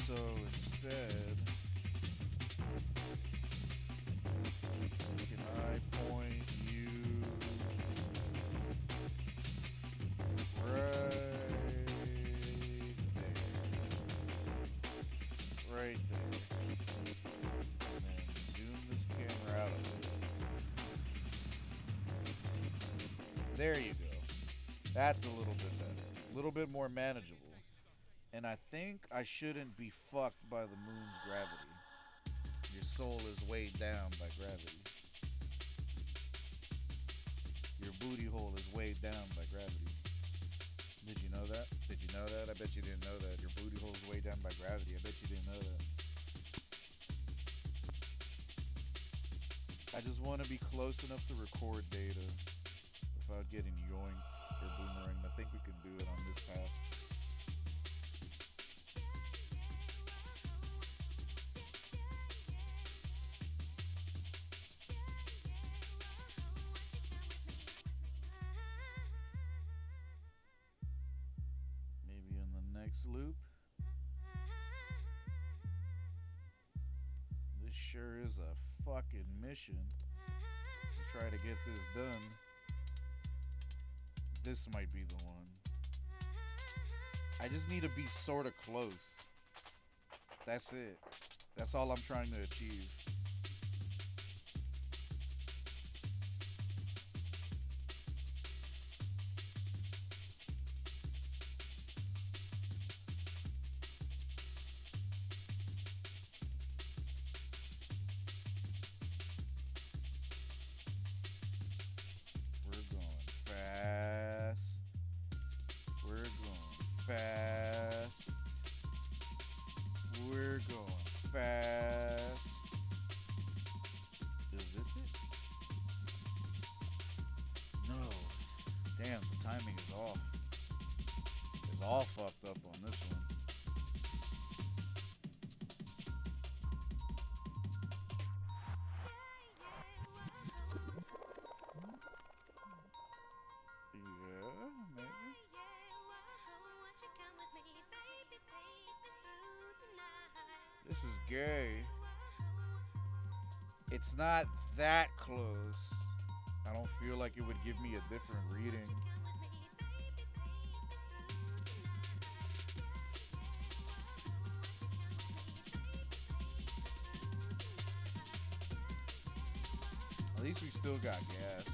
So instead, can I point you right there, and then zoom this camera out a bit. There you go. That's a little bit better, a little bit more manageable. And I think I shouldn't be fucked by the moon's gravity. Your soul is weighed down by gravity. Your booty hole is weighed down by gravity. Did you know that? Did you know that? I bet you didn't know that. Your booty hole is weighed down by gravity. I bet you didn't know that. I just want to be close enough to record data without getting yoinked or boomerang. I think we can do it on this path. Maybe in the next loop. This sure is a fucking mission to try to get this done. This might be the one. I just need to be sort of close. That's it. That's all I'm trying to achieve. We're going fast. We're going fast. We're going fast. Is this it? No. Damn, the timing is off. It's all fucked up on this one. Yeah, maybe. This is gay. It's not that close. I don't feel like it would give me a different reading. At least we still got gas.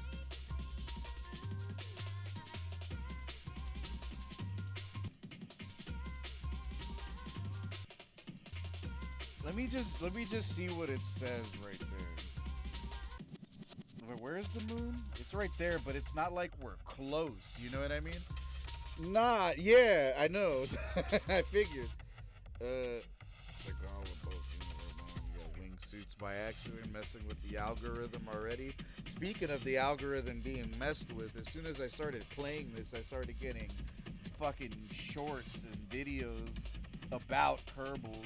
Let me just see what it says right there. Where's the moon? It's right there, but it's not like we're close, you know what I mean? Nah, yeah, I know. I figured. The gauntlet boat, you got wingsuits by accident, messing with the algorithm already. Speaking of the algorithm being messed with, as soon as I started playing this, I started getting fucking shorts and videos about Kerbal.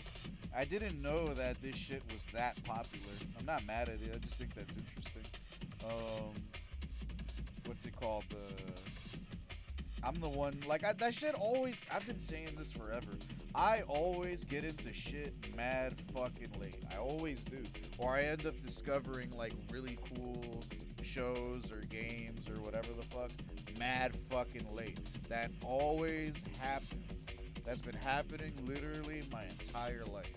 I didn't know that this shit was that popular. I'm not mad at it. I just think that's interesting. What's it called? I'm the one, like, that shit always, I've been saying this forever. I always get into shit mad fucking late. I always do. Or I end up discovering like really cool shows or games or whatever the fuck mad fucking late. That always happens. That's been happening literally my entire life.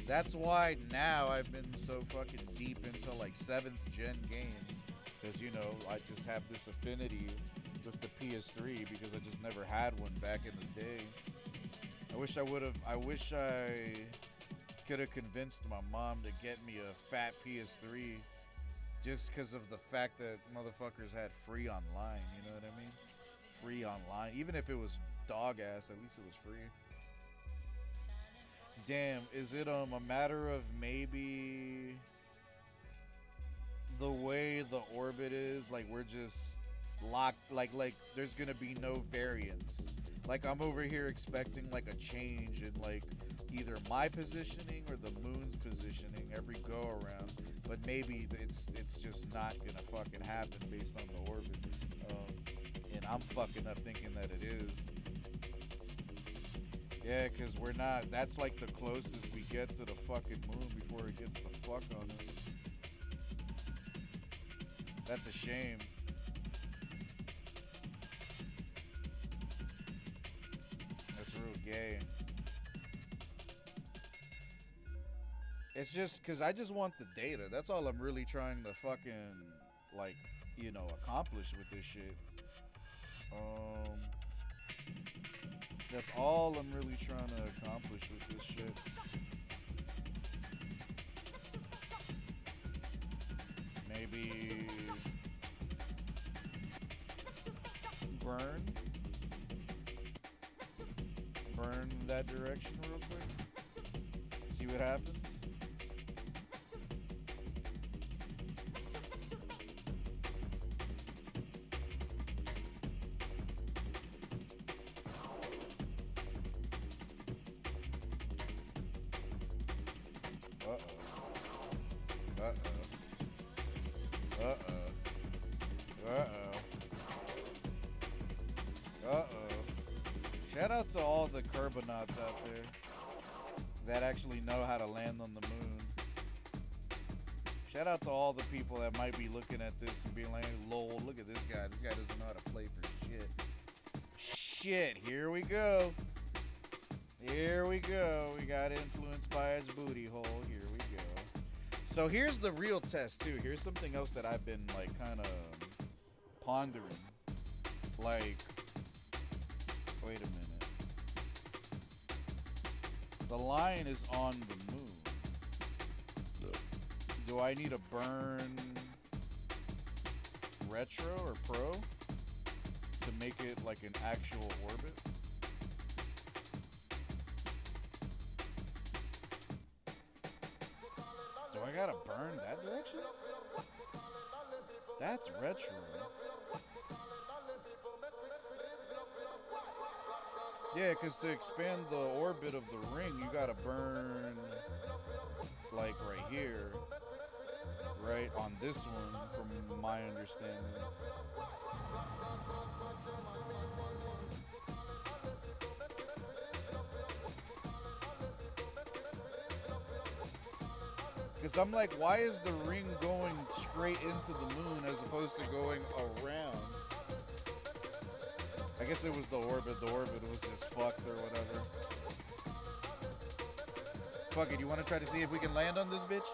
That's why now I've been so fucking deep into like 7th gen games. Because, you know, I just have this affinity with the PS3 because I just never had one back in the day. I wish I could have convinced my mom to get me a fat PS3 just because of the fact that motherfuckers had free online, you know what I mean? Free online. Even if it was dog ass, at least it was free. Damn, is it a matter of maybe the way the orbit is, like we're just locked, like there's gonna be no variance. Like I'm over here expecting like a change in like either my positioning or the moon's positioning every go around, but maybe it's just not gonna fucking happen based on the orbit. And I'm fucking up thinking that it is. Yeah, cause we're not. That's like the closest we get to the fucking moon before it gets the fuck on us. That's a shame. That's real gay. It's just because I just want the data. That's all I'm really trying to fucking, like, you know, accomplish with this shit. That's all I'm really trying to accomplish with this shit. Maybe burn that direction real quick. See what happens. Shout out to all the Kerbonauts out there that actually know how to land on the moon. Shout out to all the people that might be looking at this and being like, lol, look at this guy. This guy doesn't know how to play for shit. Shit, here we go. Here we go. We got influenced by his booty hole. Here we go. So here's the real test too. Here's something else that I've been like kind of pondering. Like, wait a minute. The line is on the moon. Do I need to burn retro or pro to make it like an actual orbit? Do I gotta burn that direction? That's retro. Yeah, because to expand the orbit of the ring, you gotta burn, like, right here. Right on this one, from my understanding. Because I'm like, why is the ring going straight into the moon as opposed to going around? I guess it was the orbit. The orbit was just fucked or whatever. Fuck it, you want to try to see if we can land on this bitch?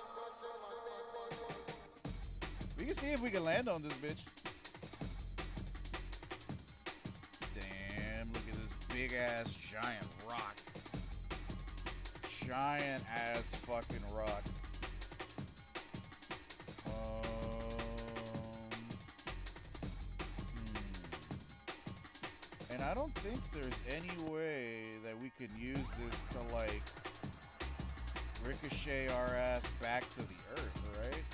We can see if we can land on this bitch. Damn, look at this big ass giant rock. Giant ass fucking rock. And I don't think there's any way that we could use this to like ricochet our ass back to the earth, right?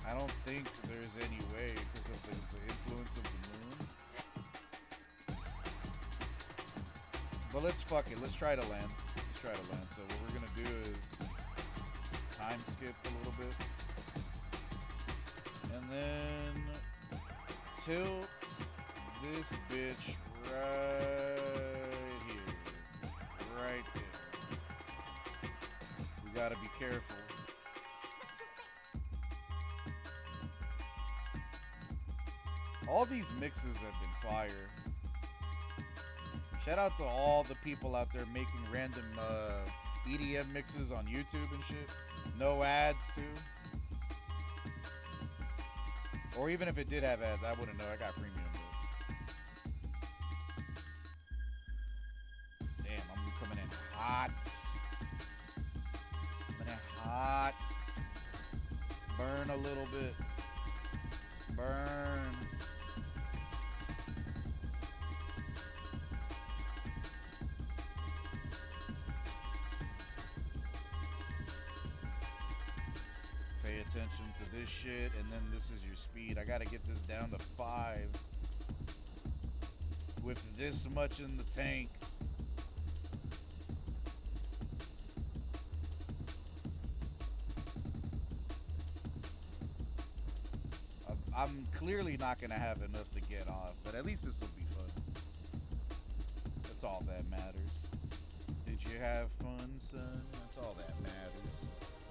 I don't think there's any way because of the influence of the moon. But let's fuck it. Let's try to land. Let's try to land. So what we're gonna do is time skip a little bit. And then tilt this bitch right gotta be careful. All these mixes have been fire. Shout out to all the people out there making random EDM mixes on YouTube and shit. No ads too. Or even if it did have ads, I wouldn't know. I got premium. Damn, I'm coming in hot. Coming in hot. Burn a little bit. Burn. Pay attention to this shit, and then this is your speed. I gotta get this down to 5 with this much in the tank. I'm clearly not gonna have enough to get off, but at least this will be fun. That's all that matters. Did you have fun, son? That's all that matters.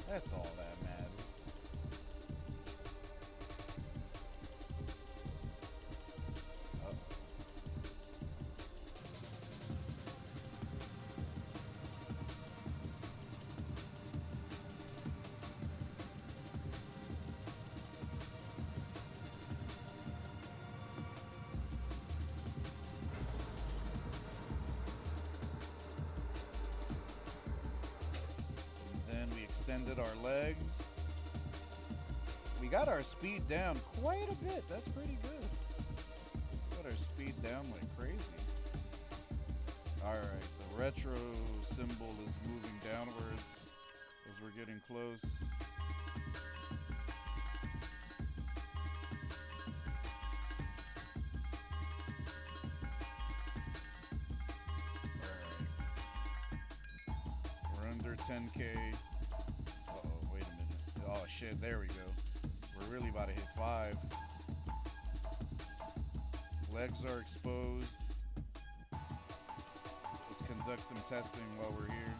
That's all that matters. Extended our legs. We got our speed down quite a bit. That's pretty good. Got our speed down like crazy. Alright, the retro symbol is moving downwards as we're getting close. Alright. We're under 10K. Oh shit, there we go. We're really about to hit 5. Legs are exposed. Let's conduct some testing while we're here.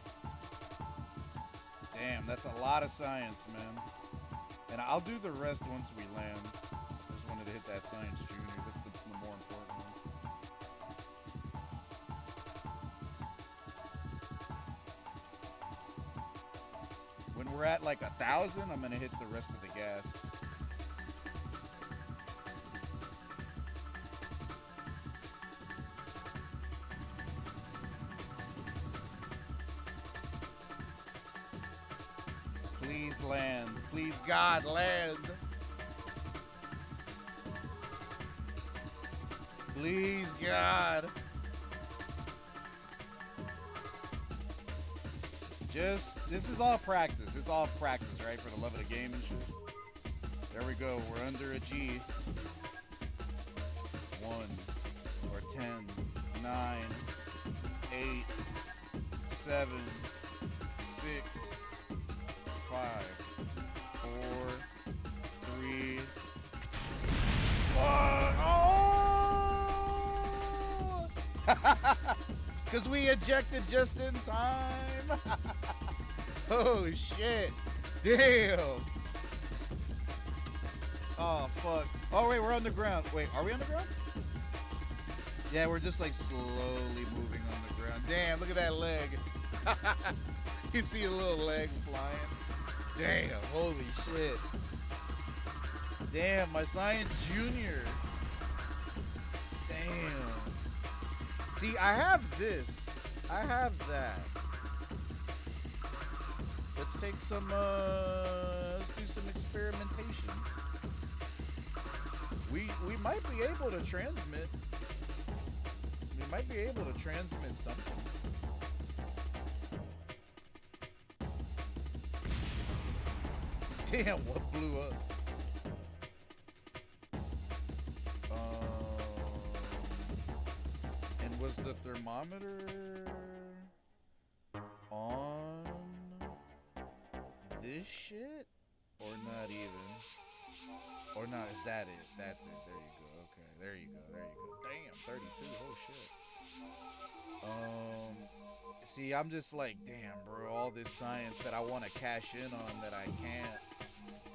Damn, that's a lot of science, man. And I'll do the rest once we land. I just wanted to hit that science junior. That's the more important one. When we're at like 1,000, I'm gonna hit the rest of the gas. Please land. Please, God, land. Please, God. This is all practice. It's all practice, right? For the love of the game and shit. There we go. We're under a G. 1 or 10, 9, 8, 7, 6, 5, 4, 3. Oh! Because we ejected just in time. Oh shit. Damn. Oh fuck. Oh wait, we're on the ground. Wait, are we on the ground? Yeah, we're just like slowly moving on the ground. Damn, look at that leg. You see a little leg flying. Damn, holy shit. Damn, my science junior. Damn. See, I have this. I have that. Let's take some, let's do some experimentations. We might be able to transmit. We might be able to transmit something. Damn, what blew up? And was the thermometer on this shit? Or not even? Or not, is that it? That's it, there you go, okay, there you go, there you go. Damn, 32, oh shit. See, I'm just like, damn, bro, all this science that I want to cash in on that I can't.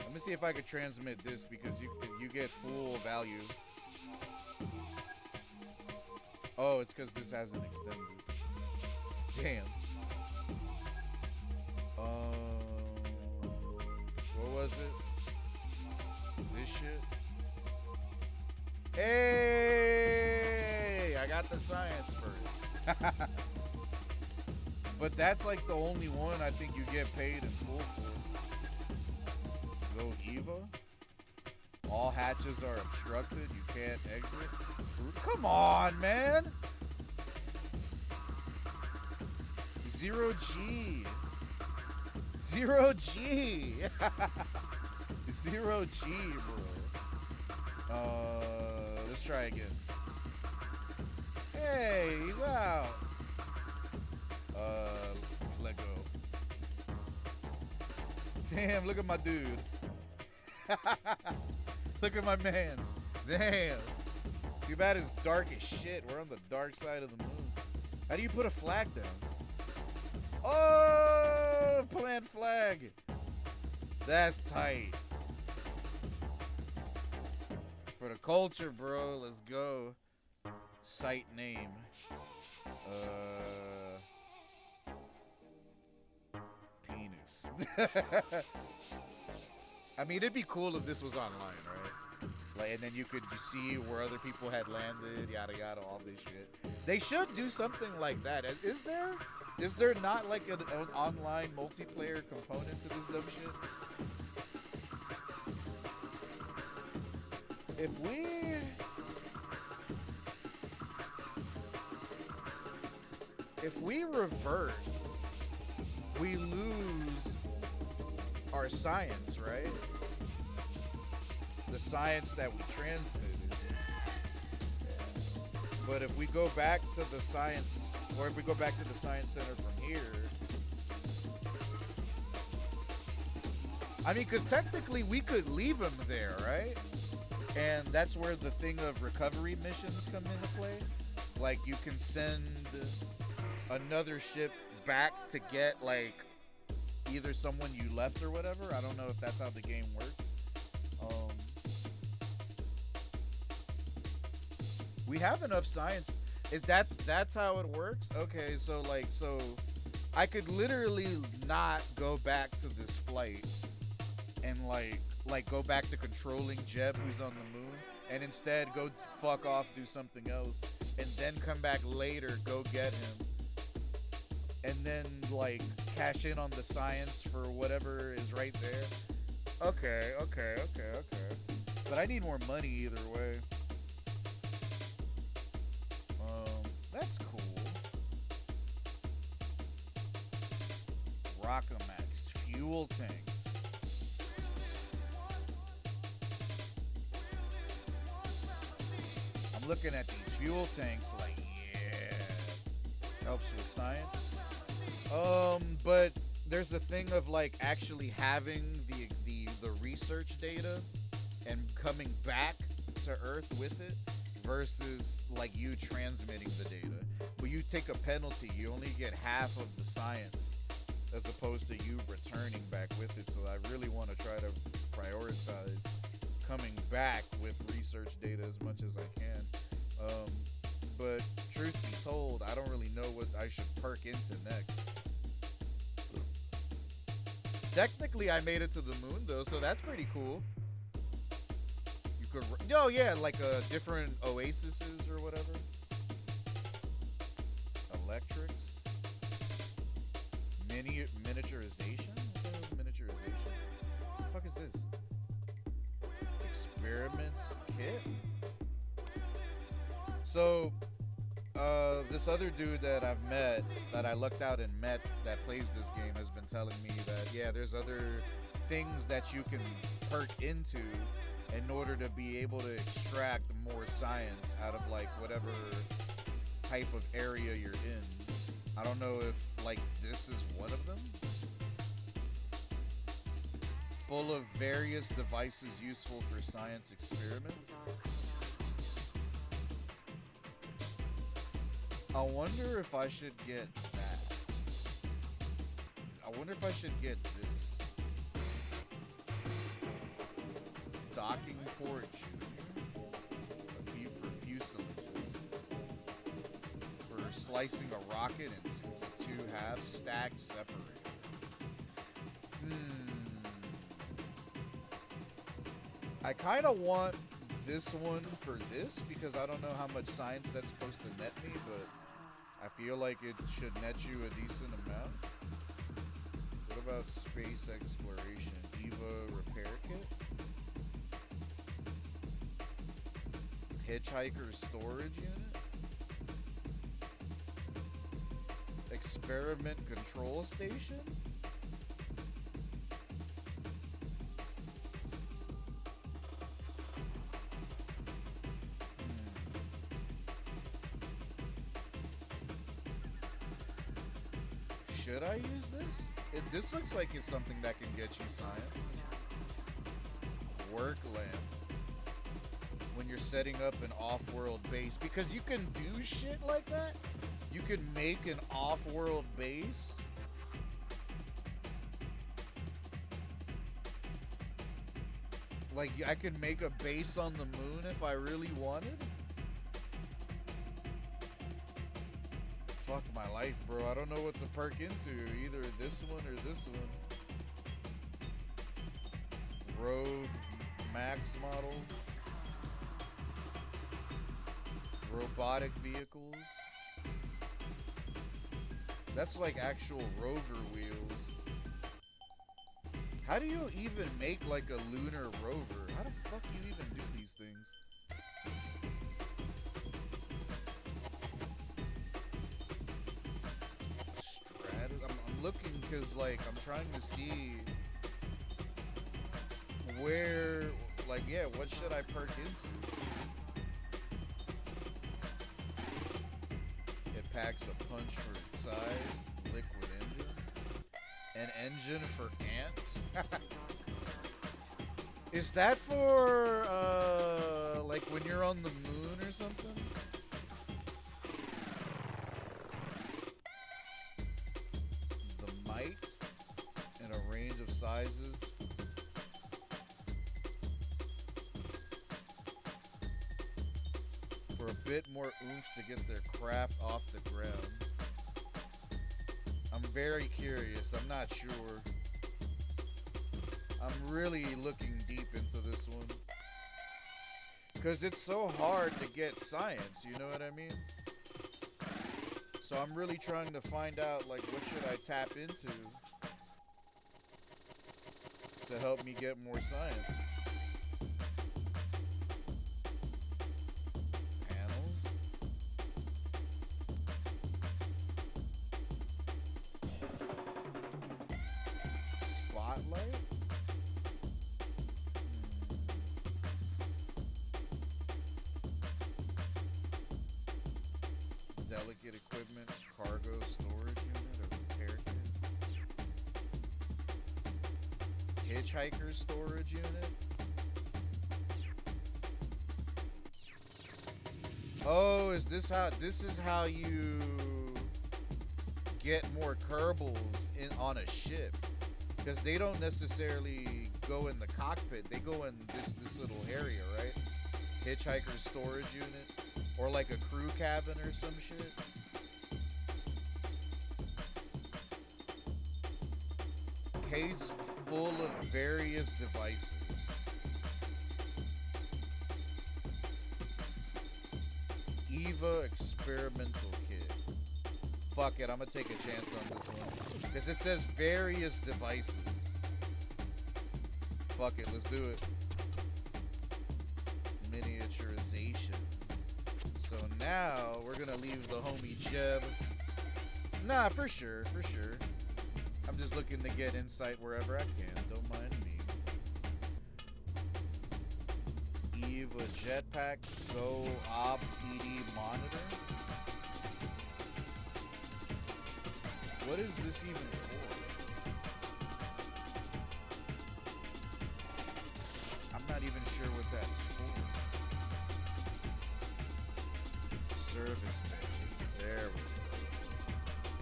Let me see if I could transmit this because you get full value. Oh, it's because this hasn't extended. Damn. What was it? This shit? Hey! I got the science first. But that's like the only one I think you get paid in full for. Go Eva. All hatches are obstructed. You can't exit. Come on, man. 0G. 0G. 0G, bro. Let's try again. Hey, he's out. Let go. Damn, look at my dude. Look at my mans. Damn. Too bad it's dark as shit. We're on the dark side of the moon. How do you put a flag down? Oh, plant flag. That's tight. For the culture, bro. Let's go. Site name. Penis. I mean, it'd be cool if this was online, right? Like, and then you could see where other people had landed, yada yada, all this shit. They should do something like that. Is there? Is there not like an online multiplayer component to this dumb shit? If we revert, we lose our science, right? The science that we transmitted. But if we go back to the science, or if we go back to the science center from here, I mean, because technically we could leave him there, right? And that's where the thing of recovery missions come into play. Like, you can send another ship back to get, like, either someone you left or whatever. I don't know if that's how the game works. We have enough science. That's how it works? Okay, so I could literally not go back to this flight and like go back to controlling Jeb, who's on the moon, and instead go fuck off, do something else, and then come back later, go get him, and then like cash in on the science for whatever is right there. Okay. But I need more money either way. That's cool. Rockamax fuel tanks. I'm looking at these fuel tanks like, yeah, helps with science. But there's a thing of like actually having the research data and coming back to Earth with it versus like you transmitting the data. But you take a penalty, you only get half of the science as opposed to you returning back with it. So I really want to try to prioritize coming back with research data as much as I can. But truth be told, I don't really know what I should perk into next. Technically, I made it to the moon though, so that's pretty cool. You could, oh yeah, like different oases or whatever. Electrics. Miniaturization? What the hell is miniaturization? What the fuck is this? Experiments kit? So, this other dude that I've met, that I lucked out and met, that plays this game, has been telling me that, yeah, there's other things that you can perk into in order to be able to extract more science out of, like, whatever type of area you're in. I don't know if, like, this is one of them. Full of various devices useful for science experiments. I wonder if I should get that. I wonder if I should get this. Docking port junior. For fuselages. For slicing a rocket into two halves, stacked, separated. I kind of want this one for this because I don't know how much science that's supposed to net me, but I feel like it should net you a decent amount. What about space exploration? EVA repair kit? Hitchhiker storage unit? Experiment control station? Should I use this? This looks like it's something that can get you science. Work lamp. When you're setting up an off-world base. Because you can do shit like that. You can make an off-world base. Like, I could make a base on the moon if I really wanted. Fuck my life, bro. I don't know what to perk into. Either this one or this one. Road Max model. Robotic vehicles. That's like actual rover wheels. How do you even make like a lunar rover? How the fuck do you even do these things? I'm looking because like I'm trying to see where, like, yeah, what should I perk into? It packs a punch for its size, liquid engine, an engine for ants. Is that for like when you're on the moon or something? In a range of sizes. For a bit more oomph to get their craft off the ground. I'm very curious. I'm not sure. I'm really looking deep into this one. Because it's so hard to get science, you know what I mean? So I'm really trying to find out, like, what should I tap into to help me get more science. Panels. Spotlight. Delicate equipment, cargo storage unit, or repair kit. Hitchhiker storage unit. Oh, is this how you get more Kerbals on a ship? Because they don't necessarily go in the cockpit, they go in this little area, right? Hitchhiker storage unit. Or like a crew cabin or some shit. Case full of various devices. EVA experimental kit. Fuck it, I'm gonna take a chance on this one. Because it says various devices. Fuck it, let's do it. Miniaturization. So now we're gonna leave the homie Jeb. Nah, for sure. I'm just looking to get insight wherever I can. Don't mind me. EVA Jetpack Go Op ED Monitor. What is this even for? I'm not even sure what that's for. Service bay. There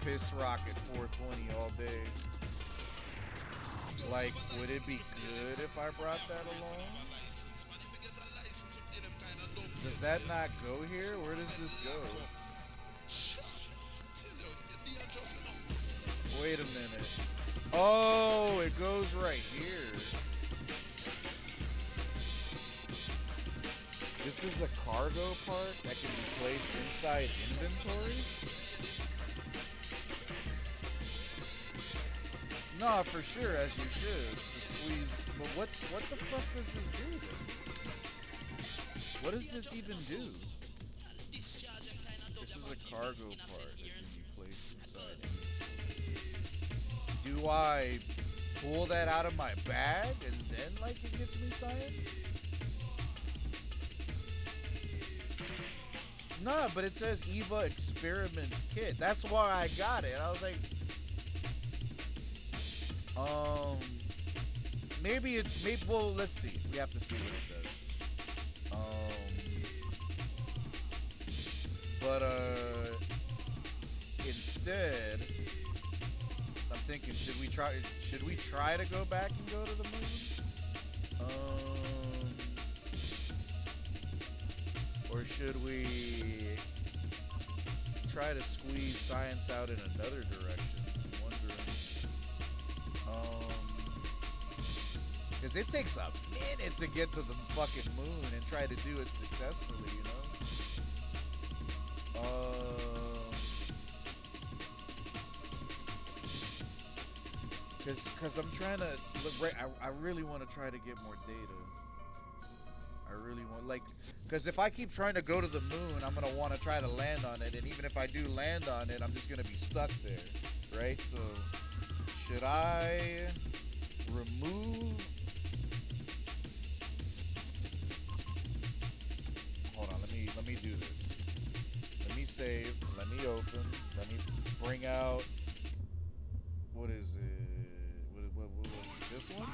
piss rocket 420 all day. Like, would it be good if I brought that along? Does that not go here? Where does this go? Wait a minute. Oh, it goes right here. This is a cargo part that can be placed inside inventories? Nah, for sure, as you should. To squeeze. But what the fuck does this do then? What does this even do? This is a cargo part that can be placed inside. Do I pull that out of my bag and then like it gets me science? Nah, but it says EVA Experiments Kit. That's why I got it. I was like, maybe well, let's see. We have to see what it does. But instead, I'm thinking, should we try to go back and go to the moon? Or should we try to squeeze science out in another direction? I'm wondering. Because it takes a minute to get to the fucking moon and try to do it successfully, you know? Because I'm trying to look right. I really want to try to get more data. I really want, like, because if I keep trying to go to the moon, I'm gonna want to try to land on it, and even if I do land on it, I'm just gonna be stuck there, right? So, should I remove? Hold on, let me do this. Let me save. Let me open. Let me bring out. What is it? What this one?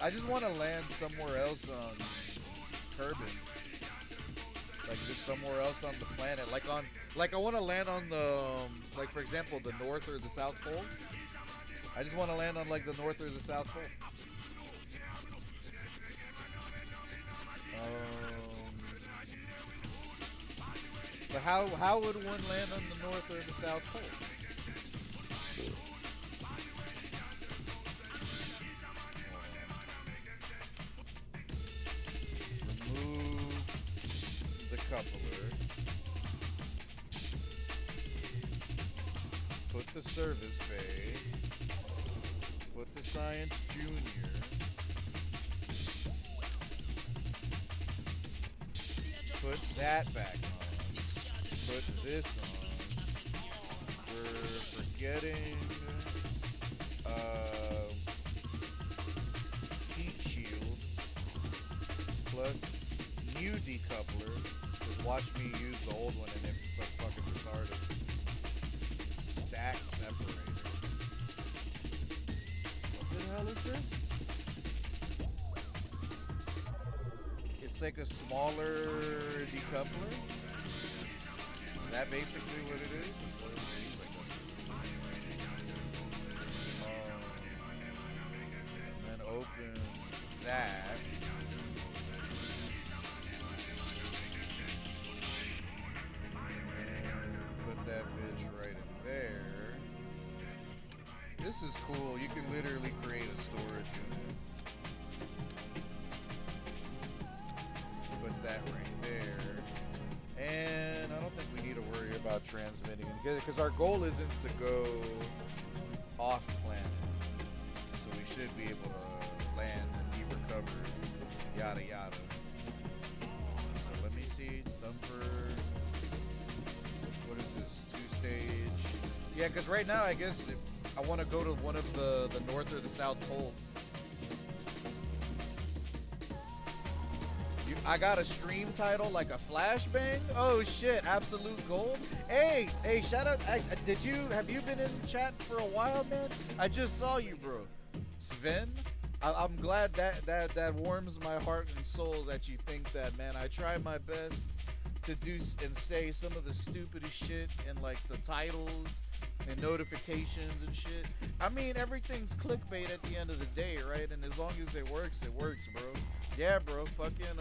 I just want to land somewhere else on Kerbin. Like just somewhere else on the planet. Like I want to land on the, like for example, the North or the South Pole. I just want to land on like the North or the South Pole. But how would one land on the North or the South Pole? Remove the coupler. Put the service bay. Put the Science Junior. Put that back on. Put this on. We're forgetting heat shield plus new decoupler. Just watch me use the old one and it's so fucking retarded. Stack separator. What the hell is this? It's like a smaller decoupler. Is that basically what it is? Well, it seems like that's and then open that. And put that bitch right in there. This is cool. You can literally create a storage unit. Put that right there. And I don't think we need to worry about transmitting because our goal isn't to go off planet, so we should be able to land and be recovered, yada yada. So let me see, thumper. What is this? 2-stage? Yeah, because right now I guess I want to go to one of the North or the South Pole. I got a stream title like a flashbang. Oh shit, absolute gold. Hey, shout out. Have you been in chat for a while, man? I just saw you, bro. Sven, I'm glad that warms my heart and soul that you think that, man. I try my best to do and say some of the stupidest shit in like the titles and notifications and shit. I mean, everything's clickbait at the end of the day, right? And as long as it works, bro. Yeah, bro. Fucking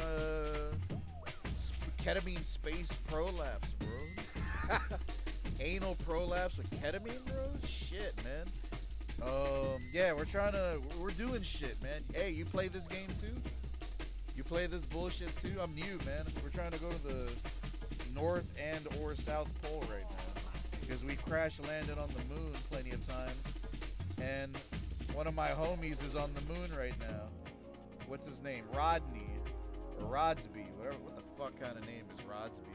ketamine space prolapse, bro. Anal prolapse with ketamine, bro. Shit, man. Yeah, we're doing shit, man. Hey, you play this game too? You play this bullshit too? I'm new, man. We're trying to go to the North and or South Pole right now because we crash landed on the moon plenty of times, and one of my homies is on the moon right now. What's his name? Rodney or Rodsby, whatever. What the fuck kind of name is Rodsby?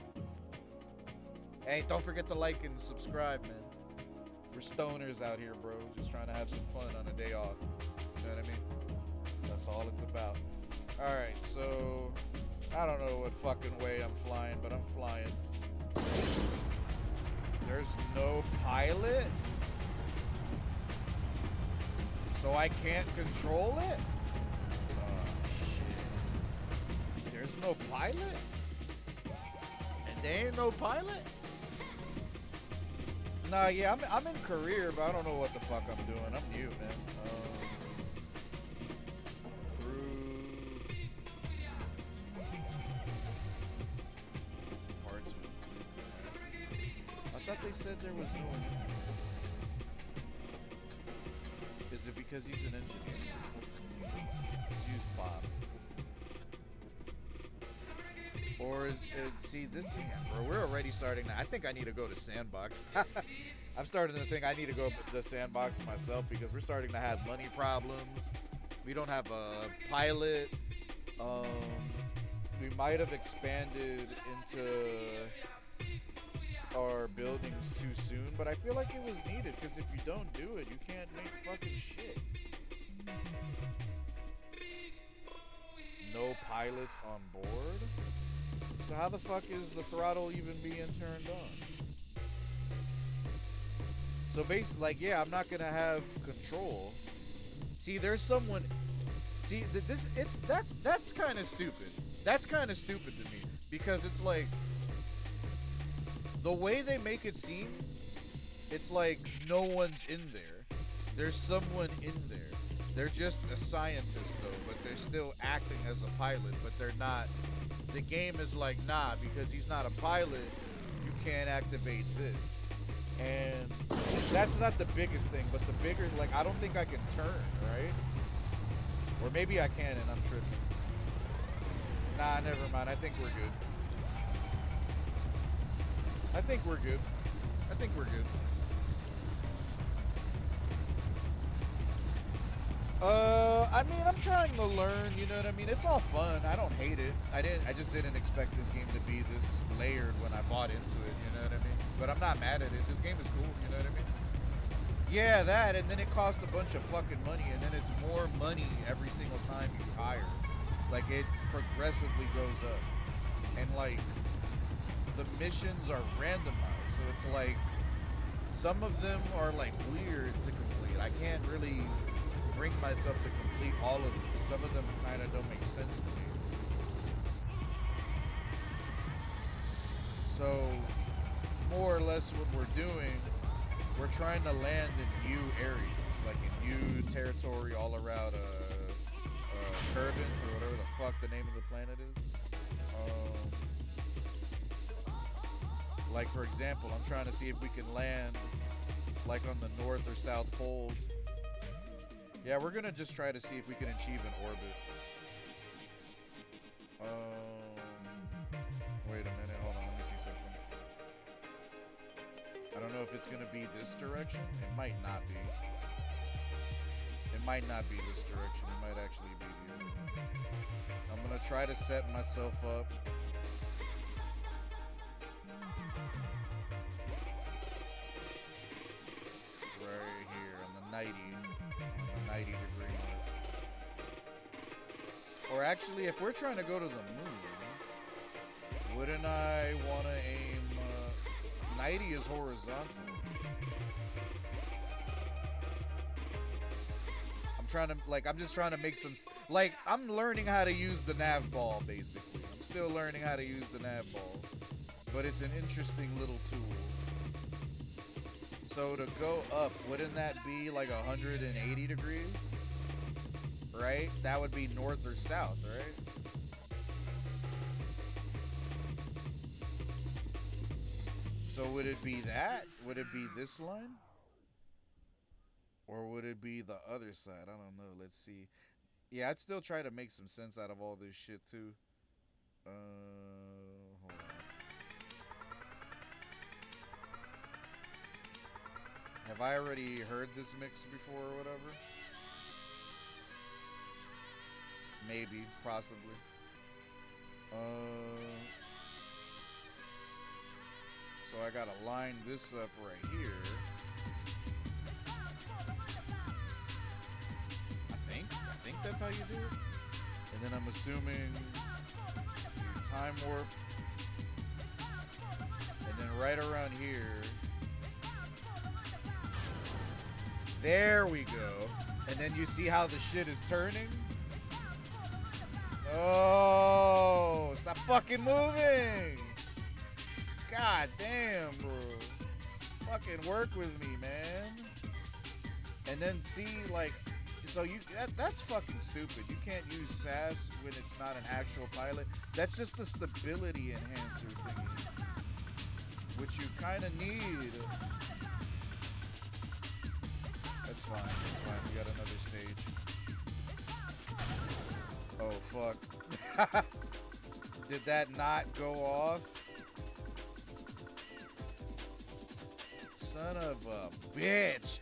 Hey, don't forget to like and subscribe, man. We're stoners out here, bro. Just trying to have some fun on a day off. You know what I mean? That's all it's about. Alright, so I don't know what fucking way I'm flying, but I'm flying. There's no pilot? So I can't control it? Oh, shit. There's no pilot? And there ain't no pilot? Nah, yeah, I'm in career, but I don't know what the fuck I'm doing. I'm new, man. Crew. Parts. I thought they said there was no one. Is it because he's an engineer? Let's use Bob. Or see this thing, bro. We're already starting. I think I need to go to Sandbox. I'm starting to think I need to go to Sandbox myself because we're starting to have money problems. We don't have a pilot. We might have expanded into our buildings too soon, but I feel like it was needed because if you don't do it, you can't make fucking shit. No pilots on board? So how the fuck is the throttle even being turned on? So basically, like, yeah, I'm not gonna have control. See, there's someone. See, that's kind of stupid. That's kind of stupid to me because it's like the way they make it seem. It's like no one's in there. There's someone in there. They're just a scientist though, but they're still acting as a pilot, but they're not. The game is like, nah, because he's not a pilot, you can't activate this. And that's not the biggest thing, but the bigger, like, I don't think I can turn, right? Or maybe I can and I'm tripping. Nah, never mind. I think we're good. I think we're good. I think we're good. I mean, I'm trying to learn, you know what I mean? It's all fun. I don't hate it. I just didn't expect this game to be this layered when I bought into it, you know what I mean? But I'm not mad at it. This game is cool, you know what I mean? Yeah, that, and then it costs a bunch of fucking money, and then it's more money every single time you hire. Like, it progressively goes up. And, like, the missions are randomized, so it's like, some of them are, like, weird to complete. I can't really bring myself to complete all of them. Some of them kind of don't make sense to me. So, more or less what we're doing, we're trying to land in new areas, like in new territory all around Kerbin, or whatever the fuck the name of the planet is. Like for example, I'm trying to see if we can land like on the North or South Pole. Yeah, we're gonna just try to see if we can achieve an orbit. Wait a minute, hold on, let me see something. I don't know if it's gonna be this direction. It might not be. It might not be this direction. It might actually be the other. I'm gonna try to set myself up. Right here on the 90 degree mark. Or actually, if we're trying to go to the moon, wouldn't I want to aim 90 is horizontal. I'm trying to, like, I'm just trying to make some, like, I'm learning how to use the nav ball, basically. I'm still learning how to use the nav ball. But it's an interesting little tool. So to go up, wouldn't that be like 180 degrees? Right? That would be north or south, right? So would it be that? Would it be this line? Or would it be the other side? I don't know. Let's see. Yeah, I'd still try to make some sense out of all this shit too. Hold on. Have I already heard this mix before or whatever? Maybe, possibly. So I gotta line this up right here. I think that's how you do it. And then I'm assuming time warp. And then right around here. There we go. And then you see how the shit is turning? Oh, stop fucking moving. God damn, bro. Fucking work with me, man. And then see, like, so you that's fucking stupid. You can't use SAS when it's not an actual pilot. That's just the stability enhancer thingy, which you kind of need. That's fine. That's fine. We got another stage. Oh fuck! Did that not go off? Son of a bitch!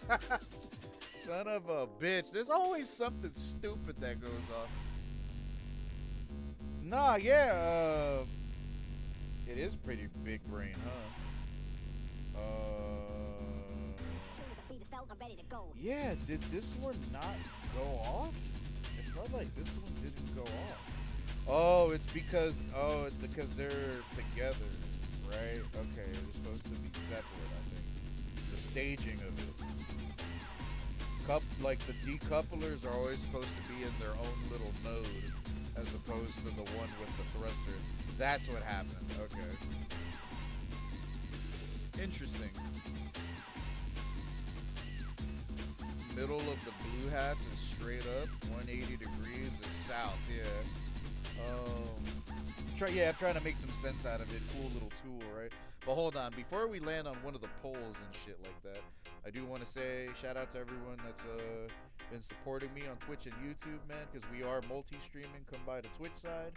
Son of a bitch. There's always something stupid that goes off. Nah, yeah, it is pretty big brain, huh? Yeah, did this one not go off? It felt like this one didn't go off. Oh, it's because they're together, right? Okay, they're supposed to be separate, I think. The staging of it. Like the decouplers are always supposed to be in their own little node as opposed to the one with the thruster. That's what happened. Okay. Interesting. Middle of the blue hat is straight up. 180 degrees is south. Yeah. I'm trying to make some sense out of it. Cool little tool, right? But hold on, before we land on one of the polls and shit like that, I do want to say shout out to everyone that's been supporting me on Twitch and YouTube, man, because we are multi-streaming. Come by the Twitch side,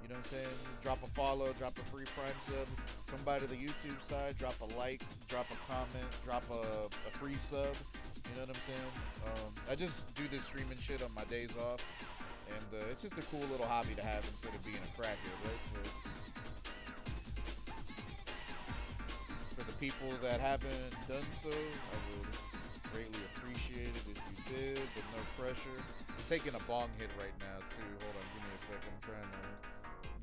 you know what I'm saying? Drop a follow, drop a free Prime sub. Come by to the YouTube side, drop a like, drop a comment, drop a free sub. You know what I'm saying? I just do this streaming shit on my days off, and it's just a cool little hobby to have instead of being a crackhead, right? So, for the people that haven't done so, I would greatly appreciate it if you did, but no pressure. I'm taking a bong hit right now too. Hold on, give me a second. I'm trying to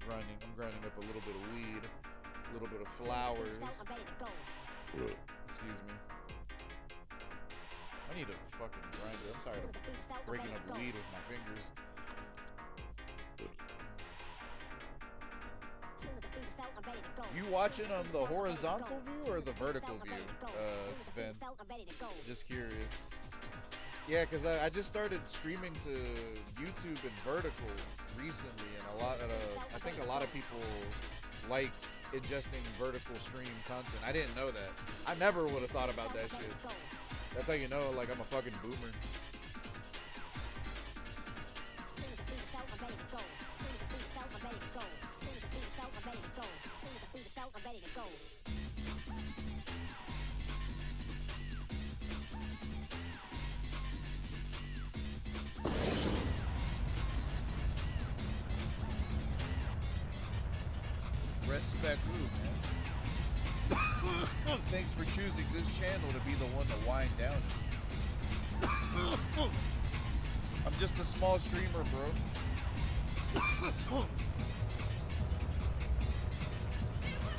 I'm grinding up a little bit of weed, a little bit of flowers. Excuse me. I need a fucking grinder. I'm tired of breaking up weed with my fingers. You watching on the horizontal view or the vertical view, Sven? Just curious. Yeah, because I just started streaming to YouTube in vertical recently, and I think a lot of people like ingesting vertical stream content. I didn't know that. I never would have thought about that shit. That's how you know, like, I'm a fucking boomer. Respect who, man? Thanks for choosing this channel to be the one to wind down it. I'm just a small streamer, bro.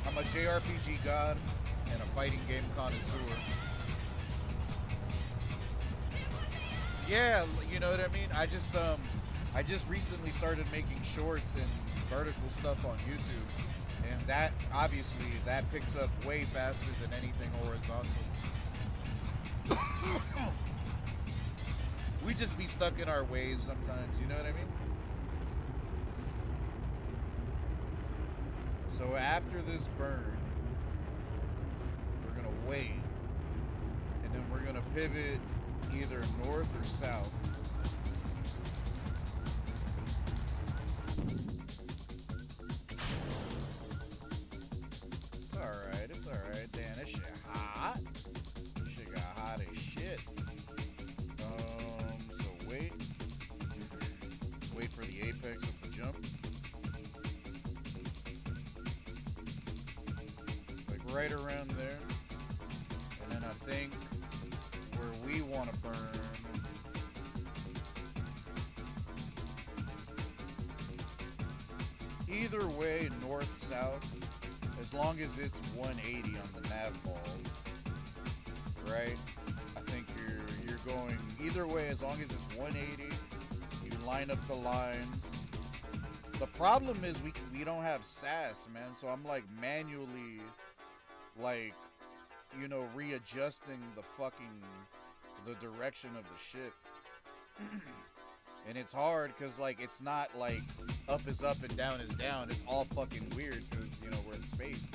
I'm a JRPG god and a fighting game connoisseur. Yeah, you know what I mean? I just recently started making shorts and vertical stuff on YouTube. And that, obviously, that picks up way faster than anything horizontal. We just be stuck in our ways sometimes, you know what I mean? So after this burn, we're gonna wait. And then we're gonna pivot either north or south. It's alright. Damn, this shit hot. This shit got hot as shit. So wait. Wait for the apex of the jump. Like right around there. And then I think where we want to burn. Either way, north, south, as long as it's 180 on the nav ball, right? I think you're going either way as long as it's 180. You line up the lines. The problem is we don't have SAS, man. So I'm like manually, like, you know, readjusting the direction of the ship. And it's hard because, like, it's not like up is up and down is down. It's all fucking weird because, you know, we're in space.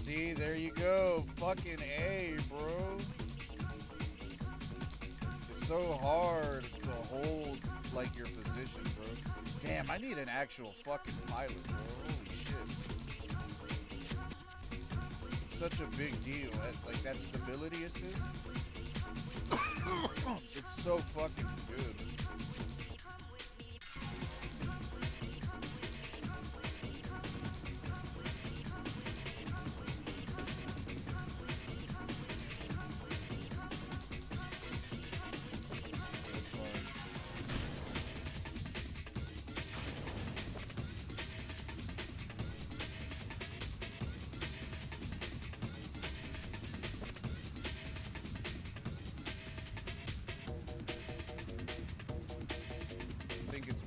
See, there you go. Fucking A, bro. It's so hard to hold, like, your position, bro. Damn, I need an actual fucking pilot, bro. Holy shit. Such a big deal. Like, that stability assist. It's so fucking good.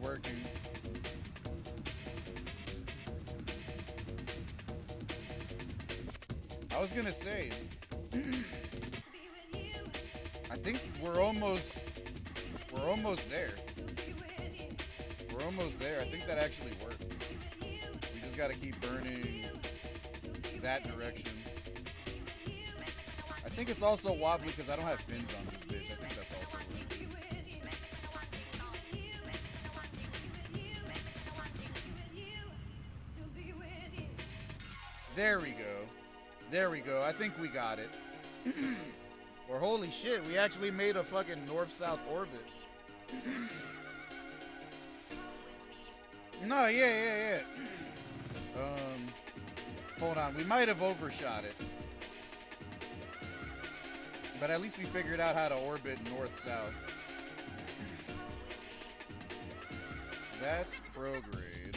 Working. I was gonna say, I think we're almost there. We're almost there. I think that actually worked. We just gotta keep burning that direction. I think it's also wobbly because I don't have fins on this bitch. I think that's also working. There we go. There we go. I think we got it. Or holy shit, we actually made a fucking north-south orbit. No, yeah. Hold on. We might have overshot it. But at least we figured out how to orbit north-south. That's prograde.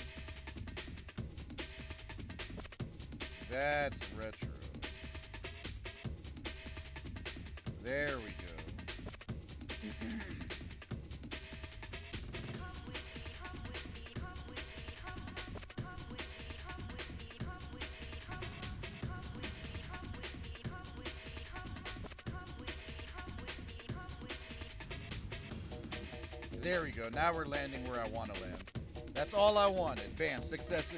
That's retro. There we go. There we go. Now we're landing where I want to land. That's all I wanted. Bam, success.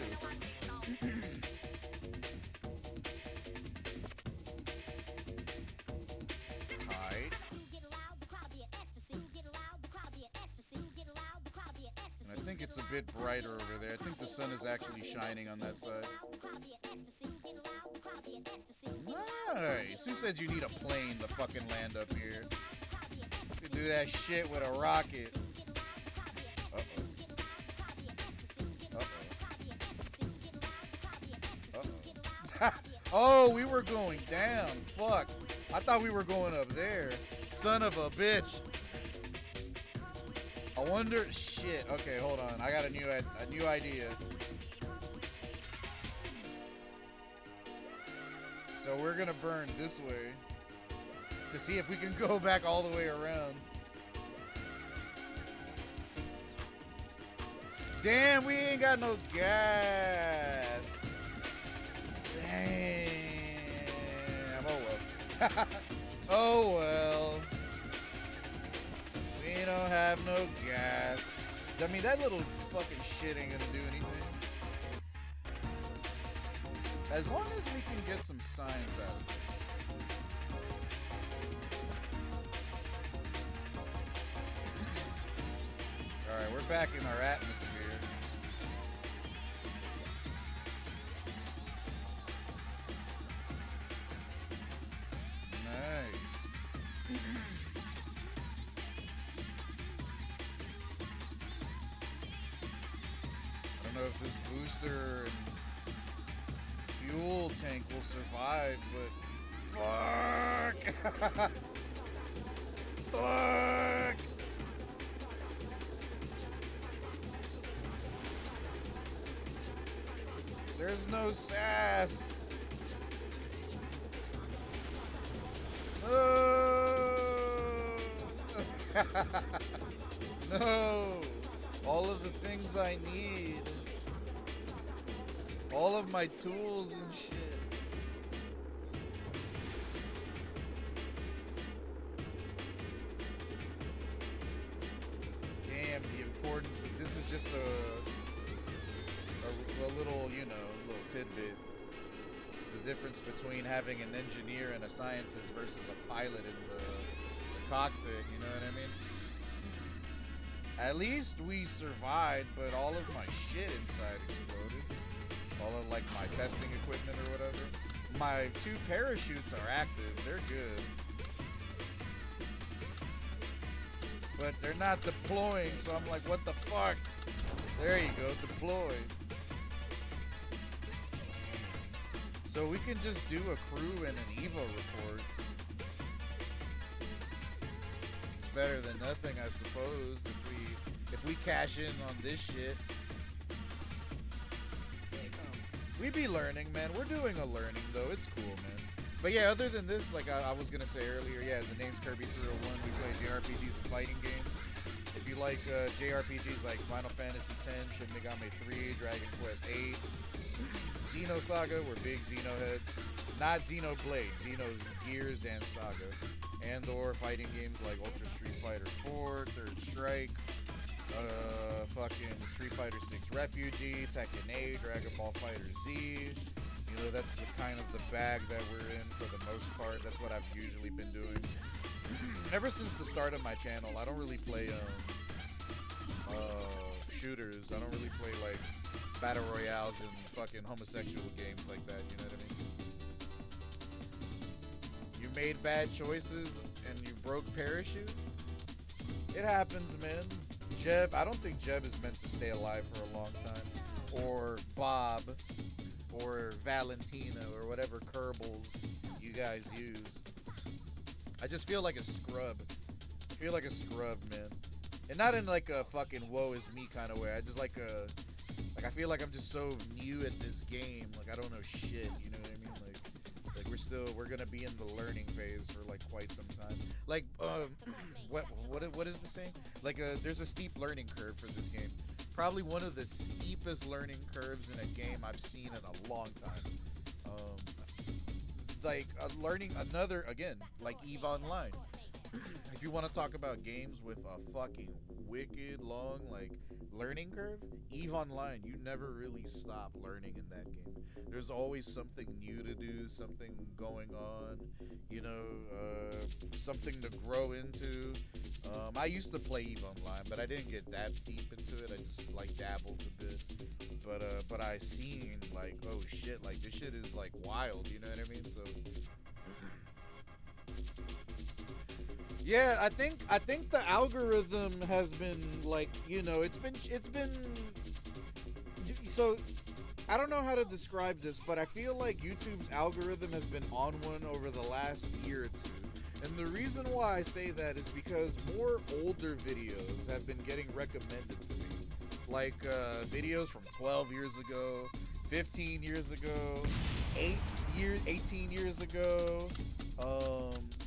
It's a bit brighter over there. I think the sun is actually shining on that side. Nice. Who said you need a plane to fucking land up here? You could do that shit with a rocket. Oh, we were going down. Fuck. I thought we were going up there. Son of a bitch. I wonder. Shit. Okay, hold on. I got a new idea. So we're gonna burn this way to see if we can go back all the way around. Damn, we ain't got no gas. Damn. Oh well. Oh well. We don't have no gas. I mean, that little fucking shit ain't gonna do anything. As long as we can get some signs out of this. Alright, we're back in our atmosphere. Nice. I don't know if this booster and fuel tank will survive, but fuck! Fuck! There's no sass. No. No. All of the things I need. All of my tools and shit. Damn, the importance. This is just a little, you know, little tidbit. The difference between having an engineer and a scientist versus a pilot in the cockpit, you know what I mean? At least we survived, but all of my shit inside exploded. All of, like, my testing equipment or whatever. My 2 parachutes are active, they're good. But they're not deploying, so I'm like, what the fuck? There you go, deploy. So we can just do a crew and an Evo report. It's better than nothing, I suppose, if we cash in on this shit. We be learning, man. We're doing a learning, though. It's cool, man. But yeah, other than this, like I was gonna say earlier, yeah, the name's Kirby301. We play JRPGs and fighting games. If you like JRPGs like Final Fantasy X, Shin Megami 3, Dragon Quest 8, Xenosaga, we're big Xeno heads. Not Xenoblade, Xeno's Gears and Saga. And or fighting games like Ultra Street Fighter 4, Third Strike, fucking Street Fighter 6 Refugee, Tekken 8, Dragon Ball Fighter Z. You know, that's the kind of the bag that we're in for the most part. That's what I've usually been doing. Ever since the start of my channel, I don't really play shooters. I don't really play like battle royales and fucking homosexual games like that, you know what I mean? You made bad choices and you broke parachutes? It happens, man. Jeb, I don't think Jeb is meant to stay alive for a long time. Or Bob, or Valentina, or whatever Kerbals you guys use. I just feel like a scrub. I feel like a scrub, man. And not in like a fucking woe is me kind of way. I just like I feel like I'm just so new at this game. Like I don't know shit, you know what I mean? Like we're gonna be in the learning phase for like quite some time. Like what is the saying? Like there's a steep learning curve for this game. Probably one of the steepest learning curves in a game I've seen in a long time. Like learning another, again, like EVE Online. If you want to talk about games with a fucking wicked long like learning curve, EVE Online, you never really stop learning in that game. There's always something new to do, something going on, you know, something to grow into. I used to play EVE Online, but I didn't get that deep into it. I just like dabbled a bit. But I seen like, oh shit, like this shit is like wild, you know what I mean? So yeah, I think the algorithm has been like, you know, it's been so I don't know how to describe this, but I feel like YouTube's algorithm has been on one over the last year or two. And the reason why I say that is because more older videos have been getting recommended to me. Like videos from 12 years ago, 15 years ago, 18 years ago.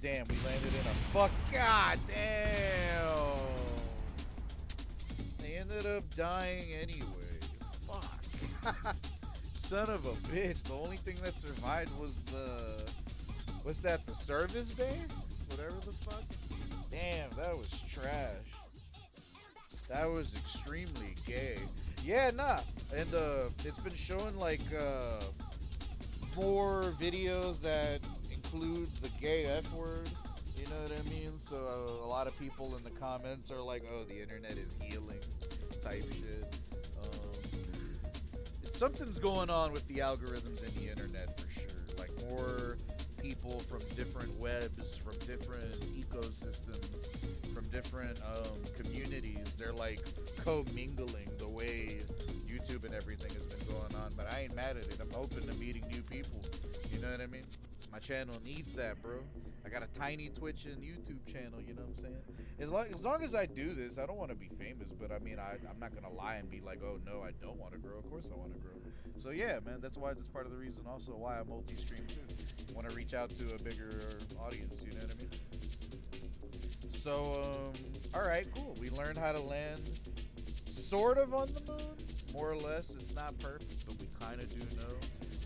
Damn, we landed in a fuck. God damn. They ended up dying anyway. Fuck. Son of a bitch. The only thing that survived was what's that, the service bay? Whatever the fuck. Damn, that was trash. That was extremely gay. Yeah, nah. And it's been showing like more videos that include the gay F word. You know what I mean? So a lot of people in the comments are like, "Oh, the internet is healing," type shit. Something's going on with the algorithms in the internet for sure. Like more people from different webs, from different ecosystems, from different communities. They're like co-mingling the way YouTube and everything has been going on. But I ain't mad at it. I'm open to meeting new people. You know what I mean? My channel needs that, bro. I got a tiny Twitch and YouTube channel, you know what I'm saying? As long as I do this, I don't want to be famous, but I mean, I'm not gonna lie and be like, oh no, I don't want to grow. Of course I want to grow. So yeah, man, that's part of the reason also why I multi-stream too. Want to reach out to a bigger audience, you know what I mean? So, all right, cool. We learned how to land sort of on the moon, more or less. It's not perfect, but we kind of do know.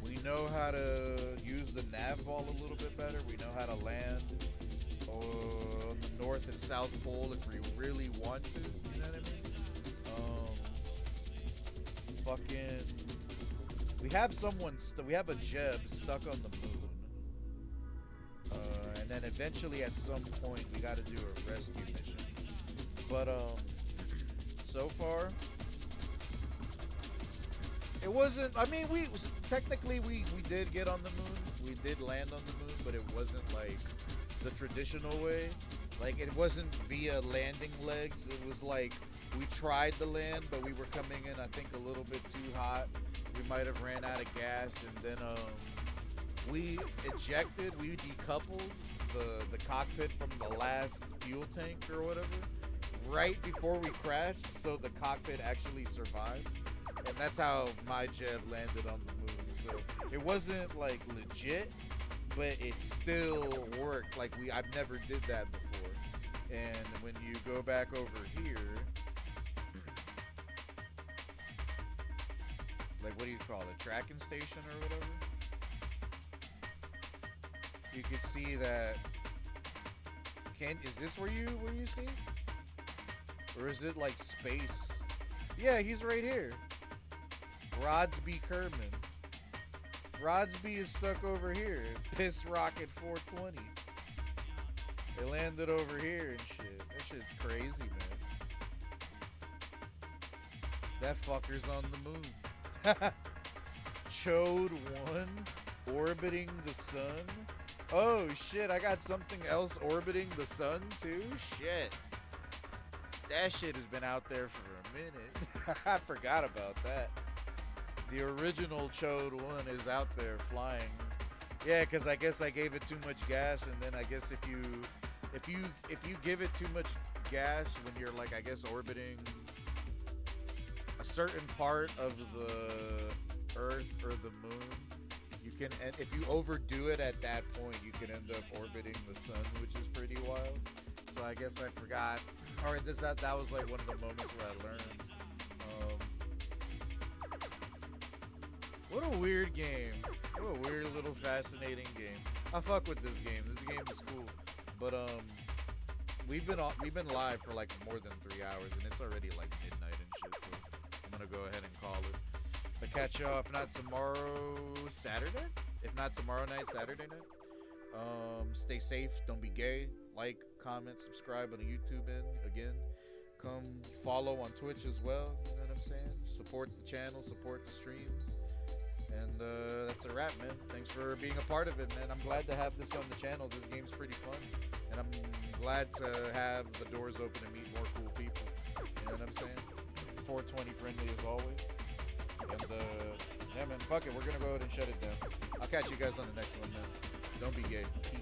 We know how to use the nav ball a little bit better. We know how to land on the North and South Pole if we really want to. You know what I mean? We have we have a Jeb stuck on the moon. And then eventually at some point we got to do a rescue mission. But so far it wasn't. I mean, we did get on the moon. We did land on the moon, but it wasn't like the traditional way. Like it wasn't via landing legs. It was like we tried to land, but we were coming in, I think, a little bit too hot. We might have ran out of gas, and then we ejected. We decoupled the cockpit from the last fuel tank or whatever right before we crashed, so the cockpit actually survived. And that's how my jet landed on the moon. So it wasn't like legit, but it still worked. Like I've never did that before. And when you go back over here, like what do you call it, tracking station or whatever? You can see that. Is this where you see? Or is it like space? Yeah, he's right here. Rodsby Kerman. Rodsby is stuck over here. Piss Rocket 420. They landed over here and shit. That shit's crazy, man. That fucker's on the moon. Chode 1 orbiting the sun. Oh shit, I got something else orbiting the sun too? Shit. That shit has been out there for a minute. I forgot about that. The original Chode 1 is out there flying. Yeah, because I guess I gave it too much gas, and then I guess if you give it too much gas when you're like, I guess, orbiting a certain part of the Earth or the moon, you can, and if you overdo it at that point, you can end up orbiting the sun, which is pretty wild. So I guess I forgot. Or that was like one of the moments where I learned. What a weird game. What a weird little fascinating game. I fuck with this game. This game is cool. But we've been live for like more than 3 hours, and it's already like midnight and shit. So I'm gonna go ahead and call it. I'll catch y'all if not tomorrow, Saturday. If not tomorrow night, Saturday night. Stay safe. Don't be gay. Like, comment, subscribe on the YouTube end. Again, come follow on Twitch as well. You know what I'm saying? Support the channel. Support the streams. And that's a wrap, man. Thanks for being a part of it, man. I'm glad to have this on the channel. This game's pretty fun. And I'm glad to have the doors open and meet more cool people. You know what I'm saying? 420 friendly as always. And yeah, man, fuck it. We're gonna go ahead and shut it down. I'll catch you guys on the next one, man. Don't be gay. Peace.